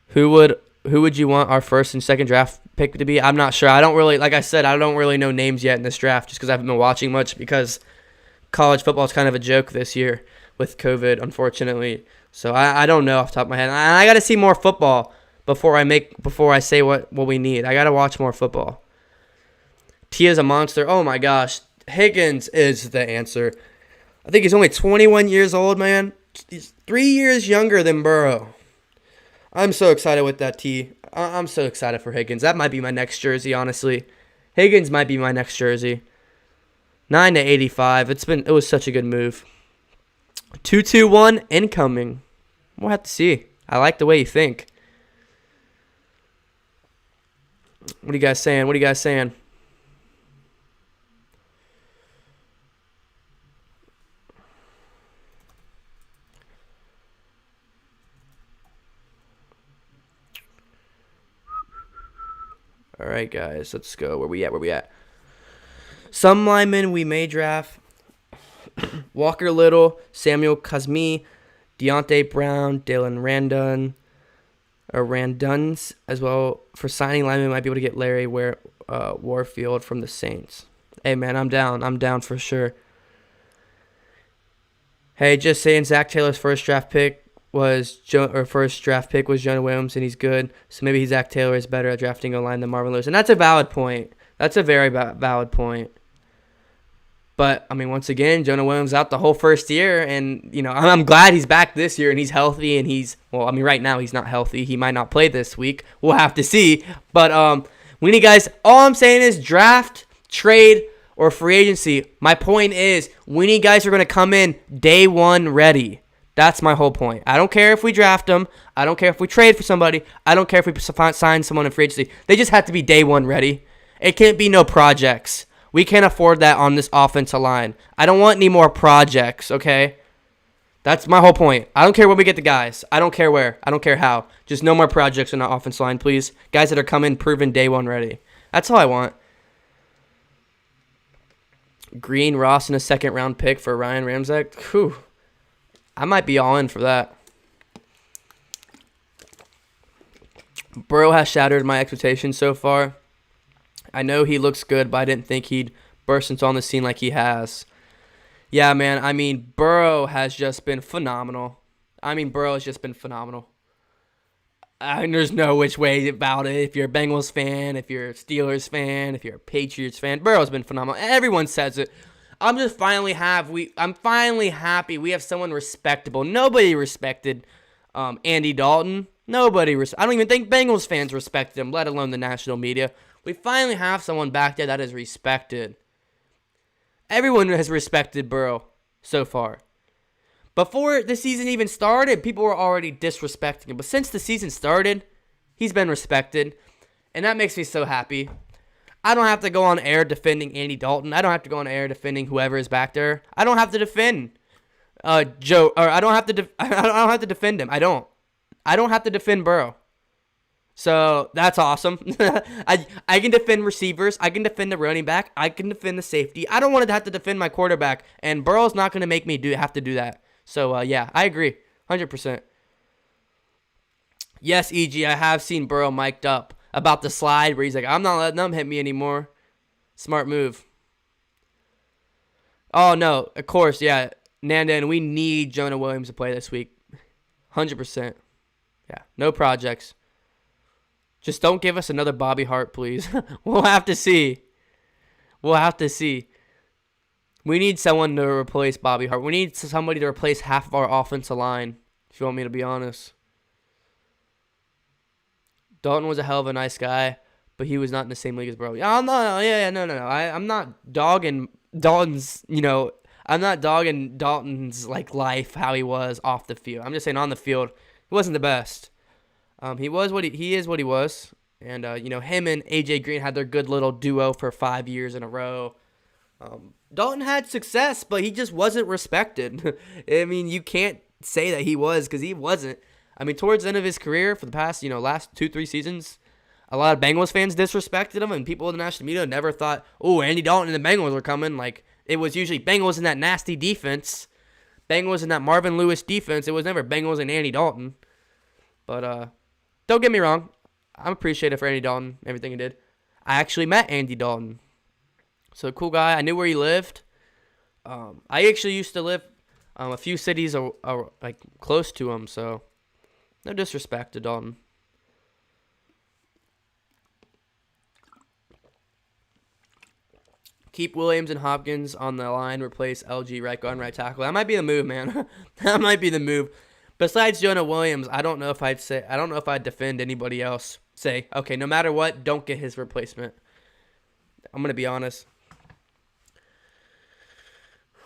Who would you want our first and second draft pick to be? I'm not sure. I don't really know names yet in this draft just because I haven't been watching much because college football is kind of a joke this year with COVID, unfortunately. So I don't know off the top of my head. I got to see more football before I say what we need. I got to watch more football. Tia's a monster. Oh my gosh. Higgins is the answer. I think he's only 21 years old, man. He's 3 years younger than Burrow. I'm so excited with that T. I'm so excited for Higgins. That might be my next jersey, honestly. Higgins might be my next jersey. 9/85. It was such a good move. 2-2-1 incoming. We'll have to see. I like the way you think. What are you guys saying? All right, guys, let's go. Where we at? Some linemen we may draft. Walker Little, Samuel Cosmi, Deontay Brown, Dylan Randuns, as well. For signing linemen, might be able to get Larry Warfield from the Saints. Hey, man, I'm down for sure. Hey, just saying Zach Taylor's first draft pick was Jonah Williams, and he's good. So maybe Zach Taylor is better at drafting a line than Marvin Lewis. And that's a valid point. That's a very valid point. But, I mean, once again, Jonah Williams out the whole first year. And, I'm glad he's back this year and he's healthy. And right now he's not healthy. He might not play this week. We'll have to see. But we need guys. All I'm saying is draft, trade, or free agency. My point is we need guys who are going to come in day one ready. That's my whole point. I don't care if we draft them. I don't care if we trade for somebody. I don't care if we sign someone in free agency. They just have to be day one ready. It can't be no projects. We can't afford that on this offensive line. I don't want any more projects, okay? That's my whole point. I don't care when we get the guys. I don't care where. I don't care how. Just no more projects on the offensive line, please. Guys that are coming proven day one ready. That's all I want. Green Ross and a second-round pick for Ryan Ramczyk. Whew. I might be all in for that. Burrow has shattered my expectations so far. I know he looks good, but I didn't think he'd burst into on the scene like he has. Yeah, man. I mean, Burrow has just been phenomenal. And there's no which way about it. If you're a Bengals fan, if you're a Steelers fan, if you're a Patriots fan, Burrow's been phenomenal. Everyone says it. I'm finally happy we have someone respectable. Nobody respected Andy Dalton. I don't even think Bengals fans respected him, let alone the national media. We finally have someone back there that is respected. Everyone has respected Burrow so far. Before the season even started, people were already disrespecting him. But since the season started, he's been respected. And that makes me so happy. I don't have to go on air defending Andy Dalton. I don't have to go on air defending whoever is back there. I don't have to defend Joe, or I don't have to defend him. I don't have to defend Burrow. So that's awesome. I can defend receivers. I can defend the running back. I can defend the safety. I don't want to have to defend my quarterback, and Burrow's not going to make me have to do that. So yeah, I agree, 100%. Yes, EG, I have seen Burrow mic'd up about the slide where he's like, I'm not letting them hit me anymore. Smart move. Oh, no, of course, yeah. Nanda, and we need Jonah Williams to play this week. 100%. Yeah, no projects. Just don't give us another Bobby Hart, please. We'll have to see. We need someone to replace Bobby Hart. We need somebody to replace half of our offensive line, if you want me to be honest. Dalton was a hell of a nice guy, but he was not in the same league as Burrow. No. I'm not dogging Dalton's, I'm not dogging Dalton's life, how he was off the field. I'm just saying on the field, he wasn't the best. He is what he was. And him and AJ Green had their good little duo for 5 years in a row. Dalton had success, but he just wasn't respected. I mean, you can't say that he was, because he wasn't. I mean, towards the end of his career, for the past, last 2-3 seasons, a lot of Bengals fans disrespected him, and people in the national media never thought, oh, Andy Dalton and the Bengals are coming. It was usually Bengals in that nasty defense, Bengals in that Marvin Lewis defense. It was never Bengals and Andy Dalton. But don't get me wrong, I'm appreciative for Andy Dalton, everything he did. I actually met Andy Dalton. So, cool guy. I knew where he lived. I actually used to live A few cities are like close to him, so no disrespect to Dalton. Keep Williams and Hopkins on the line. Replace LG right guard and right tackle. That might be the move, man. That might be the move. Besides Jonah Williams, I don't know if I'd defend anybody else. Say, okay, no matter what, don't get his replacement. I'm gonna be honest.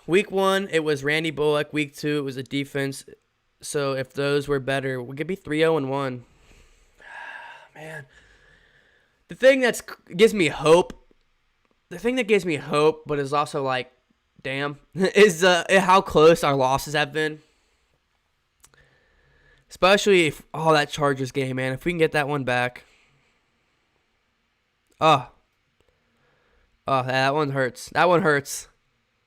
Week 1, it was Randy Bullock. Week 2, it was a defense. So if those were better, we could be 3-0-1. Man, the thing that gives me hope. The thing that gives me hope, but is also like, damn, is how close our losses have been. Especially if that Chargers game, man. If we can get that one back. That one hurts. That one hurts.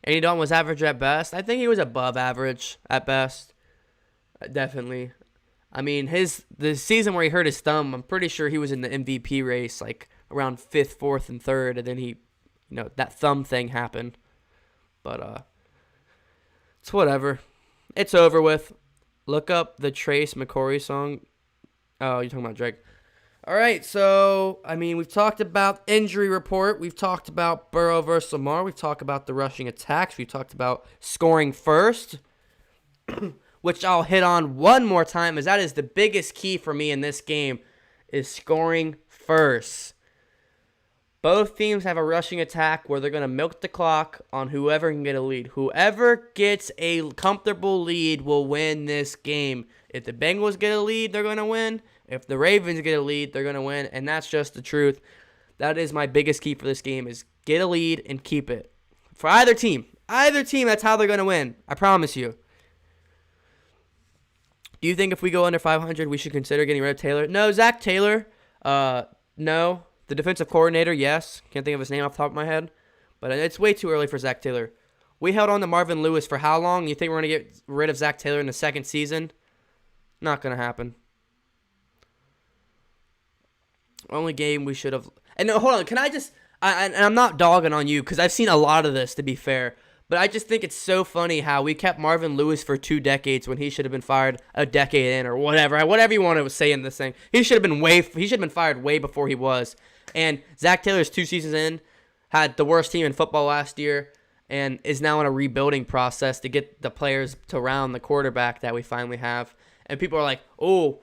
Andy Dalton was average at best. I think he was above average at best. Definitely. I mean, the season where he hurt his thumb, I'm pretty sure he was in the MVP race, like around 5th, 4th, and 3rd, and then he, that thumb thing happened. But it's whatever. It's over with. Look up the Trace McCory song. Oh, you're talking about Drake. All right, so, I mean, we've talked about injury report. We've talked about Burrow versus Lamar. We've talked about the rushing attacks. We've talked about scoring first, which I'll hit on one more time, as that is the biggest key for me in this game, is scoring first. Both teams have a rushing attack where they're going to milk the clock on whoever can get a lead. Whoever gets a comfortable lead will win this game. If the Bengals get a lead, they're going to win. If the Ravens get a lead, they're going to win. And that's just the truth. That is my biggest key for this game, is get a lead and keep it. For either team, that's how they're going to win. I promise you. Do you think if we go under 500, we should consider getting rid of Taylor? No, Zach Taylor, no. The defensive coordinator, yes. Can't think of his name off the top of my head. But it's way too early for Zach Taylor. We held on to Marvin Lewis for how long? You think we're going to get rid of Zach Taylor in the second season? Not going to happen. Only game we should have... And no, hold on. Can I just... And I'm not dogging on you, because I've seen a lot of this, to be fair. But I just think it's so funny how we kept Marvin Lewis for 2 decades when he should have been fired a decade in, or whatever you want to say in this thing. He should have been fired way before he was. And Zach Taylor's 2 seasons in, had the worst team in football last year, and is now in a rebuilding process to get the players to round the quarterback that we finally have. And people are like, oh,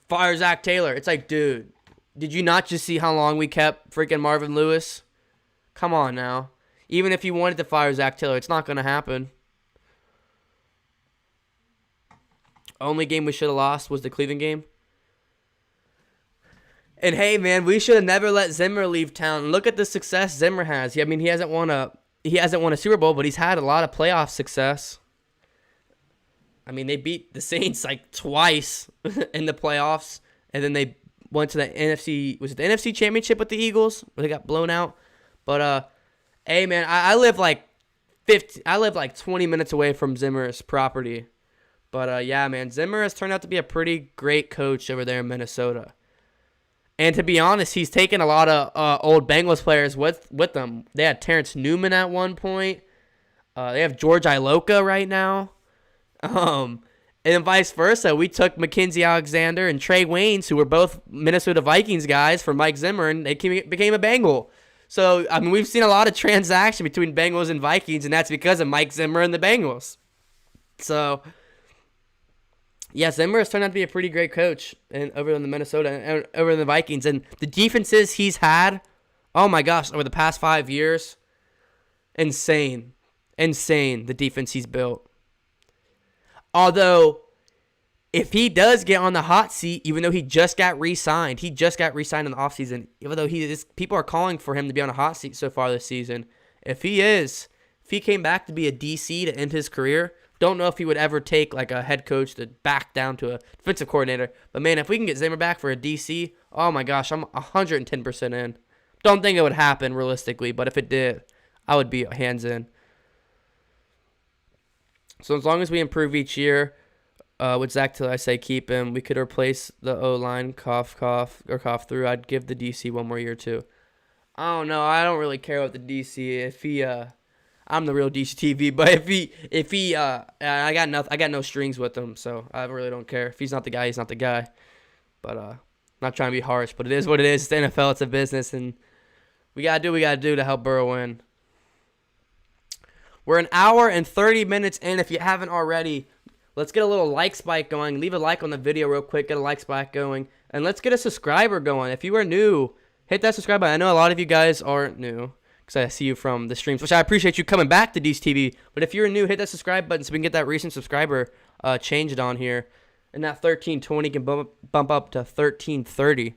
fire Zach Taylor. It's like, dude, did you not just see how long we kept freaking Marvin Lewis? Come on now. Even if you wanted to fire Zach Taylor, it's not going to happen. Only game we should have lost was the Cleveland game. And hey, man, we should have never let Zimmer leave town. Look at the success Zimmer has. I mean, he hasn't won a Super Bowl, but he's had a lot of playoff success. I mean, they beat the Saints like twice in the playoffs, and then they went to the NFC Championship with the Eagles, where they got blown out. But hey, man, I live like 20 minutes away from Zimmer's property. But yeah, man, Zimmer has turned out to be a pretty great coach over there in Minnesota. And to be honest, he's taken a lot of old Bengals players with them. They had Terrence Newman at one point. They have George Iloka right now. And then vice versa. We took Mckenzie Alexander and Trey Waynes, who were both Minnesota Vikings guys, for Mike Zimmer, and they became a Bengal. So, I mean, we've seen a lot of transaction between Bengals and Vikings, and that's because of Mike Zimmer and the Bengals. So, yeah, Zimmer has turned out to be a pretty great coach over in the Minnesota and over in the Vikings. And the defenses he's had, oh my gosh, over the past 5 years, insane. Insane, the defense he's built. Although, if he does get on the hot seat, even though he just got re-signed in the offseason, even though people are calling for him to be on a hot seat so far this season, if he came back to be a DC to end his career, don't know if he would ever take like a head coach to back down to a defensive coordinator. But man, if we can get Zimmer back for a DC, oh my gosh, I'm 110% in. Don't think it would happen realistically, but if it did, I would be hands in. So as long as we improve each year, with Zach Taylor, I say keep him. We could replace the O-line, cough through. I'd give the DC one more year too. I don't know. I don't really care about the DC. I'm the real DCTV. But if he, I got no strings with him, so I really don't care. If he's not the guy, he's not the guy. But not trying to be harsh, but it is what it is. It's the NFL, it's a business, and we gotta do what we gotta do to help Burrow win. We're an hour and 30 minutes in. If you haven't already, let's get a little like spike going. Leave a like on the video real quick. Get a like spike going. And let's get a subscriber going. If you are new, hit that subscribe button. I know a lot of you guys aren't new because I see you from the streams, which I appreciate you coming back to DCTV. But if you're new, hit that subscribe button so we can get that recent subscriber changed on here. And that 1320 can bump up to 1330.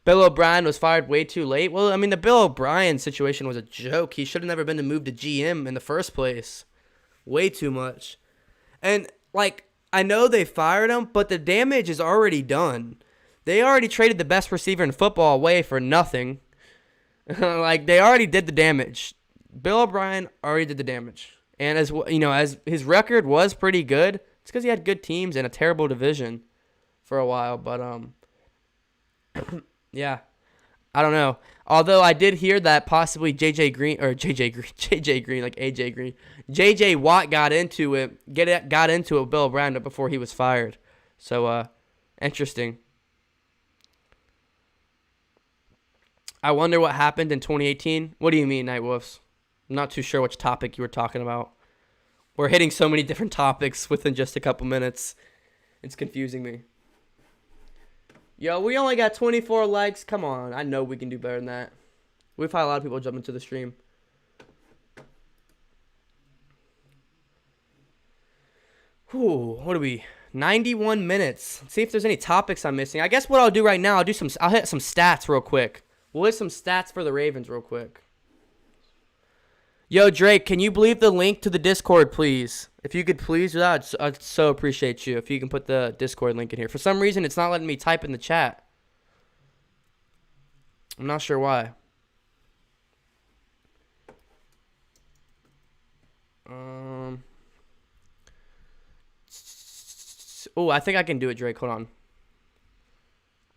Bill O'Brien was fired way too late. Well, I mean, the Bill O'Brien situation was a joke. He should have never been moved to GM in the first place. Way too much. And, like, I know they fired him, but the damage is already done. They already traded the best receiver in football away for nothing. Like, they already did the damage. Bill O'Brien already did the damage. And, as you know, as his record was pretty good, it's because he had good teams in a terrible division for a while. But, yeah, I don't know. Although I did hear that possibly JJ Green, like AJ Green, JJ Watt got into it with Bill O'Brien before he was fired. So, interesting. I wonder what happened in 2018. What do you mean, Night Wolves? I'm not too sure which topic you were talking about. We're hitting so many different topics within just a couple minutes. It's confusing me. Yo, we only got 24 likes. Come on. I know we can do better than that. We've had a lot of people jump into the stream. Whew, what are we? 91 minutes. Let's see if there's any topics I'm missing. I guess what I'll do right now, I'll hit some stats real quick. We'll hit some stats for the Ravens real quick. Yo, Drake, can you believe the link to the Discord, please? If you could please do that, I'd so appreciate you if you can put the Discord link in here. For some reason, it's not letting me type in the chat. I'm not sure why. Oh, I think I can do it, Drake. Hold on.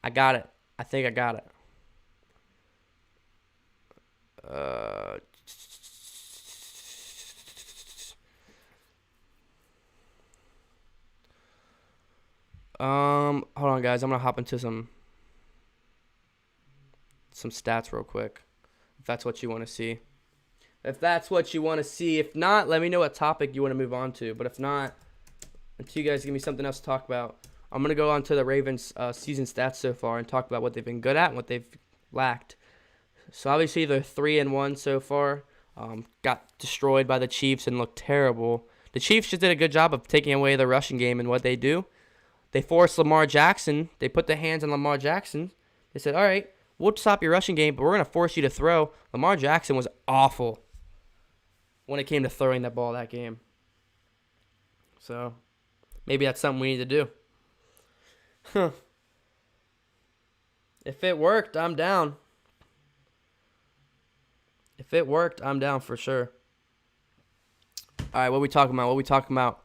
I got it. I think I got it. Hold on, guys. I'm gonna hop into some stats real quick. If that's what you want to see. If that's what you want to see. If not, let me know what topic you want to move on to. But if not, until you guys give me something else to talk about, I'm gonna go on to the Ravens season stats so far and talk about what they've been good at and what they've lacked. So obviously they're 3-1 so far. Got destroyed by the Chiefs and looked terrible. The Chiefs just did a good job of taking away the rushing game and what they do. They forced Lamar Jackson. They put the hands on Lamar Jackson. They said, all right, we'll stop your rushing game, but we're going to force you to throw. Lamar Jackson was awful when it came to throwing that ball that game. So maybe that's something we need to do. Huh. If it worked, I'm down. If it worked, I'm down for sure. All right, what are we talking about?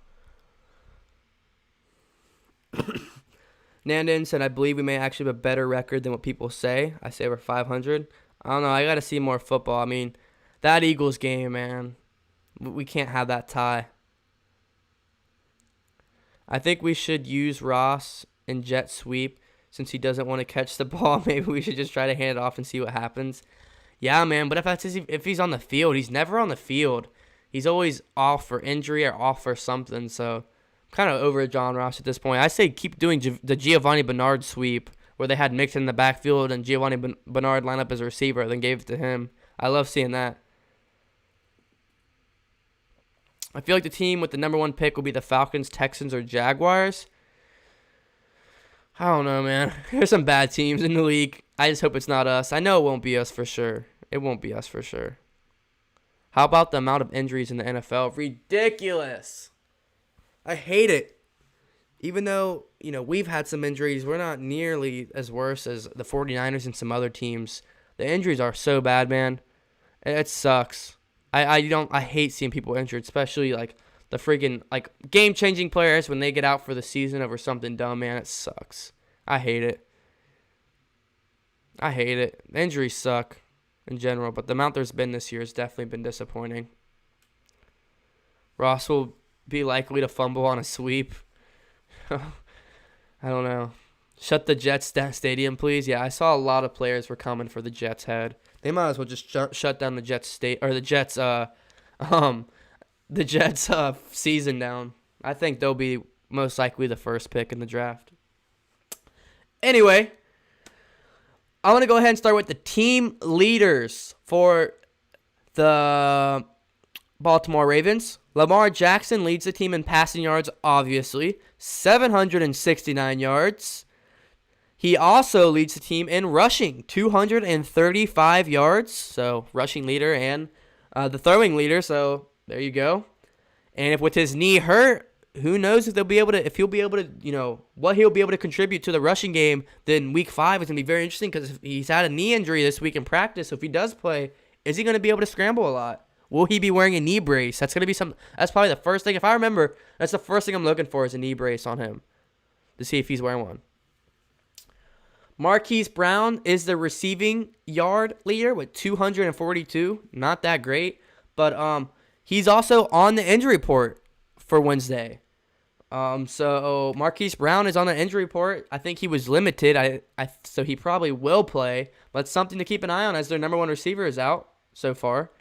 Nandan said, I believe we may actually have a better record than what people say. I say we're 500. I don't know. I got to see more football. I mean, that Eagles game, man, we can't have that tie. I think we should use Ross in jet sweep since he doesn't want to catch the ball. Maybe we should just try to hand it off and see what happens. Yeah, man, but if he's on the field, he's never on the field. He's always off for injury or off for something, so kind of over John Ross at this point. I say keep doing the Giovanni Bernard sweep where they had Mixon in the backfield and Giovanni Bernard line up as a receiver, then gave it to him. I love seeing that. I feel like the team with the number 1 pick will be the Falcons, Texans, or Jaguars. I don't know, man. There's some bad teams in the league. I just hope it's not us. I know it won't be us for sure. It won't be us for sure. How about the amount of injuries in the NFL? Ridiculous. I hate it. Even though, we've had some injuries, we're not nearly as worse as the 49ers and some other teams. The injuries are so bad, man. It sucks. I hate seeing people injured, especially like the freaking game-changing players when they get out for the season over something dumb, man. It sucks. I hate it. The injuries suck. in general, but the amount there's been this year has definitely been disappointing. Ross will be likely to fumble on a sweep. I don't know. Shut the Jets stadium, please. Yeah, I saw a lot of players were coming for the Jets head. They might as well just shut down the Jets the Jets season down. I think they'll be most likely the first pick in the draft. Anyway, I want to go ahead and start with the team leaders for the Baltimore Ravens. Lamar Jackson leads the team in passing yards, obviously, 769 yards. He also leads the team in rushing, 235 yards. So, rushing leader and the throwing leader. So, there you go. And if with his knee hurt, who knows if he'll be able to, what he'll be able to contribute to the rushing game. Then week 5 is going to be very interesting because he's had a knee injury this week in practice. So, if he does play, is he going to be able to scramble a lot? Will he be wearing a knee brace? That's probably the first thing. If I remember, that's the first thing I'm looking for is a knee brace on him to see if he's wearing one. Marquise Brown is the receiving yard leader with 242. Not that great, but he's also on the injury report for Wednesday. So Marquise Brown is on the injury report. I think he was limited. So he probably will play, but something to keep an eye on as their number 1 receiver is out so far.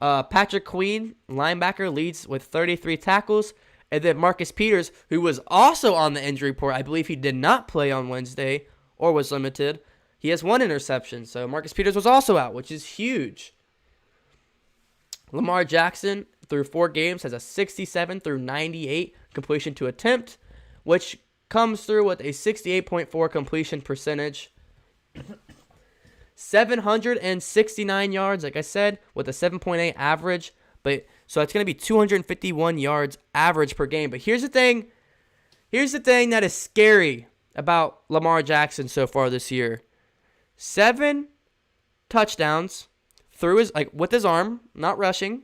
Patrick Queen, linebacker, leads with 33 tackles. And then Marcus Peters, who was also on the injury report, I believe he did not play on Wednesday or was limited. He has 1 interception. So Marcus Peters was also out, which is huge. Lamar Jackson, through 4 games, has a 67 through 98 completion to attempt, which comes through with a 68.4 completion percentage. 769 yards, like I said, with a 7.8 average. So it's going to be 251 yards average per game. But here's the thing. Here's the thing that is scary about Lamar Jackson so far this year. 7 touchdowns with his arm, not rushing,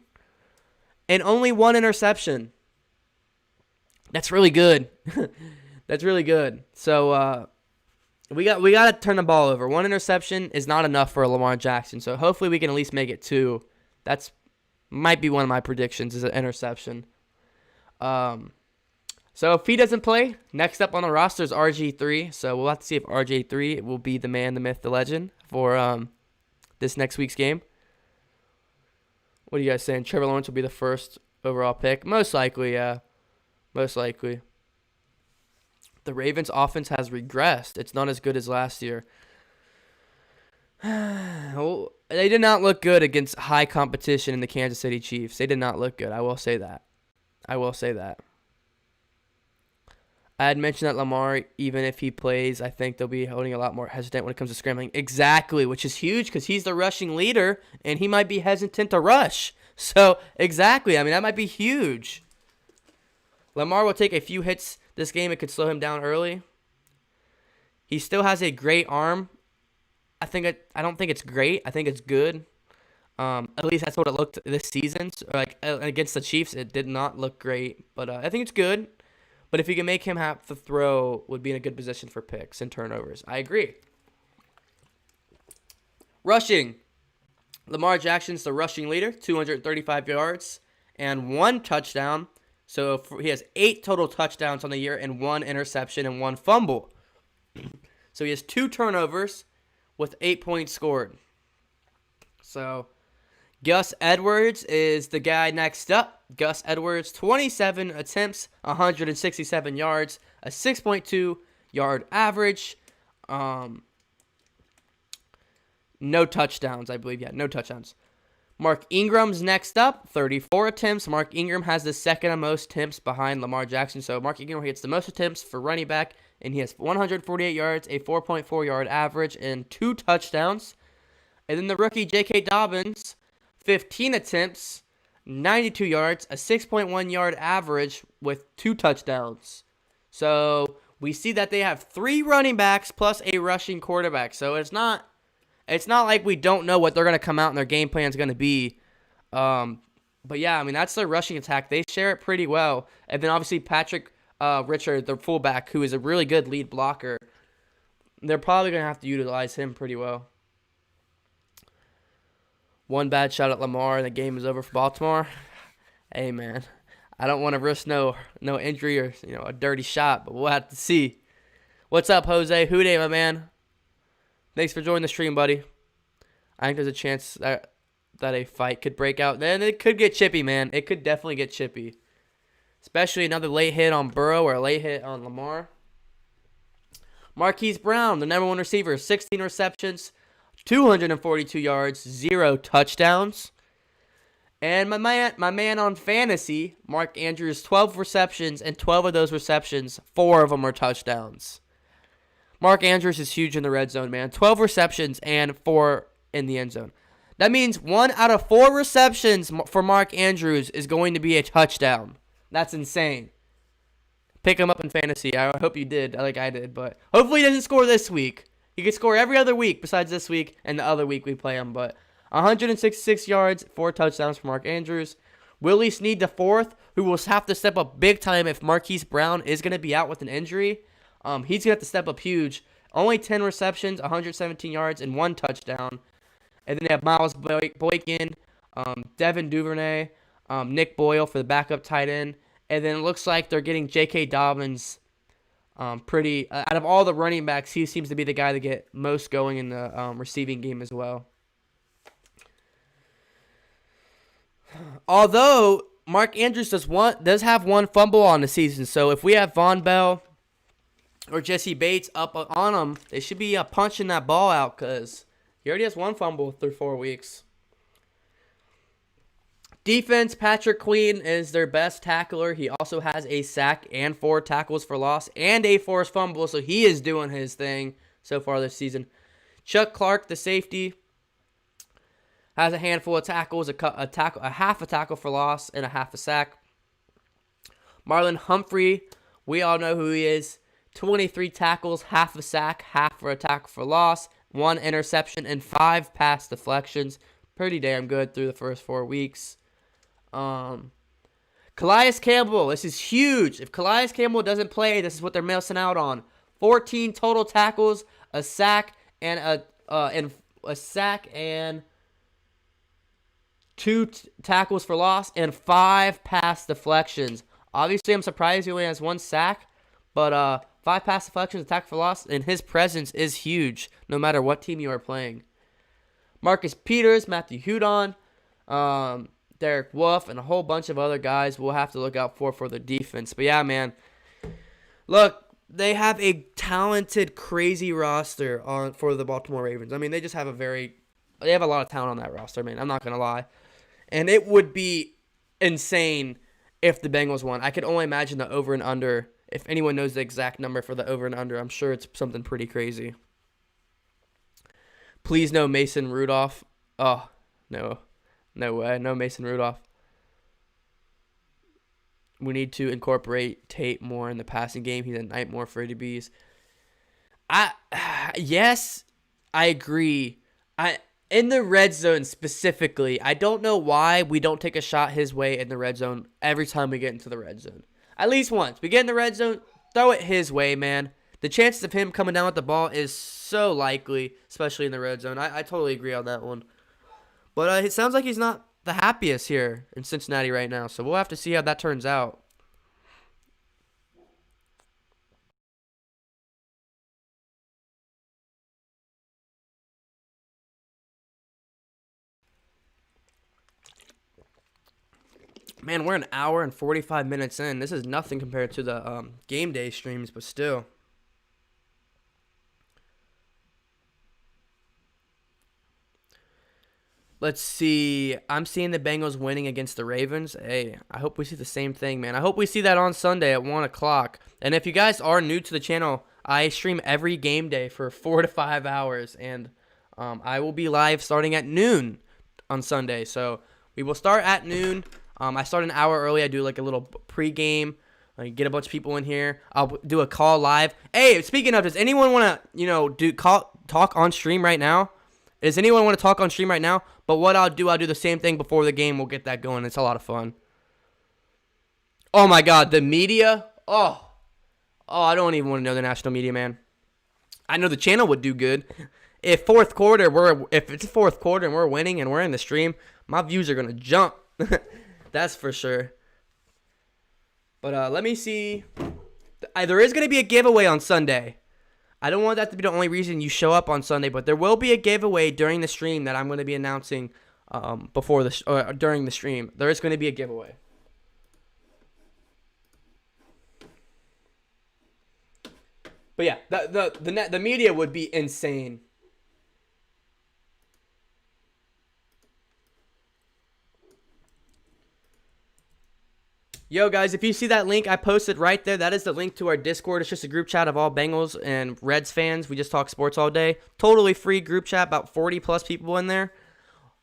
and only 1 interception. That's really good. That's really good. So we got to turn the ball over. 1 interception is not enough for Lamar Jackson. So hopefully we can at least make it 2. That's might be one of my predictions is an interception. So if he doesn't play, next up on the roster is RG3. So we'll have to see if RG3 will be the man, the myth, the legend for this next week's game. What are you guys saying? Trevor Lawrence will be the first overall pick? Most likely, yeah. Most likely. The Ravens' offense has regressed. It's not as good as last year. They did not look good against high competition in the Kansas City Chiefs. They did not look good. I will say that. I had mentioned that Lamar, even if he plays, I think they'll be holding a lot more hesitant when it comes to scrambling. Exactly, which is huge because he's the rushing leader, and he might be hesitant to rush. So, exactly. I mean, that might be huge. Lamar will take a few hits this game. It could slow him down early. He still has a great arm. I don't think it's great. I think it's good. At least that's what it looked this season. So, against the Chiefs, it did not look great. But I think it's good. But if you can make him have to throw, would be in a good position for picks and turnovers. I agree. Rushing. Lamar Jackson's the rushing leader, 235 yards and 1 touchdown. So he has 8 total touchdowns on the year and 1 interception and 1 fumble. So he has 2 turnovers with 8 points scored. So Gus Edwards is the guy next up. Gus Edwards, 27 attempts, 167 yards, a 6.2 yard average. No touchdowns, I believe. Yeah, no touchdowns. Mark Ingram's next up, 34 attempts. Mark Ingram has the second most attempts behind Lamar Jackson. So Mark Ingram gets the most attempts for running back, and he has 148 yards, a 4.4 yard average, and 2 touchdowns. And then the rookie J.K. Dobbins, 15 attempts, 92 yards, a 6.1 yard average with 2 touchdowns. So we see that they have 3 running backs plus a rushing quarterback. So it's not like we don't know what they're going to come out and their game plan is going to be. But yeah, I mean, that's their rushing attack. They share it pretty well. And then obviously Patrick Richard, the fullback, who is a really good lead blocker. They're probably going to have to utilize him pretty well. one bad shot at Lamar and the game is over for Baltimore. Hey, man, I don't want to risk no injury or a dirty shot, but we'll have to see. What's up, Jose? WHODEY, my man? Thanks for joining the stream, buddy. I think there's a chance that a fight could break out. Then it could get chippy, man. It could definitely get chippy. Especially another late hit on Burrow or a late hit on Lamar. Marquise Brown, the number one receiver, 16 receptions, 242 yards, 0 touchdowns. And my man on fantasy, Mark Andrews, 12 receptions, and 12 of those receptions, 4 of them are touchdowns. Mark Andrews is huge in the red zone, man. 12 receptions and 4 in the end zone. That means 1 out of 4 receptions for Mark Andrews is going to be a touchdown. That's insane. Pick him up in fantasy. I hope you did, like I did. But hopefully he doesn't score this week. He could score every other week besides this week and the other week we play him. But 166 yards, 4 touchdowns for Mark Andrews. Willie Snead the fourth, who will have to step up big time if Marquise Brown is going to be out with an injury. He's going to have to step up huge. Only 10 receptions, 117 yards, and 1 touchdown. And then they have Miles Boykin, Devin Duvernay, Nick Boyle for the backup tight end. And then it looks like they're getting J.K. Dobbins out of all the running backs, he seems to be the guy to get most going in the receiving game as well. Although Mark Andrews does have 1 fumble on the season, so if we have Von Bell or Jesse Bates up on him, they should be punching that ball out because he already has 1 fumble through 4 weeks. Defense, Patrick Queen is their best tackler. He also has a sack and 4 tackles for loss and a forced fumble, so he is doing his thing so far this season. Chuck Clark, the safety, has a handful of tackles, a half a tackle for loss, and a half a sack. Marlon Humphrey, we all know who he is. 23 tackles, half a sack, half for a tackle for loss, 1 interception, and 5 pass deflections. Pretty damn good through the first 4 weeks. Calais Campbell, this is huge. If Calais Campbell doesn't play, this is what they're missing out on. 14 total tackles, a sack, and a sack and 2 tackles for loss, and 5 pass deflections. Obviously, I'm surprised he only has 1 sack, but 5 pass deflections, a tackle for loss, and his presence is huge, no matter what team you are playing. Marcus Peters, Matthew Hudon, Derek Wolf, and a whole bunch of other guys we'll have to look out for the defense. But yeah, man, look, they have a talented, crazy roster for the Baltimore Ravens. I mean, they just have they have a lot of talent on that roster, man. I'm not going to lie. And it would be insane if the Bengals won. I could only imagine the over and under. If anyone knows the exact number for the over and under, I'm sure it's something pretty crazy. Please no Mason Rudolph. Oh, no. No way. No Mason Rudolph. We need to incorporate Tate more in the passing game. He's a nightmare for ADBs. Yes, I agree. In the red zone specifically, I don't know why we don't take a shot his way in the red zone every time we get into the red zone. At least once. We get in the red zone, throw it his way, man. The chances of him coming down with the ball is so likely, especially in the red zone. I totally agree on that one. But it sounds like he's not the happiest here in Cincinnati right now, so we'll have to see how that turns out. Man, we're an hour and 45 minutes in. This is nothing compared to the game day streams, but still. Let's see. I'm seeing the Bengals winning against the Ravens. Hey, I hope we see the same thing, man. I hope we see that on Sunday at 1 o'clock. And if you guys are new to the channel, I stream every game day for 4 to 5 hours. And I will be live starting at noon on Sunday. So we will start at noon. I start an hour early. I do like a little pregame. I get a bunch of people in here. I'll do a call live. Hey, speaking of, does anyone want to talk on stream right now? Does anyone want to talk on stream right now? But what I'll do the same thing before the game. We'll get that going. It's a lot of fun. Oh, my God. The media? Oh, I don't even want to know the national media, man. I know the channel would do good if it's fourth quarter and we're winning and we're in the stream, my views are gonna jump. That's for sure. But let me see. There is gonna be a giveaway on Sunday. I don't want that to be the only reason you show up on Sunday, but there will be a giveaway during the stream that I'm going to be announcing during the stream. There is going to be a giveaway. But yeah, the media would be insane. Yo, guys, if you see that link I posted right there, that is the link to our Discord. It's just a group chat of all Bengals and Reds fans. We just talk sports all day. Totally free group chat, about 40-plus people in there.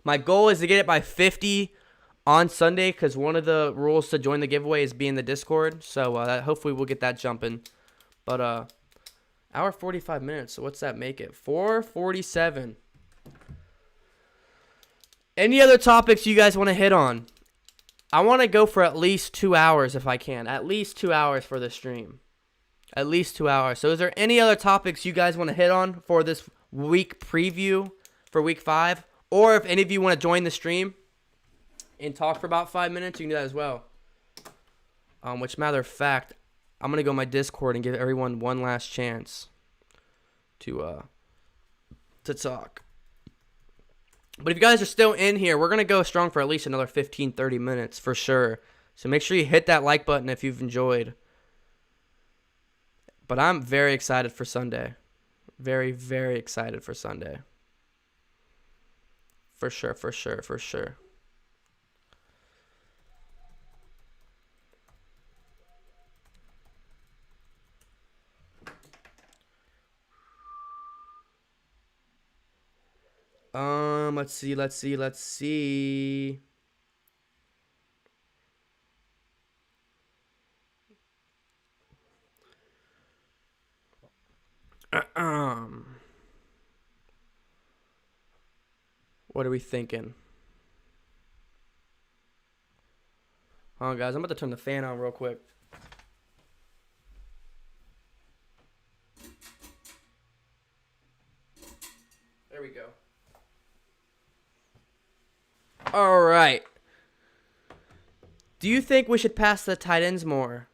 My goal is to get it by 50 on Sunday because one of the rules to join the giveaway is be in the Discord. So hopefully we'll get that jumping. But hour 45 minutes, so what's that make it? 4:47. Any other topics you guys want to hit on? I want to go for at least 2 hours if I can. At least 2 hours for the stream. At least 2 hours. So is there any other topics you guys want to hit on for this week preview for week 5? Or if any of you want to join the stream and talk for about 5 minutes, you can do that as well. Which, matter of fact, I'm going to go on my Discord and give everyone one last chance to talk. But if you guys are still in here, we're going to go strong for at least another 15, 30 minutes for sure. So make sure you hit that like button if you've enjoyed. But I'm very excited for Sunday. Very, very excited for Sunday. For sure, for sure, for sure. Let's see. What are we thinking? Hold on, guys. I'm about to turn the fan on real quick. There we go. All right. Do you think we should pass the tight ends more?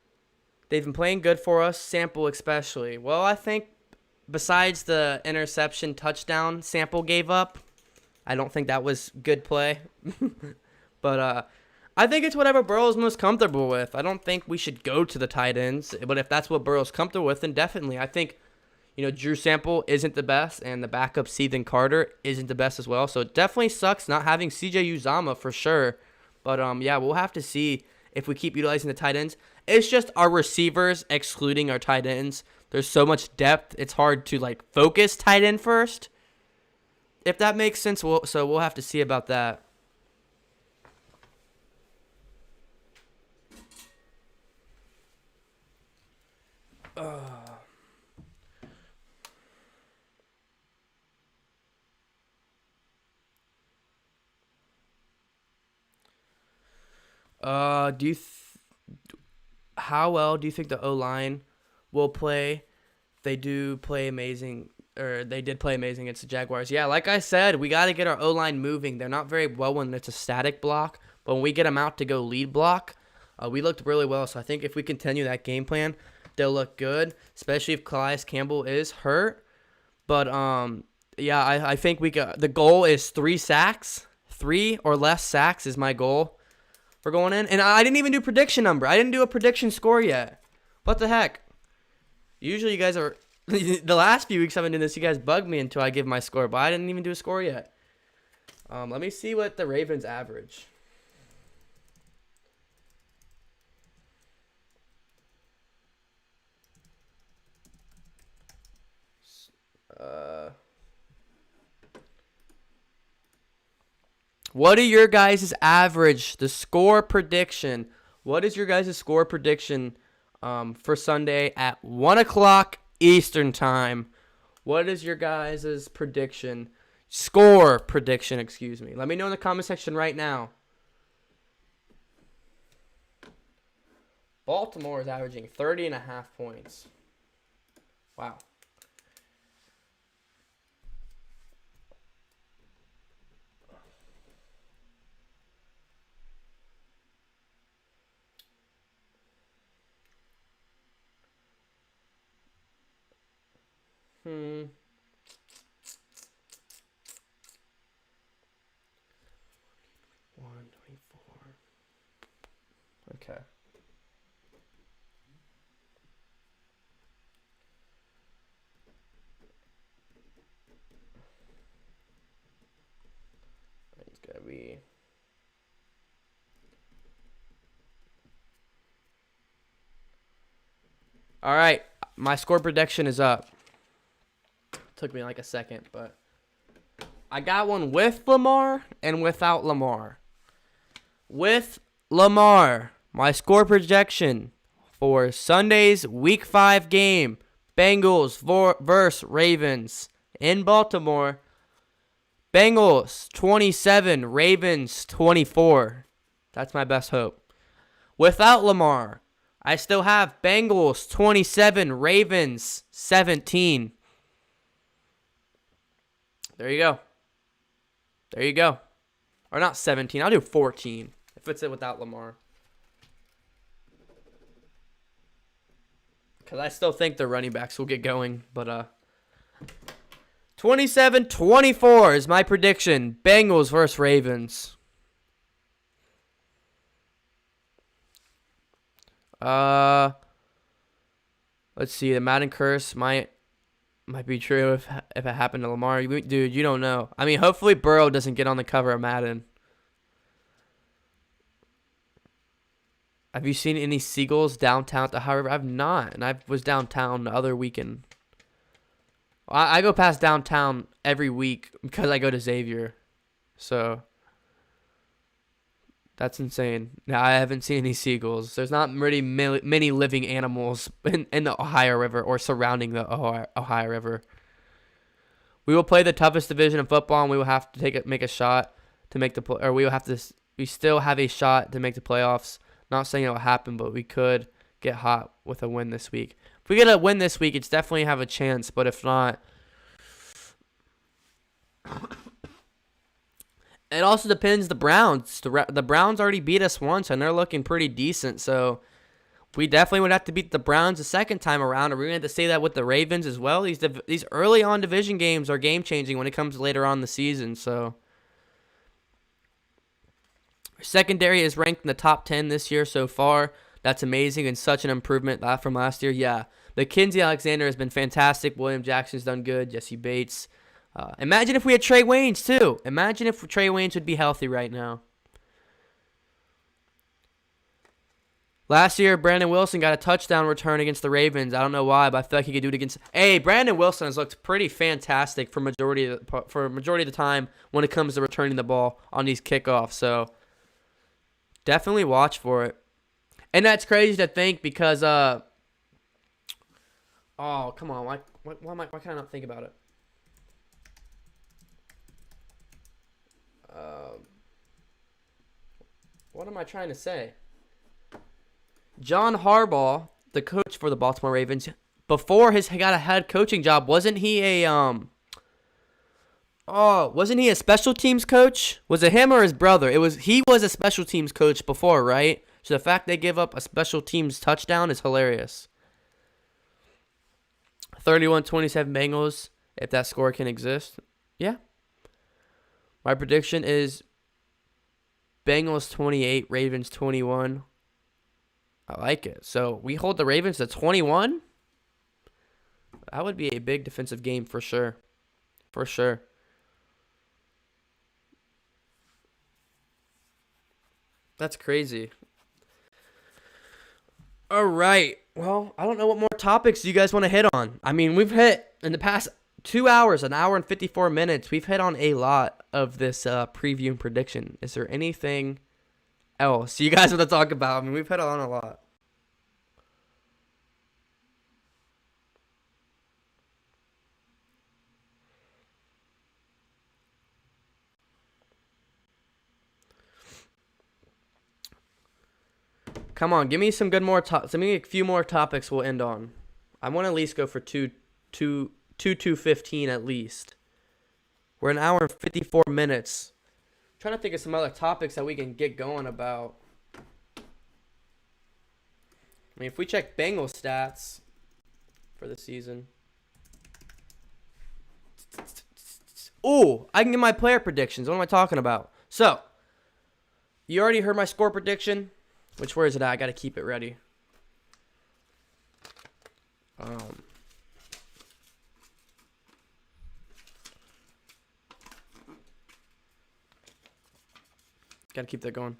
They've been playing good for us, Sample especially. Well, I think besides the interception touchdown Sample gave up, I don't think that was good play. But I think it's whatever Burrow's most comfortable with. I don't think we should go to the tight ends. But if that's what Burrow's comfortable with, then definitely. I think, Drew Sample isn't the best, and the backup Ethan Carter isn't the best as well. So it definitely sucks not having CJ Uzomah for sure. But, yeah, we'll have to see if we keep utilizing the tight ends. It's just our receivers excluding our tight ends. There's so much depth. It's hard to, focus tight end first. If that makes sense, we'll have to see about that. How well do you think the O-line will play? They do play amazing, or they did play amazing against the Jaguars. Yeah, like I said, we got to get our O-line moving. They're not very well when it's a static block, but when we get them out to go lead block, we looked really well. So I think if we continue that game plan, they'll look good, especially if Calais Campbell is hurt. But, yeah, I think the goal is 3 sacks. 3 or less sacks is my goal. We're going in. And I didn't even do prediction number. I didn't do a prediction score yet. What the heck? Usually you guys are... the last few weeks I've been doing this, you guys bug me until I give my score. But I didn't even do a score yet. Let me see what the Ravens average. What are your guys' average, the score prediction? What is your guys' score prediction for Sunday at 1 o'clock Eastern time? What is your guys' prediction? Score prediction, excuse me. Let me know in the comment section right now. Baltimore is averaging 30.5 points. Wow. 124. Okay. It's gonna be. All right, my score prediction is up. Took me like a second, but I got one with Lamar and without Lamar. With Lamar, my score projection for Sunday's Week 5 game, Bengals versus Ravens in Baltimore. Bengals 27, Ravens 24. That's my best hope. Without Lamar, I still have Bengals 27, Ravens 17. There you go. There you go. Or not 17. I'll do 14 if it's it without Lamar. Because I still think the running backs will get going. But 27-24 is my prediction. Bengals versus Ravens. Let's see. The Madden curse might be true if it happened to Lamar. Dude, you don't know. I mean, hopefully Burrow doesn't get on the cover of Madden. Have you seen any seagulls downtown at the High River? I've not, and I was downtown the other weekend. I go past downtown every week because I go to Xavier, so that's insane. Now I haven't seen any seagulls. There's not really many living animals in the Ohio River or surrounding the Ohio River. We will play the toughest division in football, and we will have to make a shot to make we still have a shot to make the playoffs. Not saying it will happen, but we could get hot with a win this week. If we get a win this week, it's definitely have a chance. But if not, it also depends. The Browns. The Browns already beat us once, and they're looking pretty decent. So we definitely would have to beat the Browns a second time around. And we're going to have to say that with the Ravens as well. These early on division games are game changing when it comes later on in the season. So our secondary is ranked in the top 10 this year so far. That's amazing and such an improvement from last year. Yeah, Mckenzie Alexander has been fantastic. William Jackson's done good. Jesse Bates. Imagine if we had Trey Waynes too. Imagine if Trey Waynes would be healthy right now. Last year, Brandon Wilson got a touchdown return against the Ravens. I don't know why, but I feel like he could do it against. Hey, Brandon Wilson has looked pretty fantastic for majority of the time when it comes to returning the ball on these kickoffs. So definitely watch for it. And that's crazy to think because oh, come on, why can I not think about it? What am I trying to say? John Harbaugh, the coach for the Baltimore Ravens, before he got a head coaching job, wasn't he a special teams coach? Was it him or his brother? He was a special teams coach before, right? So the fact they give up a special teams touchdown is hilarious. 31-27 Bengals, if that score can exist. Yeah. My prediction is Bengals 28, Ravens 21. I like it. So we hold the Ravens to 21? That would be a big defensive game for sure. For sure. That's crazy. All right. Well, I don't know what more topics you guys want to hit on. I mean, we've hit, in the past 2 hours, an hour and 54 minutes, we've hit on a lot of this preview and prediction. Is there anything else you guys want to talk about? I mean, we've hit on a lot. Come on, give me some good more give me a few more topics we'll end on. I want to at least go for 2:15 at least. We're an hour and 54 minutes. I'm trying to think of some other topics that we can get going about. I mean, if we check Bengals stats for the season. Ooh, I can get my player predictions. What am I talking about? So, you already heard my score prediction. Where is it at? I got to keep it ready. Got to keep that going.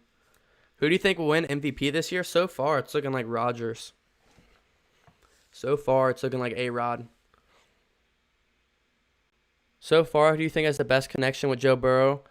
Who do you think will win MVP this year? So far, it's looking like Rodgers. So far, it's looking like A-Rod. So far, who do you think has the best connection with Joe Burrow?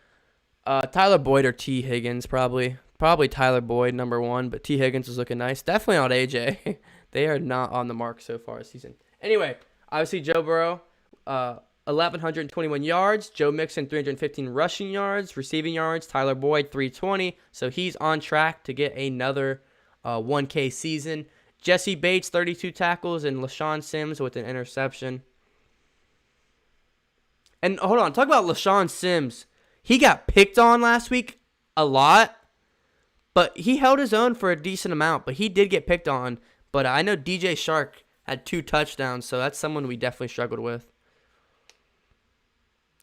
Tyler Boyd or T. Higgins, probably. Probably Tyler Boyd, number one, but T. Higgins is looking nice. Definitely not AJ. They are not on the mark so far this season. Anyway, obviously Joe Burrow, 1,121 yards. Joe Mixon, 315 rushing yards. Receiving yards, Tyler Boyd, 320. So he's on track to get another 1K season. Jesse Bates, 32 tackles, and LaShawn Sims with an interception. And hold on, talk about LaShawn Sims. He got picked on last week a lot, but he held his own for a decent amount. But he did get picked on. But I know DJ Shark had 2 touchdowns, so that's someone we definitely struggled with.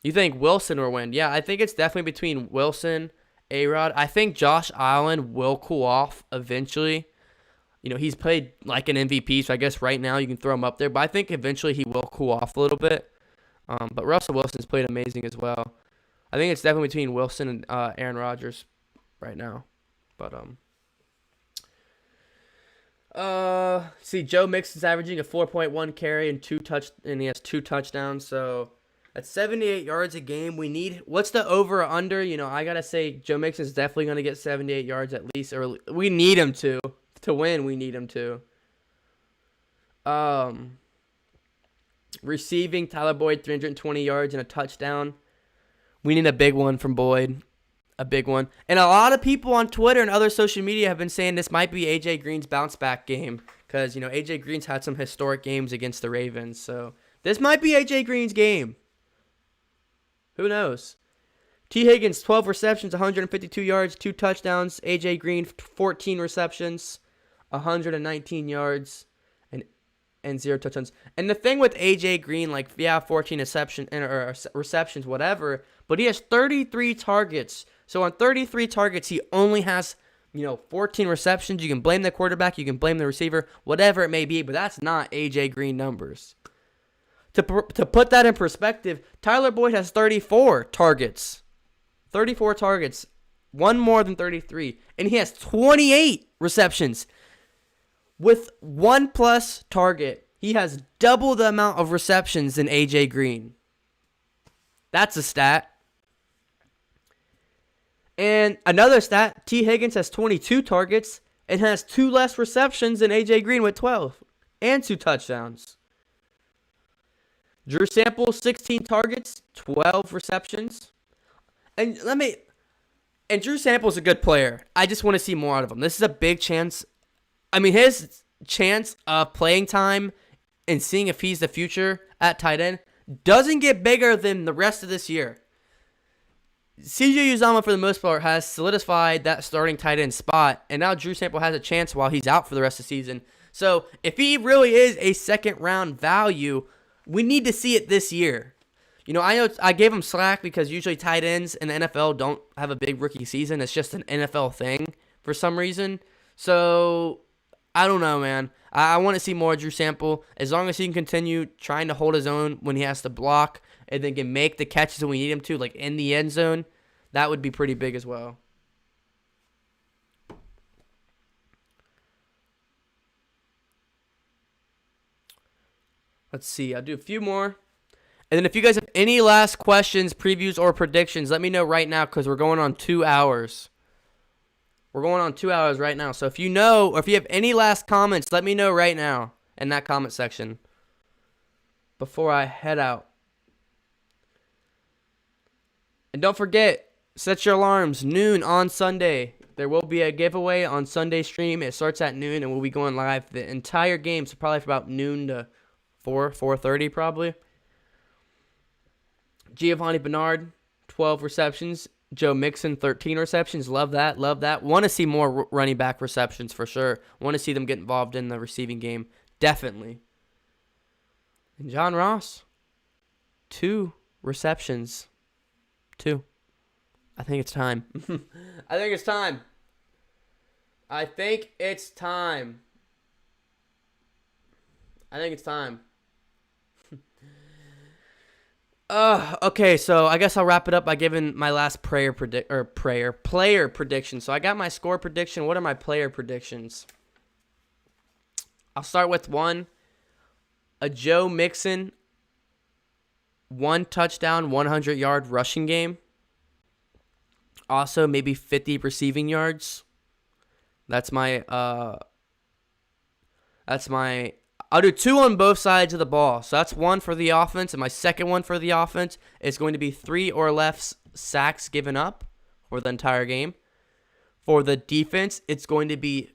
You think Wilson will win? Yeah, I think it's definitely between Wilson, A-Rod. I think Josh Allen will cool off eventually. You know, he's played like an MVP, so I guess right now you can throw him up there. But I think eventually he will cool off a little bit. But Russell Wilson's played amazing as well. I think it's definitely between Wilson and Aaron Rodgers right now. But see, Joe Mixon's averaging a 4.1 carry and he has 2 touchdowns. So at 78 yards a game, we need. What's the over or under? You know, I gotta say Joe Mixon's definitely gonna get 78 yards at least, or we need him to win. We need him to. Receiving, Tyler Boyd, 320 yards and a touchdown. We need a big one from Boyd. A big one. And a lot of people on Twitter and other social media have been saying this might be A.J. Green's bounce back game. Because, you know, A.J. Green's had some historic games against the Ravens. So this might be A.J. Green's game. Who knows? T. Higgins, 12 receptions, 152 yards, 2 touchdowns. A.J. Green, 14 receptions, 119 yards. And 0 touchdowns. And the thing with A.J. Green, like, yeah, 14 receptions, whatever, but he has 33 targets. So on 33 targets, he only has, 14 receptions. You can blame the quarterback, you can blame the receiver, whatever it may be, but that's not A.J. Green numbers. To put that in perspective, Tyler Boyd has 34 targets. 34 targets. One more than 33. And he has 28 receptions. With 1+ target, he has double the amount of receptions than A.J. Green. That's a stat. And another stat, T. Higgins has 22 targets and has 2 less receptions than A.J. Green with 12 and 2 touchdowns. Drew Sample, 16 targets, 12 receptions. And Drew Sample's a good player. I just want to see more out of him. This is a big chance. I mean, his chance of playing time and seeing if he's the future at tight end doesn't get bigger than the rest of this year. CJ Uzomah, for the most part, has solidified that starting tight end spot, and now Drew Sample has a chance while he's out for the rest of the season. So if he really is a second-round value, we need to see it this year. I know I gave him slack because usually tight ends in the NFL don't have a big rookie season. It's just an NFL thing for some reason. So I don't know, man. I want to see more Drew Sample. As long as he can continue trying to hold his own when he has to block and then can make the catches when we need him to, like in the end zone, that would be pretty big as well. Let's see. I'll do a few more. And then if you guys have any last questions, previews, or predictions, let me know right now because we're going on 2 hours. We're going on 2 hours right now. So if you know, or if you have any last comments, let me know right now in that comment section before I head out. And don't forget, set your alarms, noon on Sunday. There will be a giveaway on Sunday stream. It starts at noon, and we'll be going live the entire game, so probably from about noon to 4:30 probably. Giovanni Bernard, 12 receptions. Joe Mixon, 13 receptions. Love that. Want to see more running back receptions for sure. Want to see them get involved in the receiving game. Definitely. And John Ross, 2 receptions. 2. I think it's time. I think it's time. I think it's time. I think it's time. Okay, so I guess I'll wrap it up by giving my last player prediction. So I got my score prediction. What are my player predictions? I'll start with one. A Joe Mixon 1 touchdown, 100-yard rushing game. Also, maybe 50 receiving yards. That's my I'll do 2 on both sides of the ball. So that's 1 for the offense, and my second one for the offense is going to be 3 or less sacks given up for the entire game. For the defense, it's going to be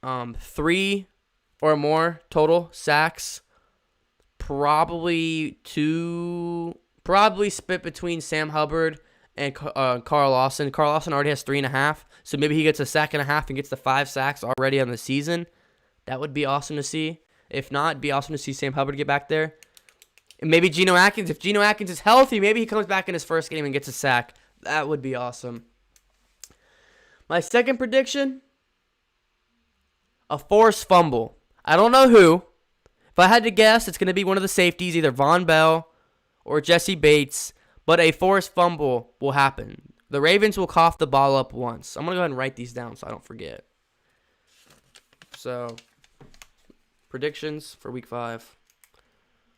3 or more total sacks. Probably split between Sam Hubbard and Carl Lawson. Carl Lawson already has 3.5, so maybe he gets a sack and a half and gets the 5 sacks already on the season. That would be awesome to see. If not, it'd be awesome to see Sam Hubbard get back there. And maybe Geno Atkins. If Geno Atkins is healthy, maybe he comes back in his first game and gets a sack. That would be awesome. My second prediction, a forced fumble. I don't know who. If I had to guess, it's going to be one of the safeties, either Von Bell or Jesse Bates. But a forced fumble will happen. The Ravens will cough the ball up once. I'm going to go ahead and write these down so I don't forget. So, predictions for Week 5.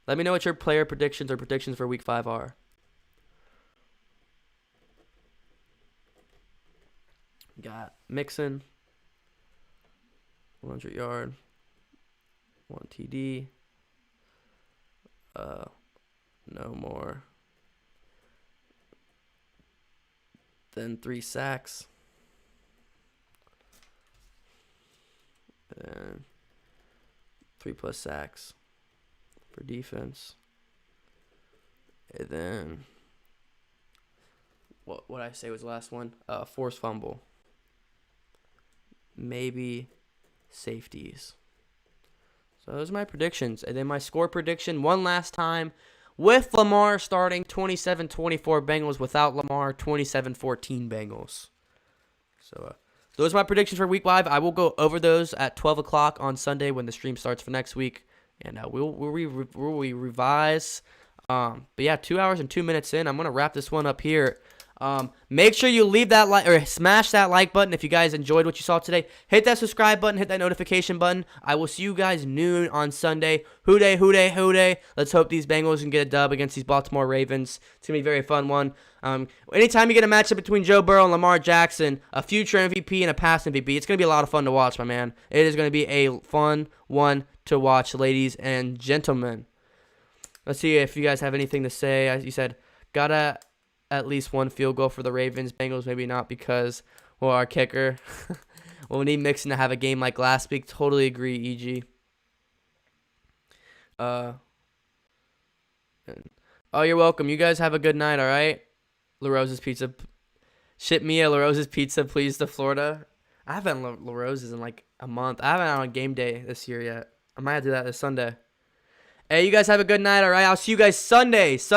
Let me know what your player predictions or predictions for Week 5 are. Got Mixon, 100-yard, 1 TD, no more than 3 sacks, and 3+ sacks for defense, and then what I say was the last one? Forced fumble. Maybe safeties. So those are my predictions. And then my score prediction one last time. With Lamar starting, 27-24 Bengals. Without Lamar, 27-14 Bengals. So those are my predictions for Week 5. I will go over those at 12 o'clock on Sunday when the stream starts for next week. And we'll revise. But yeah, 2 hours and 2 minutes in. I'm going to wrap this one up here. Make sure you leave that like or smash that like button if you guys enjoyed what you saw today. Hit that subscribe button, hit that notification button. I will see you guys noon on Sunday. WHODEY, WHODEY, WHODEY. Let's hope these Bengals can get a dub against these Baltimore Ravens. It's going to be a very fun one. Anytime you get a matchup between Joe Burrow and Lamar Jackson, a future MVP and a past MVP, it's going to be a lot of fun to watch, my man. It is going to be a fun one to watch, ladies and gentlemen. Let's see if you guys have anything to say. As you said, gotta at least 1 field goal for the Ravens. Bengals maybe not because, well, our kicker. We'll need Mixon to have a game like last week. Totally agree, EG. Oh, you're welcome. You guys have a good night, all right? La Rosa's Pizza. Ship me a La Rosa's Pizza, please, to Florida. I haven't had La Rosa's in like a month. I haven't had on game day this year yet. I might have to do that this Sunday. Hey, you guys have a good night, all right? I'll see you guys Sunday.